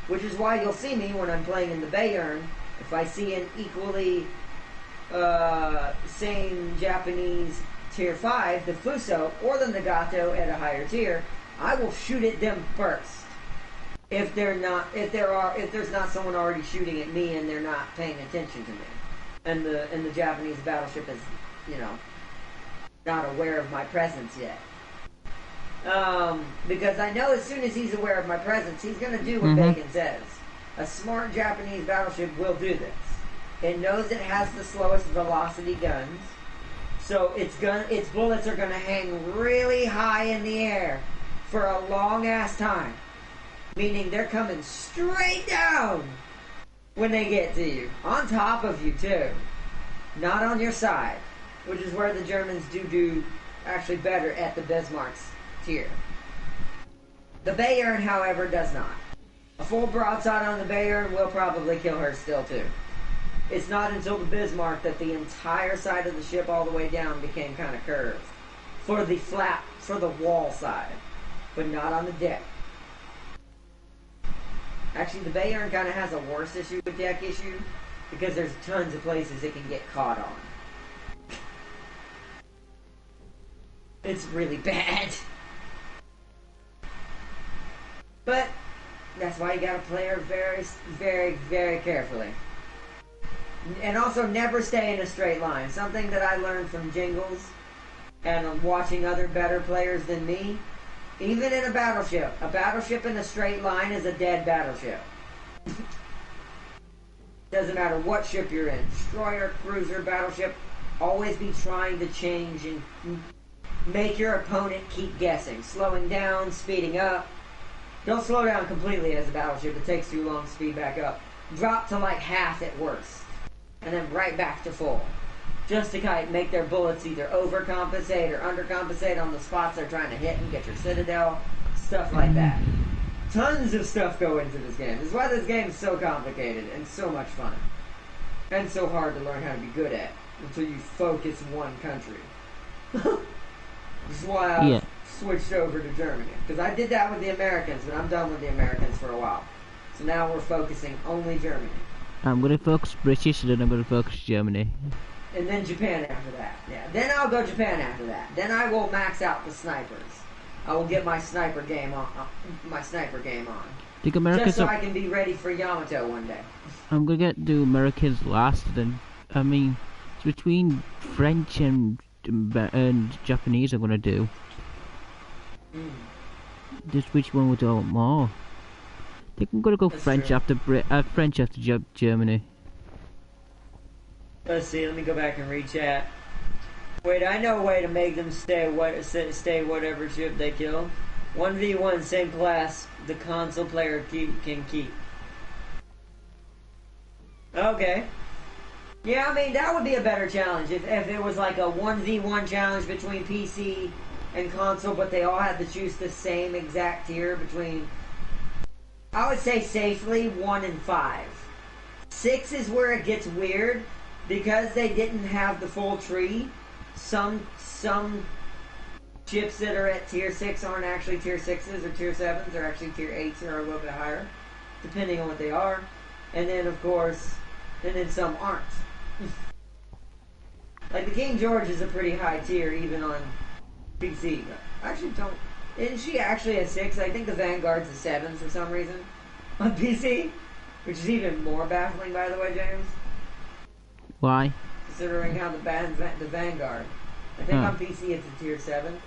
Which is why you'll see me when I'm playing in the Bayern. If I see an equally same Japanese tier 5, the Fuso or the Nagato at a higher tier, I will shoot at them first. If there's not someone already shooting at me and they're not paying attention to me, and the Japanese battleship is, not aware of my presence yet. Because I know as soon as he's aware of my presence, he's going to do what Bacon says. A smart Japanese battleship will do this. It knows it has the slowest velocity guns, so its bullets are going to hang really high in the air for a long ass time. Meaning they're coming straight down when they get to you. On top of you, too. Not on your side. Which is where the Germans do actually better at the Bismarck's tier. The Bayern, however, does not. A full broadside on the Bayern will probably kill her still, too. It's not until the Bismarck that the entire side of the ship all the way down became kind of curved. For the wall side. But not on the deck. Actually, the Bayern kind of has a worse issue with deck issue because there's tons of places it can get caught on. It's really bad. But that's why you gotta play her very, very, very carefully. And also never stay in a straight line. Something that I learned from Jingles and watching other better players than me. Even in a battleship in a straight line is a dead battleship. Doesn't matter what ship you're in. Destroyer, cruiser, battleship. Always be trying to change and make your opponent keep guessing. Slowing down, speeding up. Don't slow down completely as a battleship. It takes too long to speed back up. Drop to like half at worst. And then right back to full. Just to kind of make their bullets either overcompensate or undercompensate on the spots they're trying to hit and get your citadel. Stuff like that. Tons of stuff go into this game. This is why this game is so complicated and so much fun. And so hard to learn how to be good at until you focus one country. This is why I switched over to Germany. Because I did that with the Americans, but I'm done with the Americans for a while. So now we're focusing only Germany. I'm going to focus British and then I'm going to focus Germany. And then Japan after that. Yeah. Then I'll go Japan after that. Then I will max out the snipers. I will get my sniper game on. Think Americans just so I can be ready for Yamato one day. I'm gonna do Americans last. Then it's between French and Japanese. I'm gonna do. Just which one would I want more? I think I'm gonna go French after Germany. Let's see, let me go back and re-chat. Wait, I know a way to make them stay whatever ship they kill. 1v1, same class, the console player can keep. Okay. Yeah, I mean, that would be a better challenge. If it was like a 1v1 challenge between PC and console, but they all had to choose the same exact tier between, I would say safely, 1 and 5. 6 is where it gets weird. Because they didn't have the full tree, some ships that are at tier 6 aren't actually tier 6s or tier 7s, they're actually tier 8s or a little bit higher, depending on what they are. And then, of course, some aren't. Like the King George is a pretty high tier even on PC. Actually, isn't she actually a 6? I think the Vanguard's a 7 for some reason on PC, which is even more baffling, by the way, James. Why? Considering how the Vanguard. I think on PC it's a tier 7.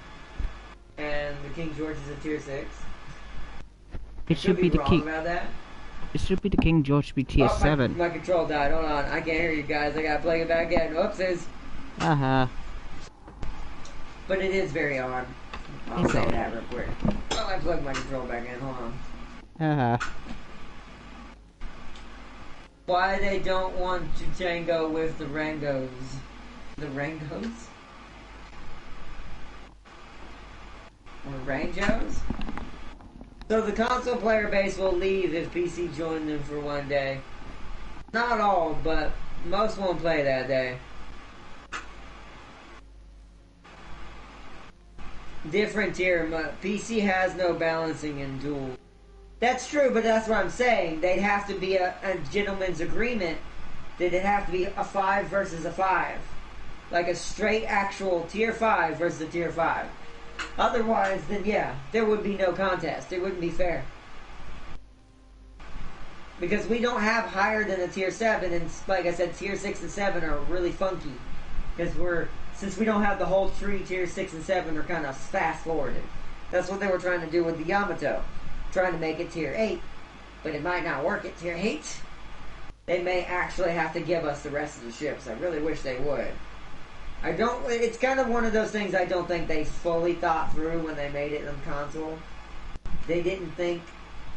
And the King George is a tier 6. It should be the King. About that. It should be the King George to be tier 7. My control died. Hold on. I can't hear you guys. I gotta plug it back in. Oopsies. But it is very odd. I'll say that real quick. Oh, I plugged my control back in. Hold on. Why they don't want to tango with the Rangos? The Rangos? Or Rangos? So the console player base will leave if PC join them for one day. Not all, but most won't play that day. Different tier. PC has no balancing in duel. That's true, but that's what I'm saying. They'd have to be a gentleman's agreement that it'd have to be a 5 versus a 5. like a straight actual tier 5 versus a tier 5. Otherwise, then yeah, there would be no contest. It wouldn't be fair. Because we don't have higher than a tier 7, and like I said, tier 6 and 7 are really funky. Because since we don't have the whole tree, tier 6 and 7 are kind of fast forwarded. That's what they were trying to do with the Yamato. Trying to make it tier 8. But it might not work at tier 8. They may actually have to give us the rest of the ships. I really wish they would. It's kind of one of those things I don't think they fully thought through when they made it on console. They didn't think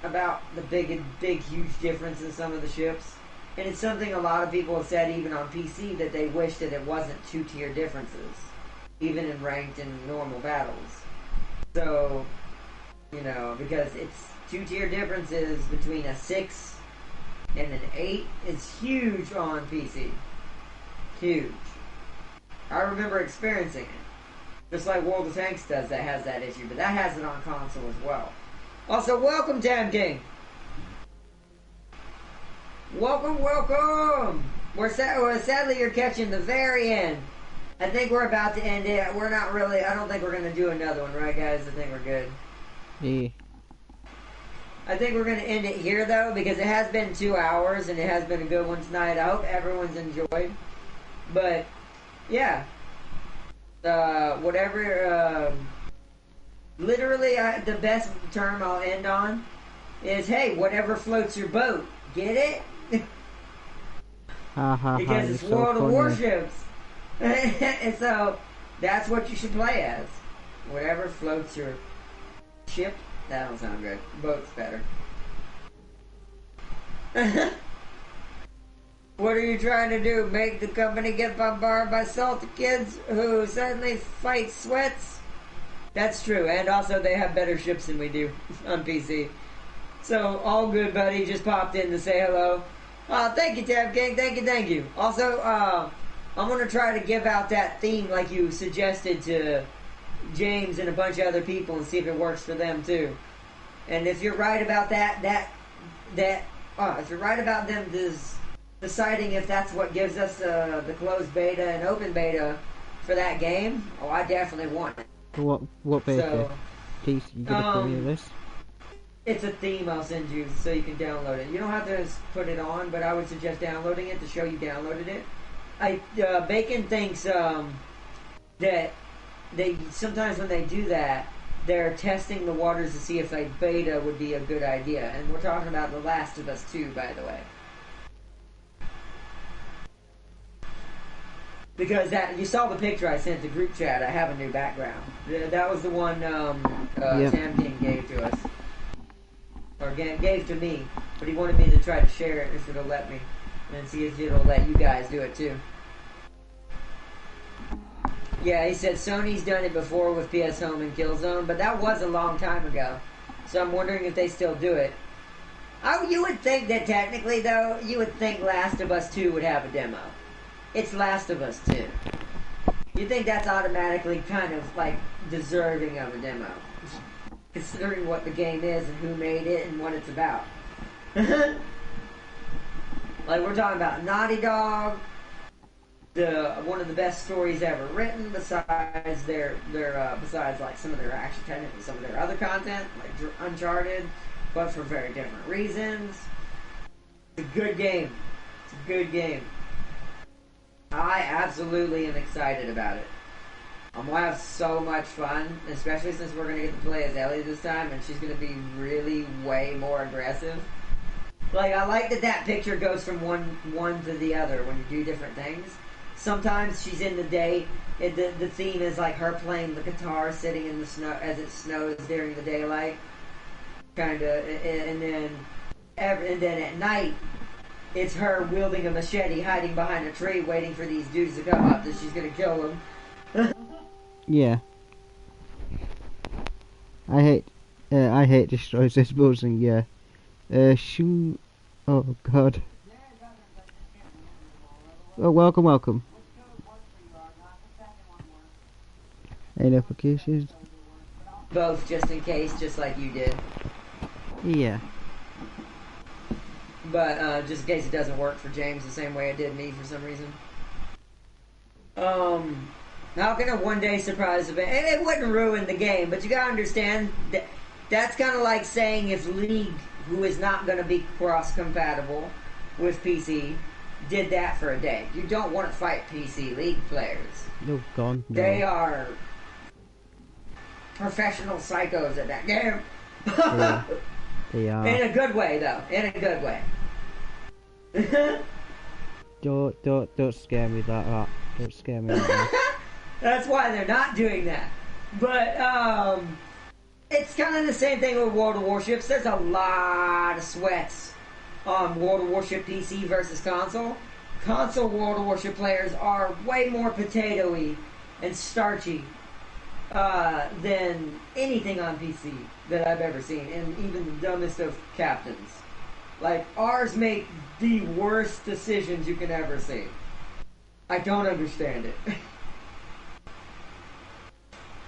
about the big, huge difference in some of the ships. And it's something a lot of people have said even on PC, that they wish that it wasn't 2-tier differences. Even in ranked and normal battles. So, you know, because it's 2-tier differences between a 6 and an 8 is huge on PC. Huge. I remember experiencing it. Just like World of Tanks does, that has that issue. But that has it on console as well. Also, welcome, Tam King! Welcome, welcome! Sadly, you're catching the very end. I think we're about to end it. We're not really... I don't think we're going to do another one, right, guys? I think we're good. Yeah. I think we're going to end it here, though, because it has been 2 hours, and it has been a good one tonight. I hope everyone's enjoyed. But, yeah. Literally, the best term I'll end on is, hey, whatever floats your boat. Get it? Because it's so World of funny. Warships. And so, that's what you should play as. Whatever floats your ship. That don't sound good. Boat's better. What are you trying to do? Make the company get bombarded by salty kids who suddenly fight sweats? That's true. And also, they have better ships than we do on PC. So, all good, buddy. Just popped in to say hello. Thank you, Tab King. Thank you. Also, I'm going to try to give out that theme like you suggested to James and a bunch of other people and see if it works for them, too. And if you're right about if you're right about them deciding if that's what gives us the closed beta and open beta for that game, I definitely want it. What beta? Please, you get a preview of this? It's a theme I'll send you so you can download it. You don't have to put it on, but I would suggest downloading it to show you downloaded it. Bacon thinks that they sometimes when they do that, they're testing the waters to see if a beta would be a good idea. And we're talking about The Last of Us 2, by the way. Because you saw the picture I sent to group chat. I have a new background. That was the one Tam King gave to us. Or gave to me. But he wanted me to try to share it if it'll let me. And see if it'll let you guys do it too. Yeah, he said Sony's done it before with PS Home and Killzone. But that was a long time ago. So I'm wondering if they still do it. You would think that technically, though, you would think Last of Us 2 would have a demo. It's Last of Us 2. You think that's automatically kind of, like, deserving of a demo. Considering what the game is and who made it and what it's about. Like, we're talking about Naughty Dog, one of the best stories ever written, besides besides, like, some of their, actually, technically, some of their other content, like Uncharted, but for very different reasons. It's a good game. It's a good game. I absolutely am excited about it. I'm going to have so much fun, especially since we're going to get to play as Ellie this time, and she's going to be really way more aggressive. Like, I like that picture goes from one to the other when you do different things. Sometimes she's in the day, the theme is like her playing the guitar sitting in the snow as it snows during the daylight. Kinda, and then at night, it's her wielding a machete, hiding behind a tree, waiting for these dudes to come up that she's gonna kill them. Yeah. I hate destroys this building, yeah. Shoot. Oh, God. Oh, welcome. Any notifications? Both, just in case, just like you did. Yeah. But, just in case it doesn't work for James the same way it did me for some reason. How can a one-day surprise event? It wouldn't ruin the game, but you gotta understand that that's kind of like saying if League, who is not going to be cross-compatible with PC, did that for a day. You don't want to fight PC League players. No, gone. No. They are professional psychos at that game. Yeah, they are. In a good way, though. In a good way. Don't scare me like that. Don't scare me like that. That's why they're not doing that. But, it's kind of the same thing with World of Warships. There's a lot of sweats on World of Warship PC versus console. Console World of Warship players are way more potato-y and starchy than anything on PC that I've ever seen, and even the dumbest of captains. Like, ours make the worst decisions you can ever see. I don't understand it.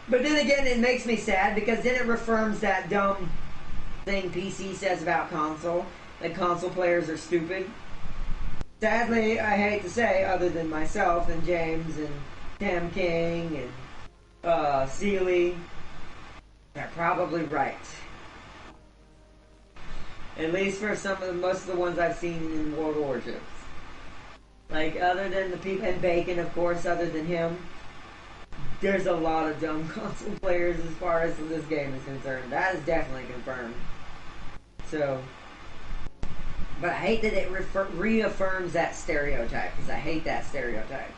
But then again, it makes me sad because then it reaffirms that dumb thing PC says about console, that console players are stupid. Sadly, I hate to say, other than myself and James and Tam King and Sealy, they're probably right. At least for most of the ones I've seen in World of Warships. Like, other than the people, and Bacon, of course, other than him, there's a lot of dumb console players as far as this game is concerned. That is definitely confirmed. So, but I hate that it reaffirms that stereotype, because I hate that stereotype.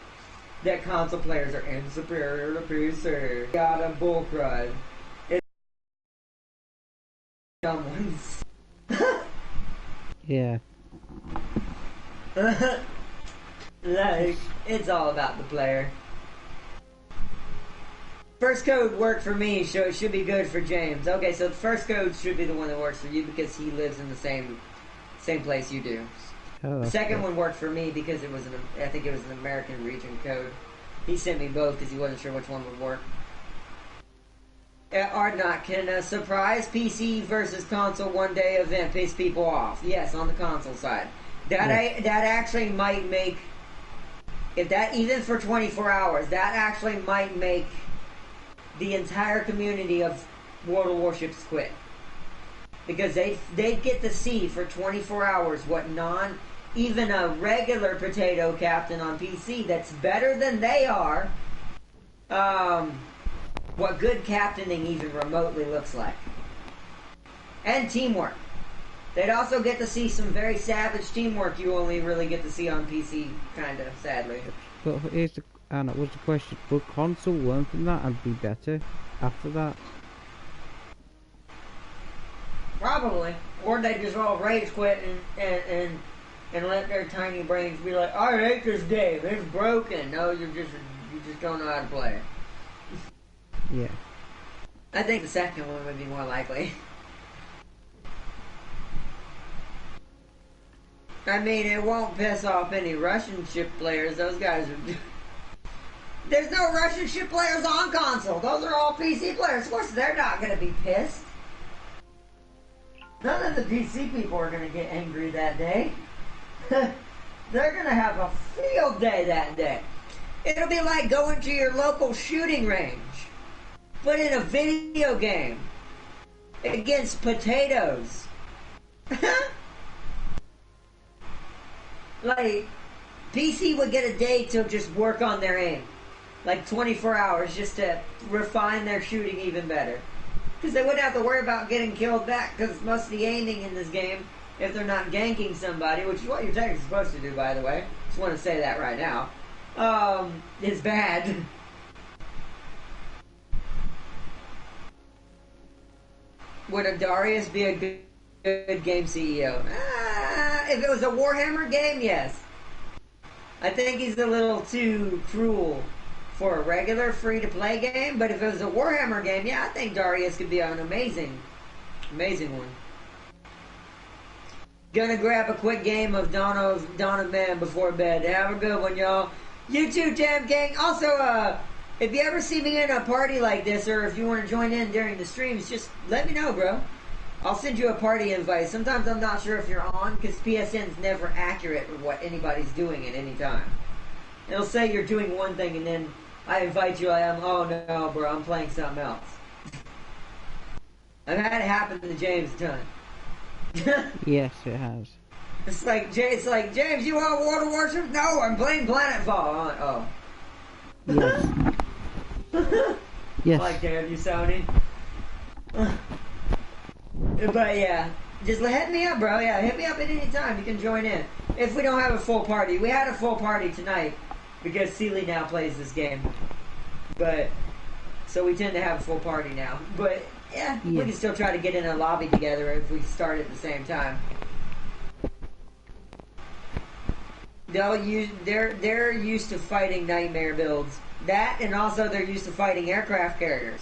That console players are inferior to PC. Got a bullcrud. It's dumb ones. Yeah. Like, it's all about the player. First code worked for me, so it should be good for James. Okay, so the first code should be the one that works for you because he lives in the same place you do. Oh, The second cool. one worked for me because I think it was an American region code. He sent me both because he wasn't sure which one would work. Ardnot, can a surprise PC versus console one-day event piss people off? Yes, on the console side. That actually might make, if that even for 24 hours, that actually might make the entire community of World of Warships quit. Because they get to see for 24 hours what even a regular potato captain on PC that's better than they are, what good captaining even remotely looks like. And teamwork. They'd also get to see some very savage teamwork you only really get to see on PC, kind of, sadly. But here's the, Anna, what's the question? Will console learn from that and be better after that? Probably. Or they just all rage quit and let their tiny brains be like, I hate this game, it's broken. No, you just don't know how to play it. Yeah. I think the second one would be more likely. I mean, it won't piss off any Russian ship players. Those guys are... There's no Russian ship players on console. Those are all PC players. Of course, they're not going to be pissed. None of the PC people are going to get angry that day. They're going to have a field day that day. It'll be like going to your local shooting range, but in a video game against potatoes. Like, PC would get a day to just work on their aim. Like 24 hours just to refine their shooting even better. Because they wouldn't have to worry about getting killed back, because most of the aiming in this game, if they're not ganking somebody, which is what you're technically supposed to do, by the way, just want to say that right now, is bad. Would a Darius be a good game CEO? If it was a Warhammer game, yes. I think he's a little too cruel for a regular free-to-play game, but if it was a Warhammer game, yeah, I think Darius could be an amazing one. Gonna grab a quick game of Dawn of Man before bed. Have a good one, y'all. You too, Tam King. Also, if you ever see me in a party like this, or if you want to join in during the streams, just let me know, bro. I'll send you a party invite. Sometimes I'm not sure if you're on, because PSN's never accurate with what anybody's doing at any time. It'll say you're doing one thing, and then I invite you. Oh no, bro, I'm playing something else. I've had it happen to James a ton. Yes, it has. It's like James, you want Water Warships? No, I'm playing Planetfall. I'm like, oh. Yes. Yes. Like, damn you, Sony. But yeah, just hit me up, bro. Yeah, hit me up at any time. You can join in. If we don't have a full party. We had a full party tonight because Sealy now plays this game. But, so we tend to have a full party now. But, yeah, we can still try to get in a lobby together if we start at the same time. They're used to fighting nightmare builds. That, and also they're used to fighting aircraft carriers.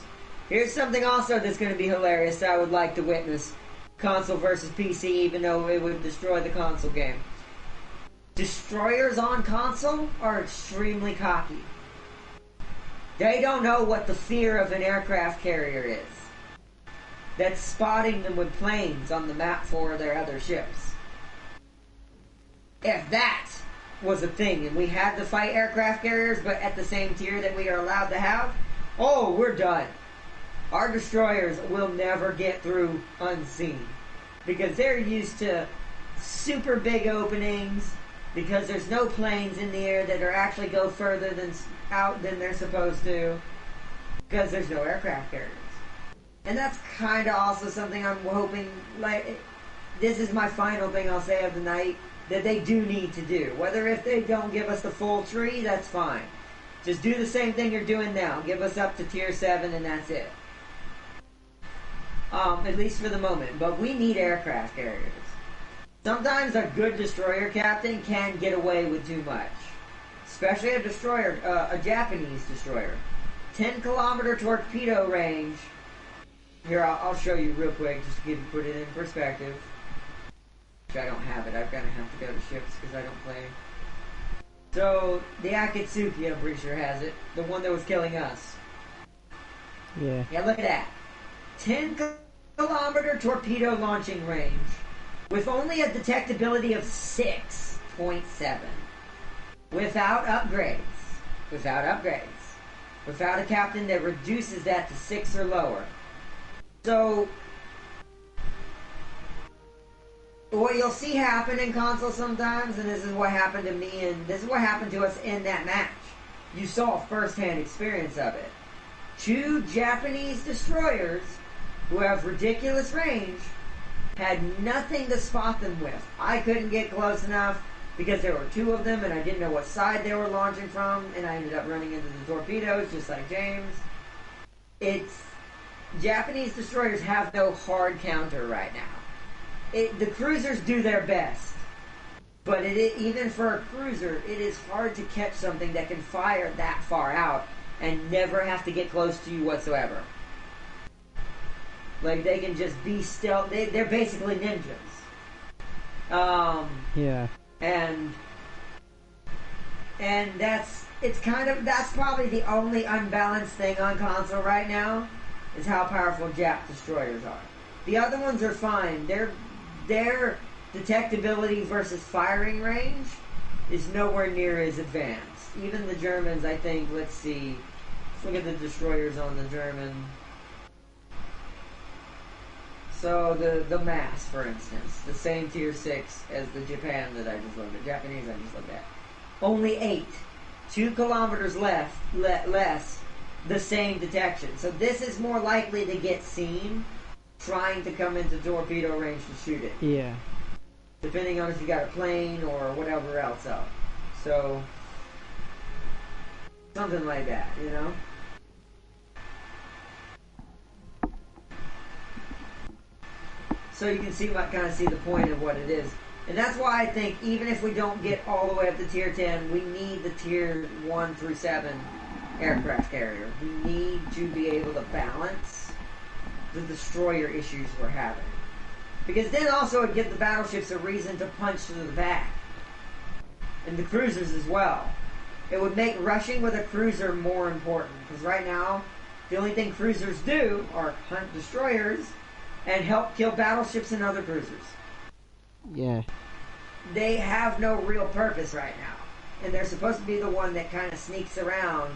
Here's something also that's going to be hilarious that I would like to witness. Console versus PC, even though it would destroy the console game. Destroyers on console are extremely cocky. They don't know what the fear of an aircraft carrier is. That's spotting them with planes on the map for their other ships. If that was a thing and we had to fight aircraft carriers but at the same tier that we are allowed to have, oh, we're done. Our destroyers will never get through unseen because they're used to super big openings because there's no planes in the air that are actually go further than out than they're supposed to because there's no aircraft carriers. And that's kind of also something I'm hoping, like, this is my final thing I'll say of the night, that they do need to do. Whether if they don't give us the full tree, that's fine. Just do the same thing you're doing now. Give us up to tier 7 and that's it. At least for the moment. But we need aircraft carriers. Sometimes a good destroyer captain can get away with too much. Especially a destroyer, a Japanese destroyer. 10-kilometer torpedo range. Here, I'll show you real quick just to put it in perspective. Which I don't have it. I'm going to have to go to ships because I don't play. So, the Akatsuki, I'm pretty sure, has it. The one that was killing us. Yeah. Yeah, look at that. 10-kilometer torpedo launching range with only a detectability of 6.7. Without upgrades. Without upgrades. Without a captain that reduces that to 6 or lower. So, what you'll see happen in console sometimes, and this is what happened to me, and this is what happened to us in that match. You saw a first-hand experience of it. 2 Japanese destroyers who have ridiculous range had nothing to spot them with. I couldn't get close enough because there were 2 of them and I didn't know what side they were launching from, and I ended up running into the torpedoes just like James. Japanese destroyers have no hard counter right now. The cruisers do their best, but even for a cruiser, it is hard to catch something that can fire that far out and never have to get close to you whatsoever. Like, they can just be stealth. They're basically ninjas. Yeah. And that's probably the only unbalanced thing on console right now, is how powerful Jap destroyers are. The other ones are fine. Their detectability versus firing range is nowhere near as advanced. Even the Germans, I think, let's see. Let's look at the destroyers on the German. So, the Mass, for instance. The same tier 6 as the Japan that I just looked at. Japanese I just looked at. Only 8. 2 kilometers less, the same detection. So this is more likely to get seen trying to come into torpedo range to shoot it. Yeah. Depending on if you got a plane or whatever else up. So, something like that, you know? So you can kind of see the point of what it is. And that's why I think even if we don't get all the way up to tier 10, we need the tier 1 through 7 aircraft carrier. We need to be able to balance the destroyer issues we're having. Because then also it would give the battleships a reason to punch to the back. And the cruisers as well. It would make rushing with a cruiser more important. Because right now, the only thing cruisers do are hunt destroyers and help kill battleships and other cruisers. Yeah. They have no real purpose right now. and they're supposed to be the one that kind of sneaks around,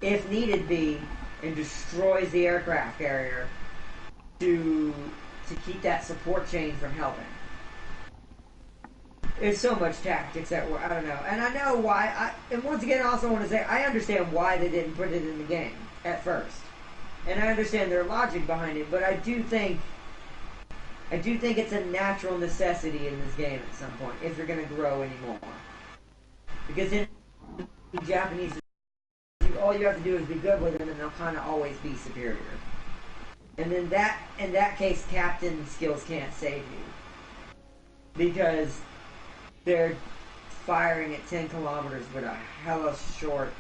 if needed be, and destroys the aircraft carrier to keep that support chain from helping. There's so much tactics that I don't know. And I know why. And once again, I also want to say, I understand why they didn't put it in the game at first. And I understand their logic behind it, but I do think it's a natural necessity in this game at some point, if you're going to grow anymore. Because in Japanese, all you have to do is be good with them, and they'll kind of always be superior. And in that case, captain skills can't save you. Because they're firing at 10 kilometers with a hella short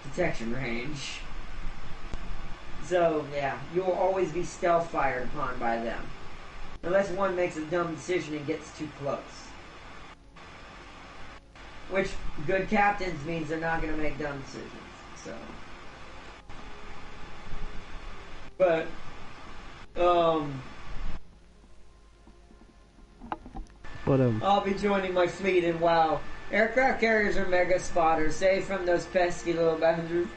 detection range. So, yeah, you will always be stealth fired upon by them. Unless one makes a dumb decision and gets too close. Which, good captains means they're not going to make dumb decisions. So. But, I'll be joining my fleet in WoW. Aircraft carriers are mega spotters, save from those pesky little bastards.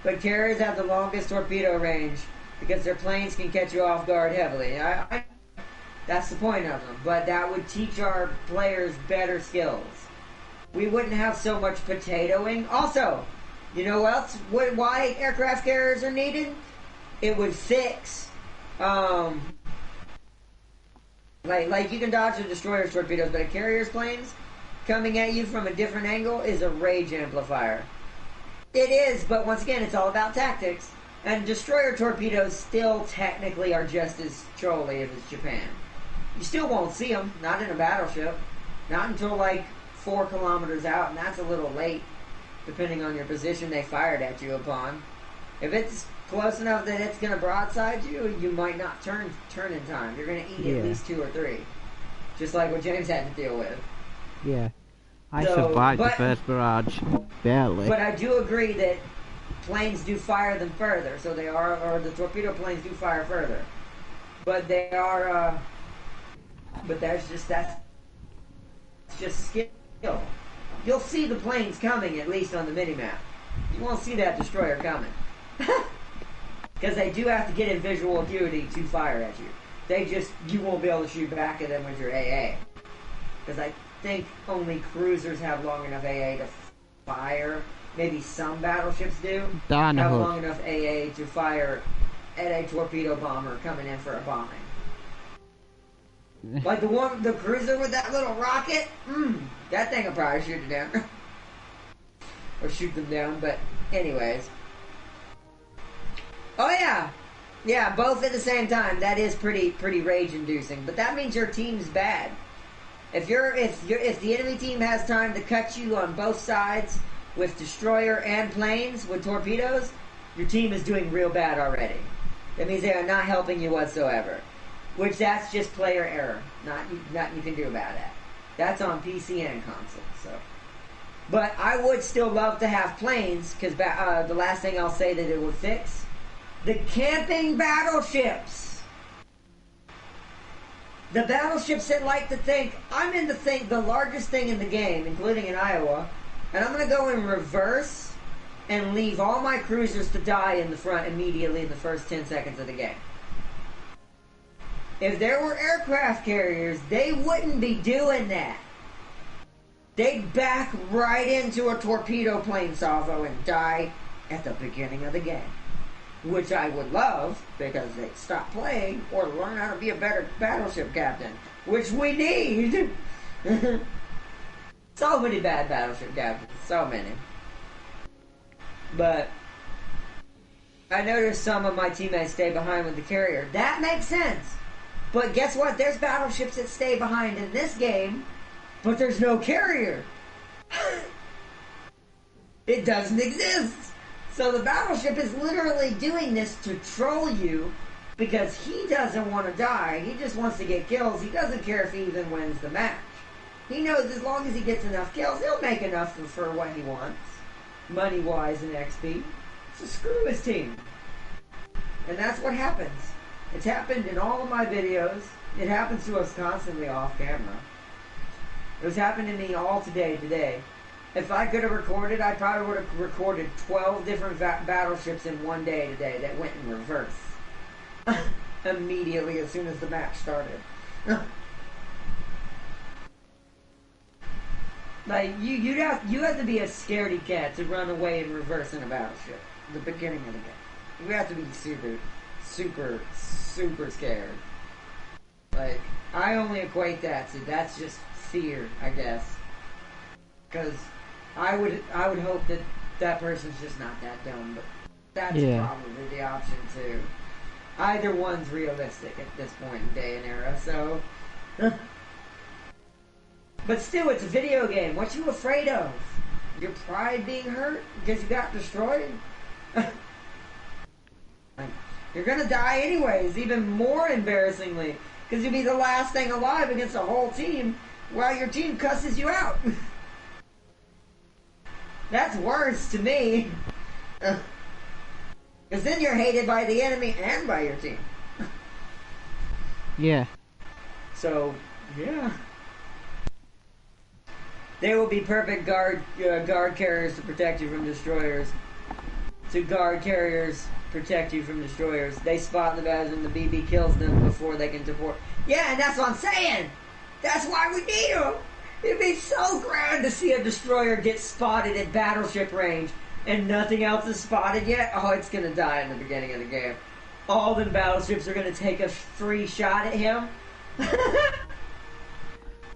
But carriers have the longest torpedo range because their planes can catch you off guard heavily. That's the point of them. But that would teach our players better skills. We wouldn't have so much potatoing. Also, you know what else? Why aircraft carriers are needed? It would fix, like you can dodge the destroyer's torpedoes, but a carrier's planes coming at you from a different angle is a rage amplifier. It is, but once again, it's all about tactics. And destroyer torpedoes still technically are just as trolly if it's Japan. You still won't see them, not in a battleship. Not until like 4 kilometers out, and that's a little late, depending on your position they fired at you upon. If it's close enough that it's going to broadside you, you might not turn in time. You're going to eat at least 2 or 3. Just like what James had to deal with. Yeah. I survived the first barrage. Barely. But I do agree that planes do fire them further. So they are, or the torpedo planes do fire further. But they are, but that's just skill. You'll see the planes coming, at least on the mini-map. You won't see that destroyer coming. Because they do have to get in visual acuity to fire at you. You won't be able to shoot back at them with your AA. Because I think only cruisers have long enough AA to fire. Maybe some battleships do. Have long enough AA to fire at a torpedo bomber coming in for a bombing. Like the cruiser with that little rocket, that thing will probably shoot it down. Or shoot them down, but anyways. Oh yeah! Yeah, both at the same time. That is pretty rage-inducing. But that means your team's bad. If the enemy team has time to cut you on both sides with destroyer and planes with torpedoes, your team is doing real bad already. That means they are not helping you whatsoever. Which that's just player error. Nothing you can do about it. That's on PC and console. So, but I would still love to have planes because the last thing I'll say that it would fix. The camping battleships. The battleships that like to think, I'm in the largest thing in the game, including in Iowa, and I'm going to go in reverse and leave all my cruisers to die in the front immediately in the first 10 seconds of the game. If there were aircraft carriers, they wouldn't be doing that. They'd back right into a torpedo plane salvo and die at the beginning of the game. Which I would love, because they'd stop playing or learn how to be a better battleship captain. Which we need! So many bad battleship captains. So many. But I noticed some of my teammates stay behind with the carrier. That makes sense. But guess what? There's battleships that stay behind in this game, but there's no carrier. It doesn't exist. So the battleship is literally doing this to troll you because he doesn't want to die. He just wants to get kills. He doesn't care if he even wins the match. He knows as long as he gets enough kills, he'll make enough for what he wants, money-wise and XP. So screw his team. And that's what happens. It's happened in all of my videos. It happens to us constantly off camera. It was happening to me all today. If I could have recorded, I probably would have recorded 12 different battleships in one day today that went in reverse. Immediately as soon as the match started. Like, you have to be a scaredy cat to run away in reverse in a battleship. The beginning of the game. You have to be super scared. Like, I only equate that to, that's just fear, I guess. Because I would hope that that person's just not that dumb, but that's probably the option too. Either one's realistic at this point in day and era, so... But still, it's a video game. What you afraid of? Your pride being hurt because you got destroyed? You're gonna die anyways, even more embarrassingly, because you'll be the last thing alive against a whole team while your team cusses you out. That's worse to me. Because then you're hated by the enemy and by your team. Yeah. So, yeah. They will be perfect guard carriers to protect you from destroyers. So guard carriers protect you from destroyers. They spot the battles and the BB kills them before they can deport. Yeah, and that's what I'm saying! That's why we need them! It'd be so grand to see a destroyer get spotted at battleship range and nothing else is spotted yet. Oh, it's gonna die in the beginning of the game. All the battleships are gonna take a free shot at him.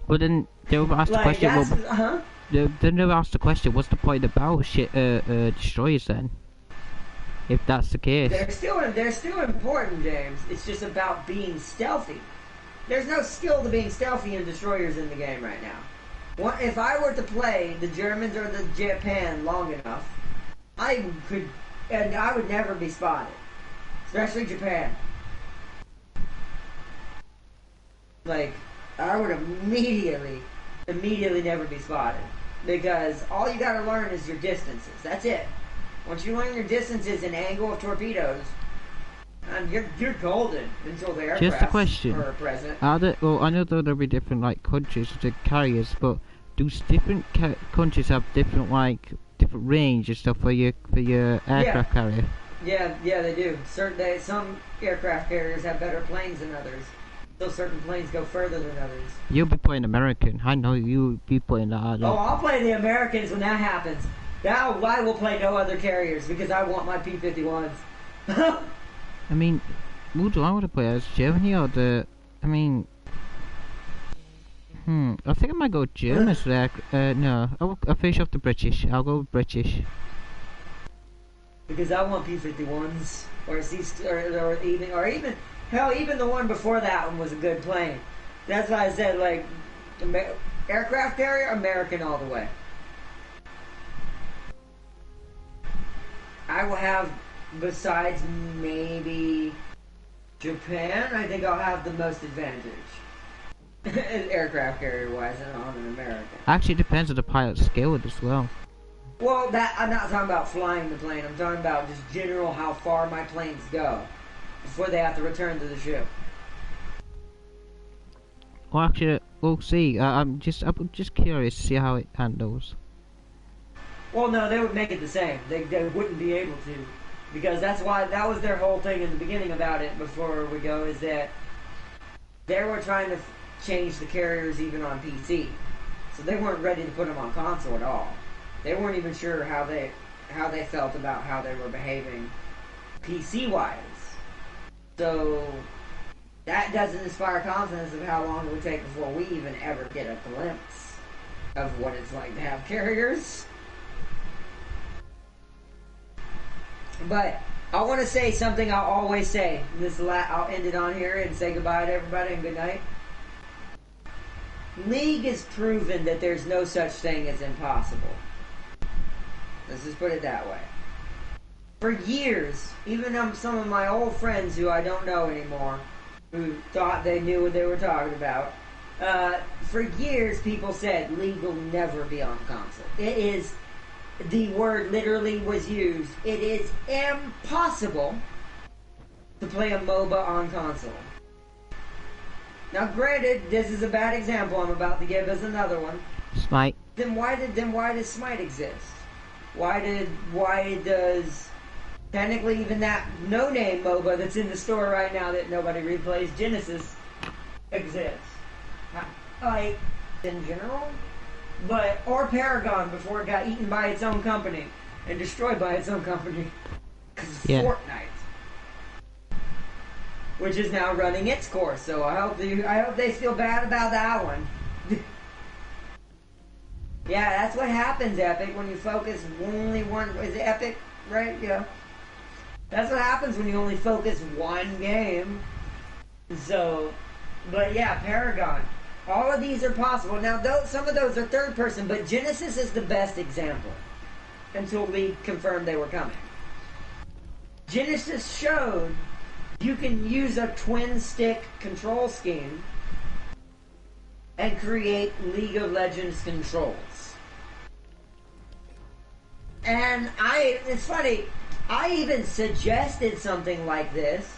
But then they were asked the question. Then they were asked the question. What's the point of battleship destroyers then? If that's the case, they're still important, James. It's just about being stealthy. There's no skill to being stealthy in destroyers in the game right now. If I were to play the Germans or the Japan long enough, I would never be spotted. Especially Japan. Like, I would immediately never be spotted. Because all you gotta learn is your distances. That's it. Once you learn your distances and angle of torpedoes, you're golden until the aircraft just a question. are present. Well, I know there'll be different countries to carriers, but do different countries have different range and stuff for your aircraft carrier? Yeah, they do. Some aircraft carriers have better planes than others. So certain planes go further than others. You'll be playing American. I know you'll be playing that. Oh, I'll play the Americans when that happens. Now I will play no other carriers because I want my P-51s. I mean, who do I want to play as? Germany or the... I mean... I think I might go German there. No, I'll finish off the British. I'll go with British. Because I want P-51s. Or even... Hell, even the one before that one was a good plane. That's why I said, like... aircraft carrier, American all the way. I will have... Besides maybe Japan, I think I'll have the most advantage. Aircraft carrier-wise on an American. Actually, it depends on the pilot's skill as well. Well, I'm not talking about flying the plane. I'm talking about just general how far my planes go before they have to return to the ship. Well, actually, we'll see. I'm just curious to see how it handles. Well, no, they would make it the same. They wouldn't be able to. Because that was their whole thing in the beginning about it, before we go, is that they were trying to change the carriers even on PC. So they weren't ready to put them on console at all. They weren't even sure how they felt about how they were behaving PC-wise. So that doesn't inspire confidence of how long it would take before we even ever get a glimpse of what it's like to have carriers. But I want to say something I'll always say. I'll end it on here and say goodbye to everybody and good night. League has proven that there's no such thing as impossible. Let's just put it that way. For years, even some of my old friends who I don't know anymore, who thought they knew what they were talking about, for years people said League will never be on console. It is... The word literally was used. It is impossible to play a MOBA on console. Now granted, this is a bad example I'm about to give as another one. Smite. Then why does Smite exist? Why does technically even that no-name MOBA that's in the store right now that nobody replays, Genesis, exists? Like, in general? Or Paragon before it got eaten by its own company and destroyed by its own company. Because it's Fortnite. Which is now running its course, so I hope they feel bad about that one. Yeah, that's what happens, Epic, when you focus only one... Is it Epic, right? Yeah. That's what happens when you only focus one game. So, but yeah, Paragon. All of these are possible. Now, some of those are third person, but Genesis is the best example. Until League confirmed they were coming. Genesis showed you can use a twin stick control scheme and create League of Legends controls. And it's funny, I even suggested something like this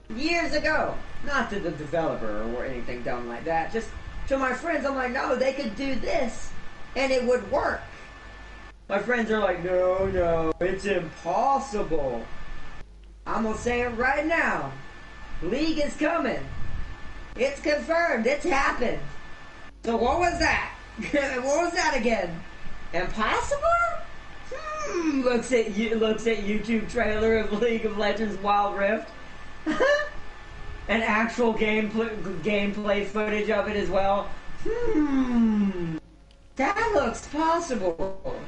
years ago. Not to the developer or anything dumb like that. Just to my friends, I'm like, no, they could do this and it would work. My friends are like, no, it's impossible. I'm gonna say it right now. League is coming. It's confirmed. It's happened. So what was that? What was that again? Impossible? Looks at YouTube trailer of League of Legends Wild Rift. An actual gameplay footage of it as well. That looks possible.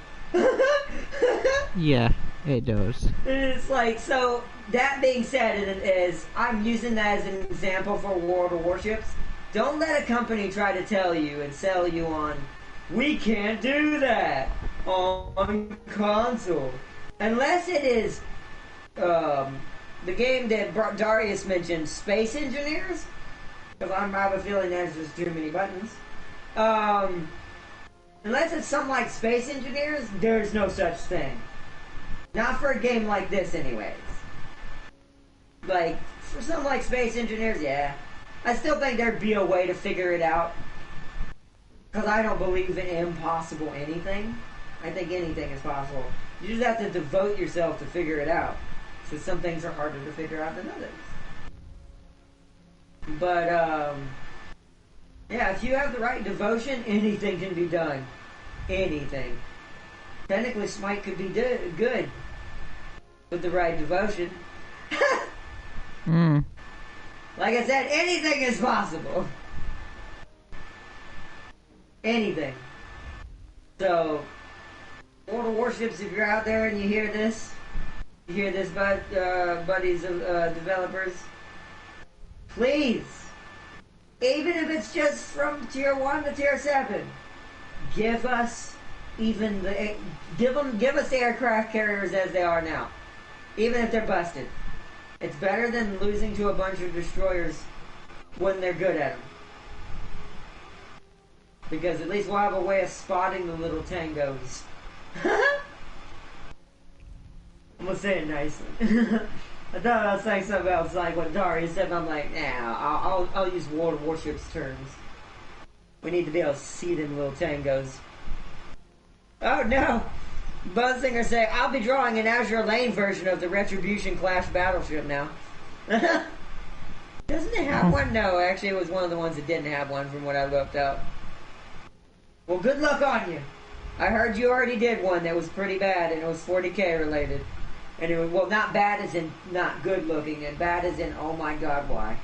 Yeah, it does. It's like, so that being said, I'm using that as an example for World of Warships. Don't let a company try to tell you and sell you on, we can't do that on console. Unless it is the game that Darius mentioned, Space Engineers, because I have a feeling there's just too many buttons. Unless it's something like Space Engineers, there's no such thing. Not for a game like this anyways. Like, for something like Space Engineers, yeah. I still think there'd be a way to figure it out. Because I don't believe in impossible anything. I think anything is possible. You just have to devote yourself to figure it out. So some things are harder to figure out than others. But, yeah, if you have the right devotion, anything can be done. Anything. Technically, Smite could be good with the right devotion. Like I said, anything is possible. Anything. So, World of Warships, if you're out there and you hear this, buddies of developers, please, even if it's just from tier 1 to tier 7, give us give us the aircraft carriers as they are now, even if they're busted. It's better than losing to a bunch of destroyers when they're good at them. Because at least we'll have a way of spotting the little tangos. I'm gonna say it nicely. I thought I was saying something else like what Darius said, but I'm like, nah, I'll use World of Warships terms. We need to be able to see them little tangos. Oh no! Buzzsinger say, I'll be drawing an Azure Lane version of the Retribution Clash battleship now. Doesn't it have one? No, actually it was one of the ones that didn't have one from what I looked up. Well, good luck on you. I heard you already did one that was pretty bad and it was 40k related. And it was, well, not bad as in not good looking, and bad as in, oh my god, why?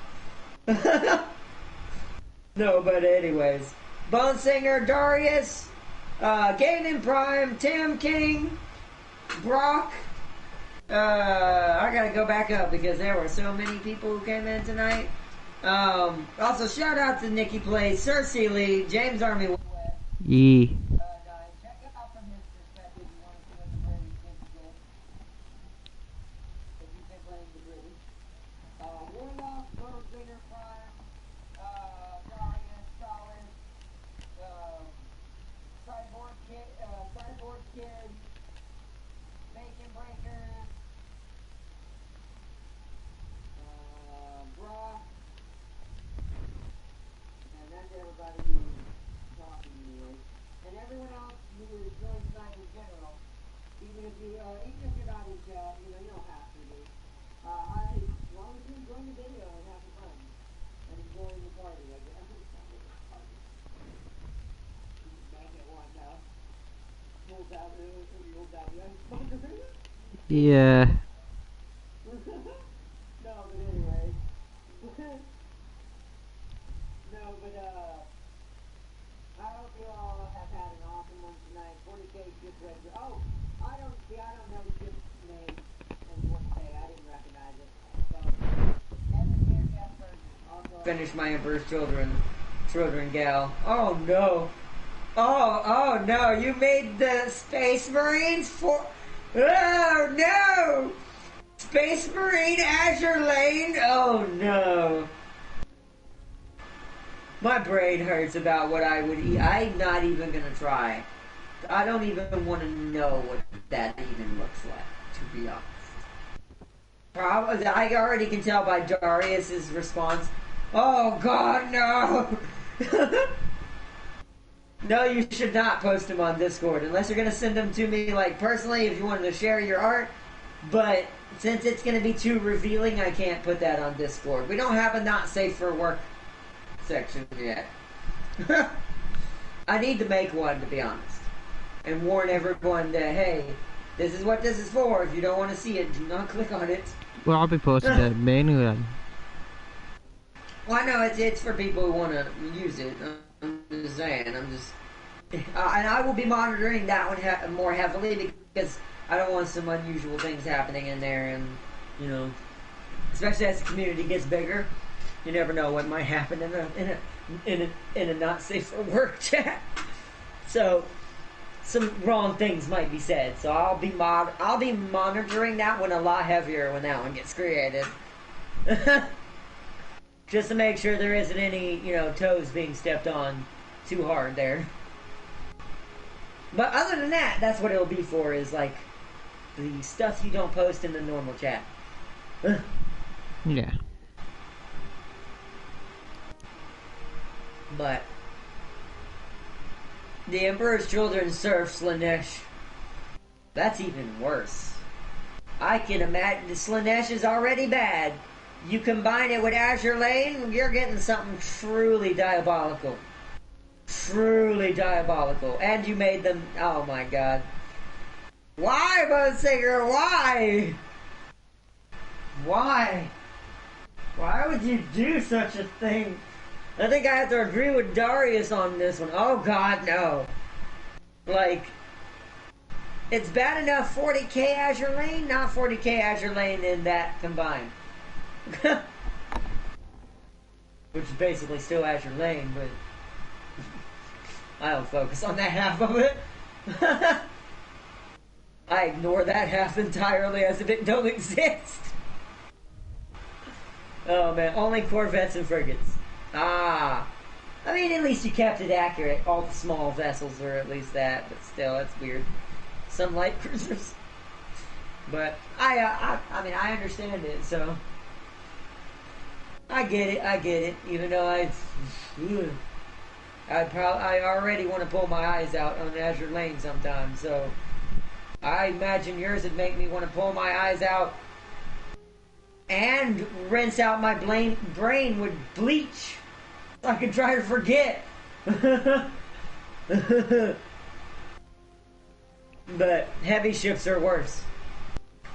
No, but anyways. Bone Singer, Darius, Gaming Prime, Tim King, Brock. I gotta go back up because there were so many people who came in tonight. Also, shout out to Nikki Plays, Cersei Lee, James Army. Yee. Everybody who's talking to me. Yeah. No, but anyway. No, but I hope you all have had an awesome one tonight. 40K ship register. Oh, I don't know the ship's name and what say. I didn't recognize it. So, Evan here, Jasper. Also finish my Emperor's Children gal. Oh no. Oh no, you made the Space Marines for... Oh no! Space Marine Azure Lane? Oh no. My brain hurts about what I would eat. I'm not even gonna try. I don't even want to know what that even looks like, to be honest. Probably, I already can tell by Darius's response. Oh god, no! No, you should not post them on Discord unless you're gonna send them to me, like, personally, if you wanted to share your art. But since it's gonna be too revealing, I can't put that on Discord. We don't have a not safe for work section yet. I need to make one, to be honest, and warn everyone that, hey, this is what this is for. If you don't want to see it, do not click on it. Well, I'll be posting it mainly then. Well, I know it's for people who want to use it. I'm just saying. And I will be monitoring that one more heavily because I don't want some unusual things happening in there, and you know, especially as the community gets bigger, you never know what might happen in a not safe for work chat. So some wrong things might be said. So I'll be monitoring that one a lot heavier when that one gets created. Just to make sure there isn't any, toes being stepped on too hard there. But other than that, that's what it'll be for, is like the stuff you don't post in the normal chat. Yeah. But the Emperor's Children surf Slanesh. That's even worse. I can imagine Slanesh is already bad. You combine it with Azure Lane, you're getting something truly diabolical. Truly diabolical. And you made them... Oh my god. Why, Buzzinger? Why? Why? Why would you do such a thing? I think I have to agree with Darius on this one. Oh god, no. Like... It's bad enough 40k Azure Lane, not 40k Azure Lane in that combined. Which is basically still Azure Lane, but I don't focus on that half of it. I ignore that half entirely as if it don't exist. Oh man, only Corvettes and frigates. I mean, at least you kept it accurate. All the small vessels are at least that, but still, that's weird. Some light cruisers. But I mean, I understand it, so I get it. Even though I already want to pull my eyes out on Azure Lane sometimes. So I imagine yours would make me want to pull my eyes out and rinse out my brain with bleach so I can try to forget. But heavy ships are worse.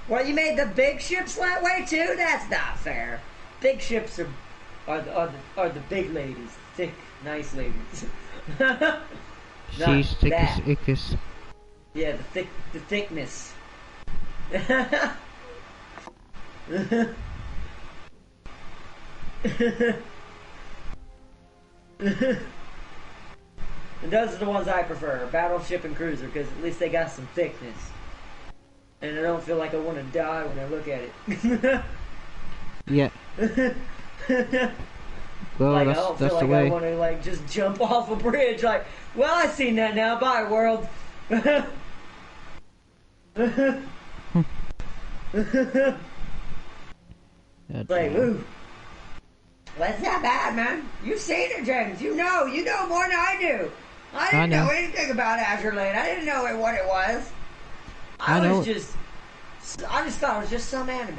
Well, you made the big ships that way too? That's not fair. Big ships are the big ladies, thick, nice ladies. She's thick as Ickis. Yeah, the thickness. And those are the ones I prefer, battleship and cruiser, because at least they got some thickness. And I don't feel like I want to die when I look at it. Yeah. Well, like, that's I don't feel like the way. I want to just jump off a bridge. Like, well, I've seen that now. Bye, world. Like, ooh. What's that bad, man? You've seen it, James. You know more than I do. I didn't know anything about Azure Lane. I didn't know what it was. I just thought it was just some anime.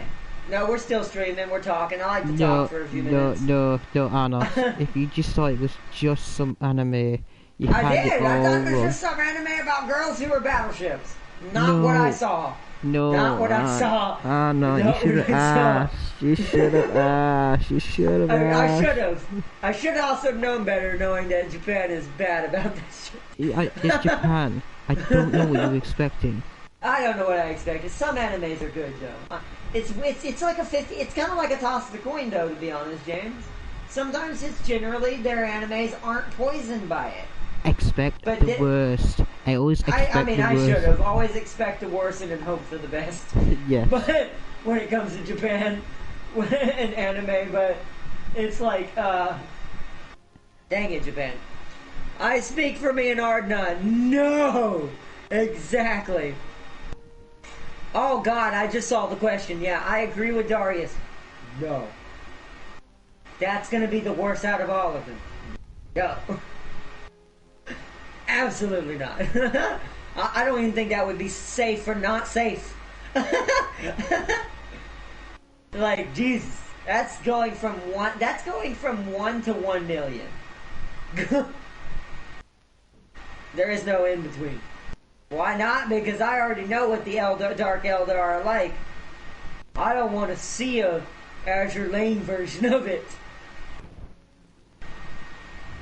No, we're still streaming. We're talking. I like to talk for a few minutes. No, Anna. If you just thought it was just some anime, you had it all I thought it was wrong. just some anime about girls who were battleships. Not what I saw. No. Not what I saw. Ah, no, you should have asked. You should have asked. You should have asked. I should have. I should have also known better, knowing that Japan is bad about this shit. It's Japan. I don't know what you were expecting. I don't know what I expected. Some animes are good, Joe. It's like a 50. It's kind of like a toss of the coin, though, to be honest, James. Sometimes it's generally their animes aren't poisoned by it. Expect the worst. I always expect the worst. I should have always expect the worst and then hope for the best. Yes. But when it comes to Japan and anime, but it's like, dang it, Japan. I speak for me and Ardna. No! Exactly. Oh God, I just saw the question. Yeah, I agree with Darius. No. That's gonna be the worst out of all of them. No. Absolutely not. I don't even think that would be safe or not safe. Like, Jesus. That's going from 1 to 1 million. There is no in between. Why not? Because I already know what the Dark Eldar are like. I don't want to see a Azure Lane version of it.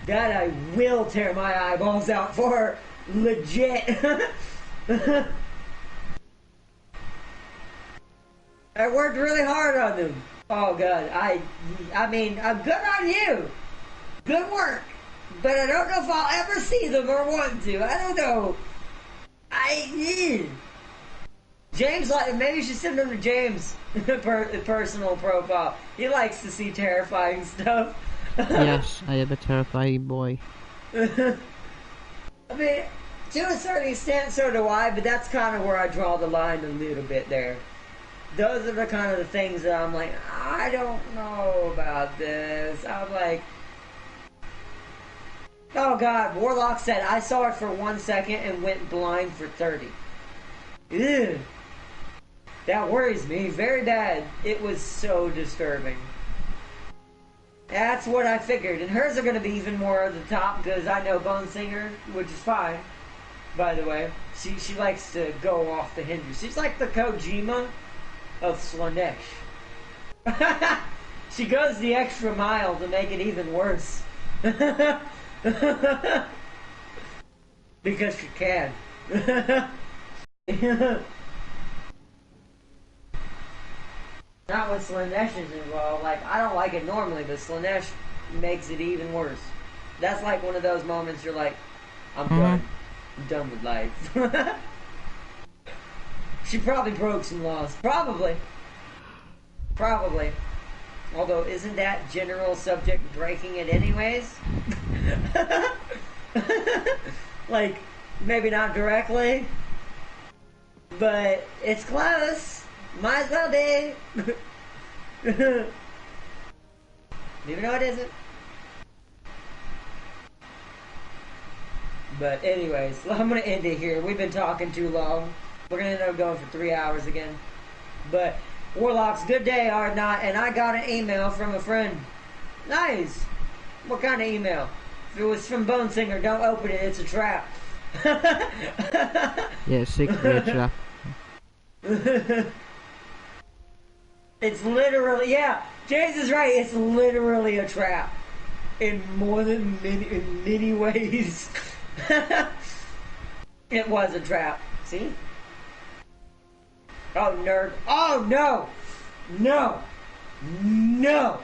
That I will tear my eyeballs out for. Legit. I worked really hard on them. Oh God, I mean, I'm good on you. Good work. But I don't know if I'll ever see them or want to. I don't know. James, maybe you should send them to James' personal profile. He likes to see terrifying stuff. Yes, I am a terrifying boy. I mean, to a certain extent, so do I, but that's kind of where I draw the line a little bit there. Those are the kind of the things that I'm like, I don't know about this. I'm like, oh God, Warlock said, I saw it for 1 second and went blind for 30. Ew. That worries me very bad. It was so disturbing. That's what I figured. And hers are going to be even more at the top because I know Bone Singer, which is fine, by the way. She likes to go off the hinges. She's like the Kojima of Slanesh. She goes the extra mile to make it even worse. Because she can. Not when Slanesh is involved. Like, I don't like it normally, but Slanesh makes it even worse. That's like one of those moments you're like, I'm done. I'm done with life. She probably broke some laws. Probably. Although, isn't that general subject breaking it anyways? Like, maybe not directly, but it's close. Might as well be. Even though it isn't. But anyways, I'm going to end it here. We've been talking too long. We're going to end up going for 3 hours again. But, Warlocks, good day, Ardnot. And I got an email from a friend. Nice. What kind of email? If it was from Bone Singer, don't open it. It's a trap. Yeah, secretly a trap. It's literally, yeah, James is right, it's literally a trap. In many ways. It was a trap. See? Oh, nerd. Oh, no! No! No!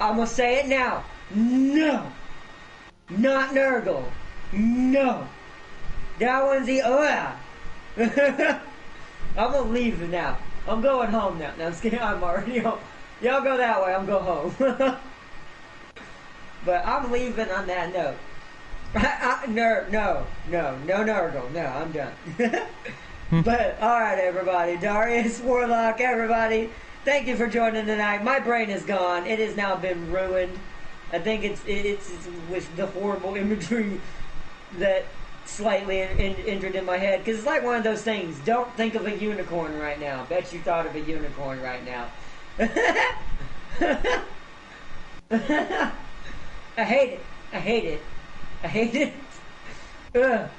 I'm gonna say it now. No! Not Nurgle. No! That one's the, I'm gonna leave now. I'm going home now. No, I'm already home. Y'all go that way, I'm going home. But I'm leaving on that note. No, Nurgle. No, I'm done. But, alright everybody. Darius, Warlock, everybody. Thank you for joining tonight. My brain is gone. It has now been ruined. I think it's with the horrible imagery that slightly entered in my head, because it's like one of those things. Don't think of a unicorn right now. Bet you thought of a unicorn right now. I hate it. But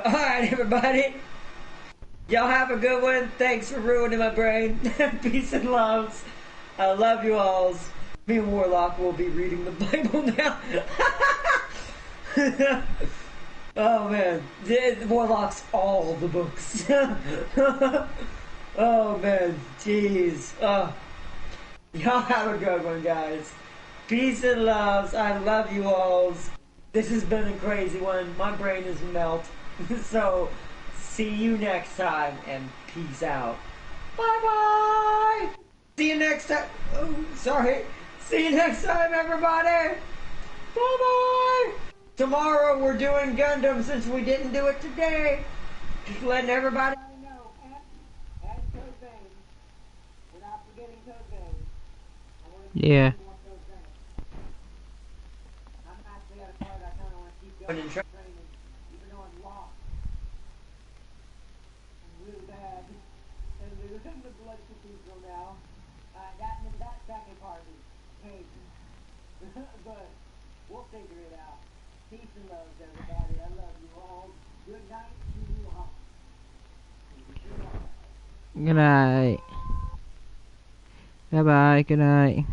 alright everybody, Y'all have a good one. Thanks for ruining my brain. Peace and loves. I love you alls. Me and Warlock will be reading the Bible now. Oh man, Warlock's all the books. Oh man, jeez. Y'all have a good one, guys. Peace and loves. I love you alls. This has been a crazy one. My brain is melt. So, see you next time, and peace out. Bye bye. See you next time. Oh, sorry. See you next time, everybody. Bye bye. Tomorrow we're doing Gundam since we didn't do it today. Just letting everybody know. And Code Vein. We're not forgetting Code Vein. Yeah. I'm actually at a part I kind of want to keep going and training, even though I'm lost. I'm really bad. And there's the blood cathedral now. That second part is crazy. But we'll figure it out. Peace and love, everybody. I love you all. Good night to you all. Good night. Bye bye. Good night.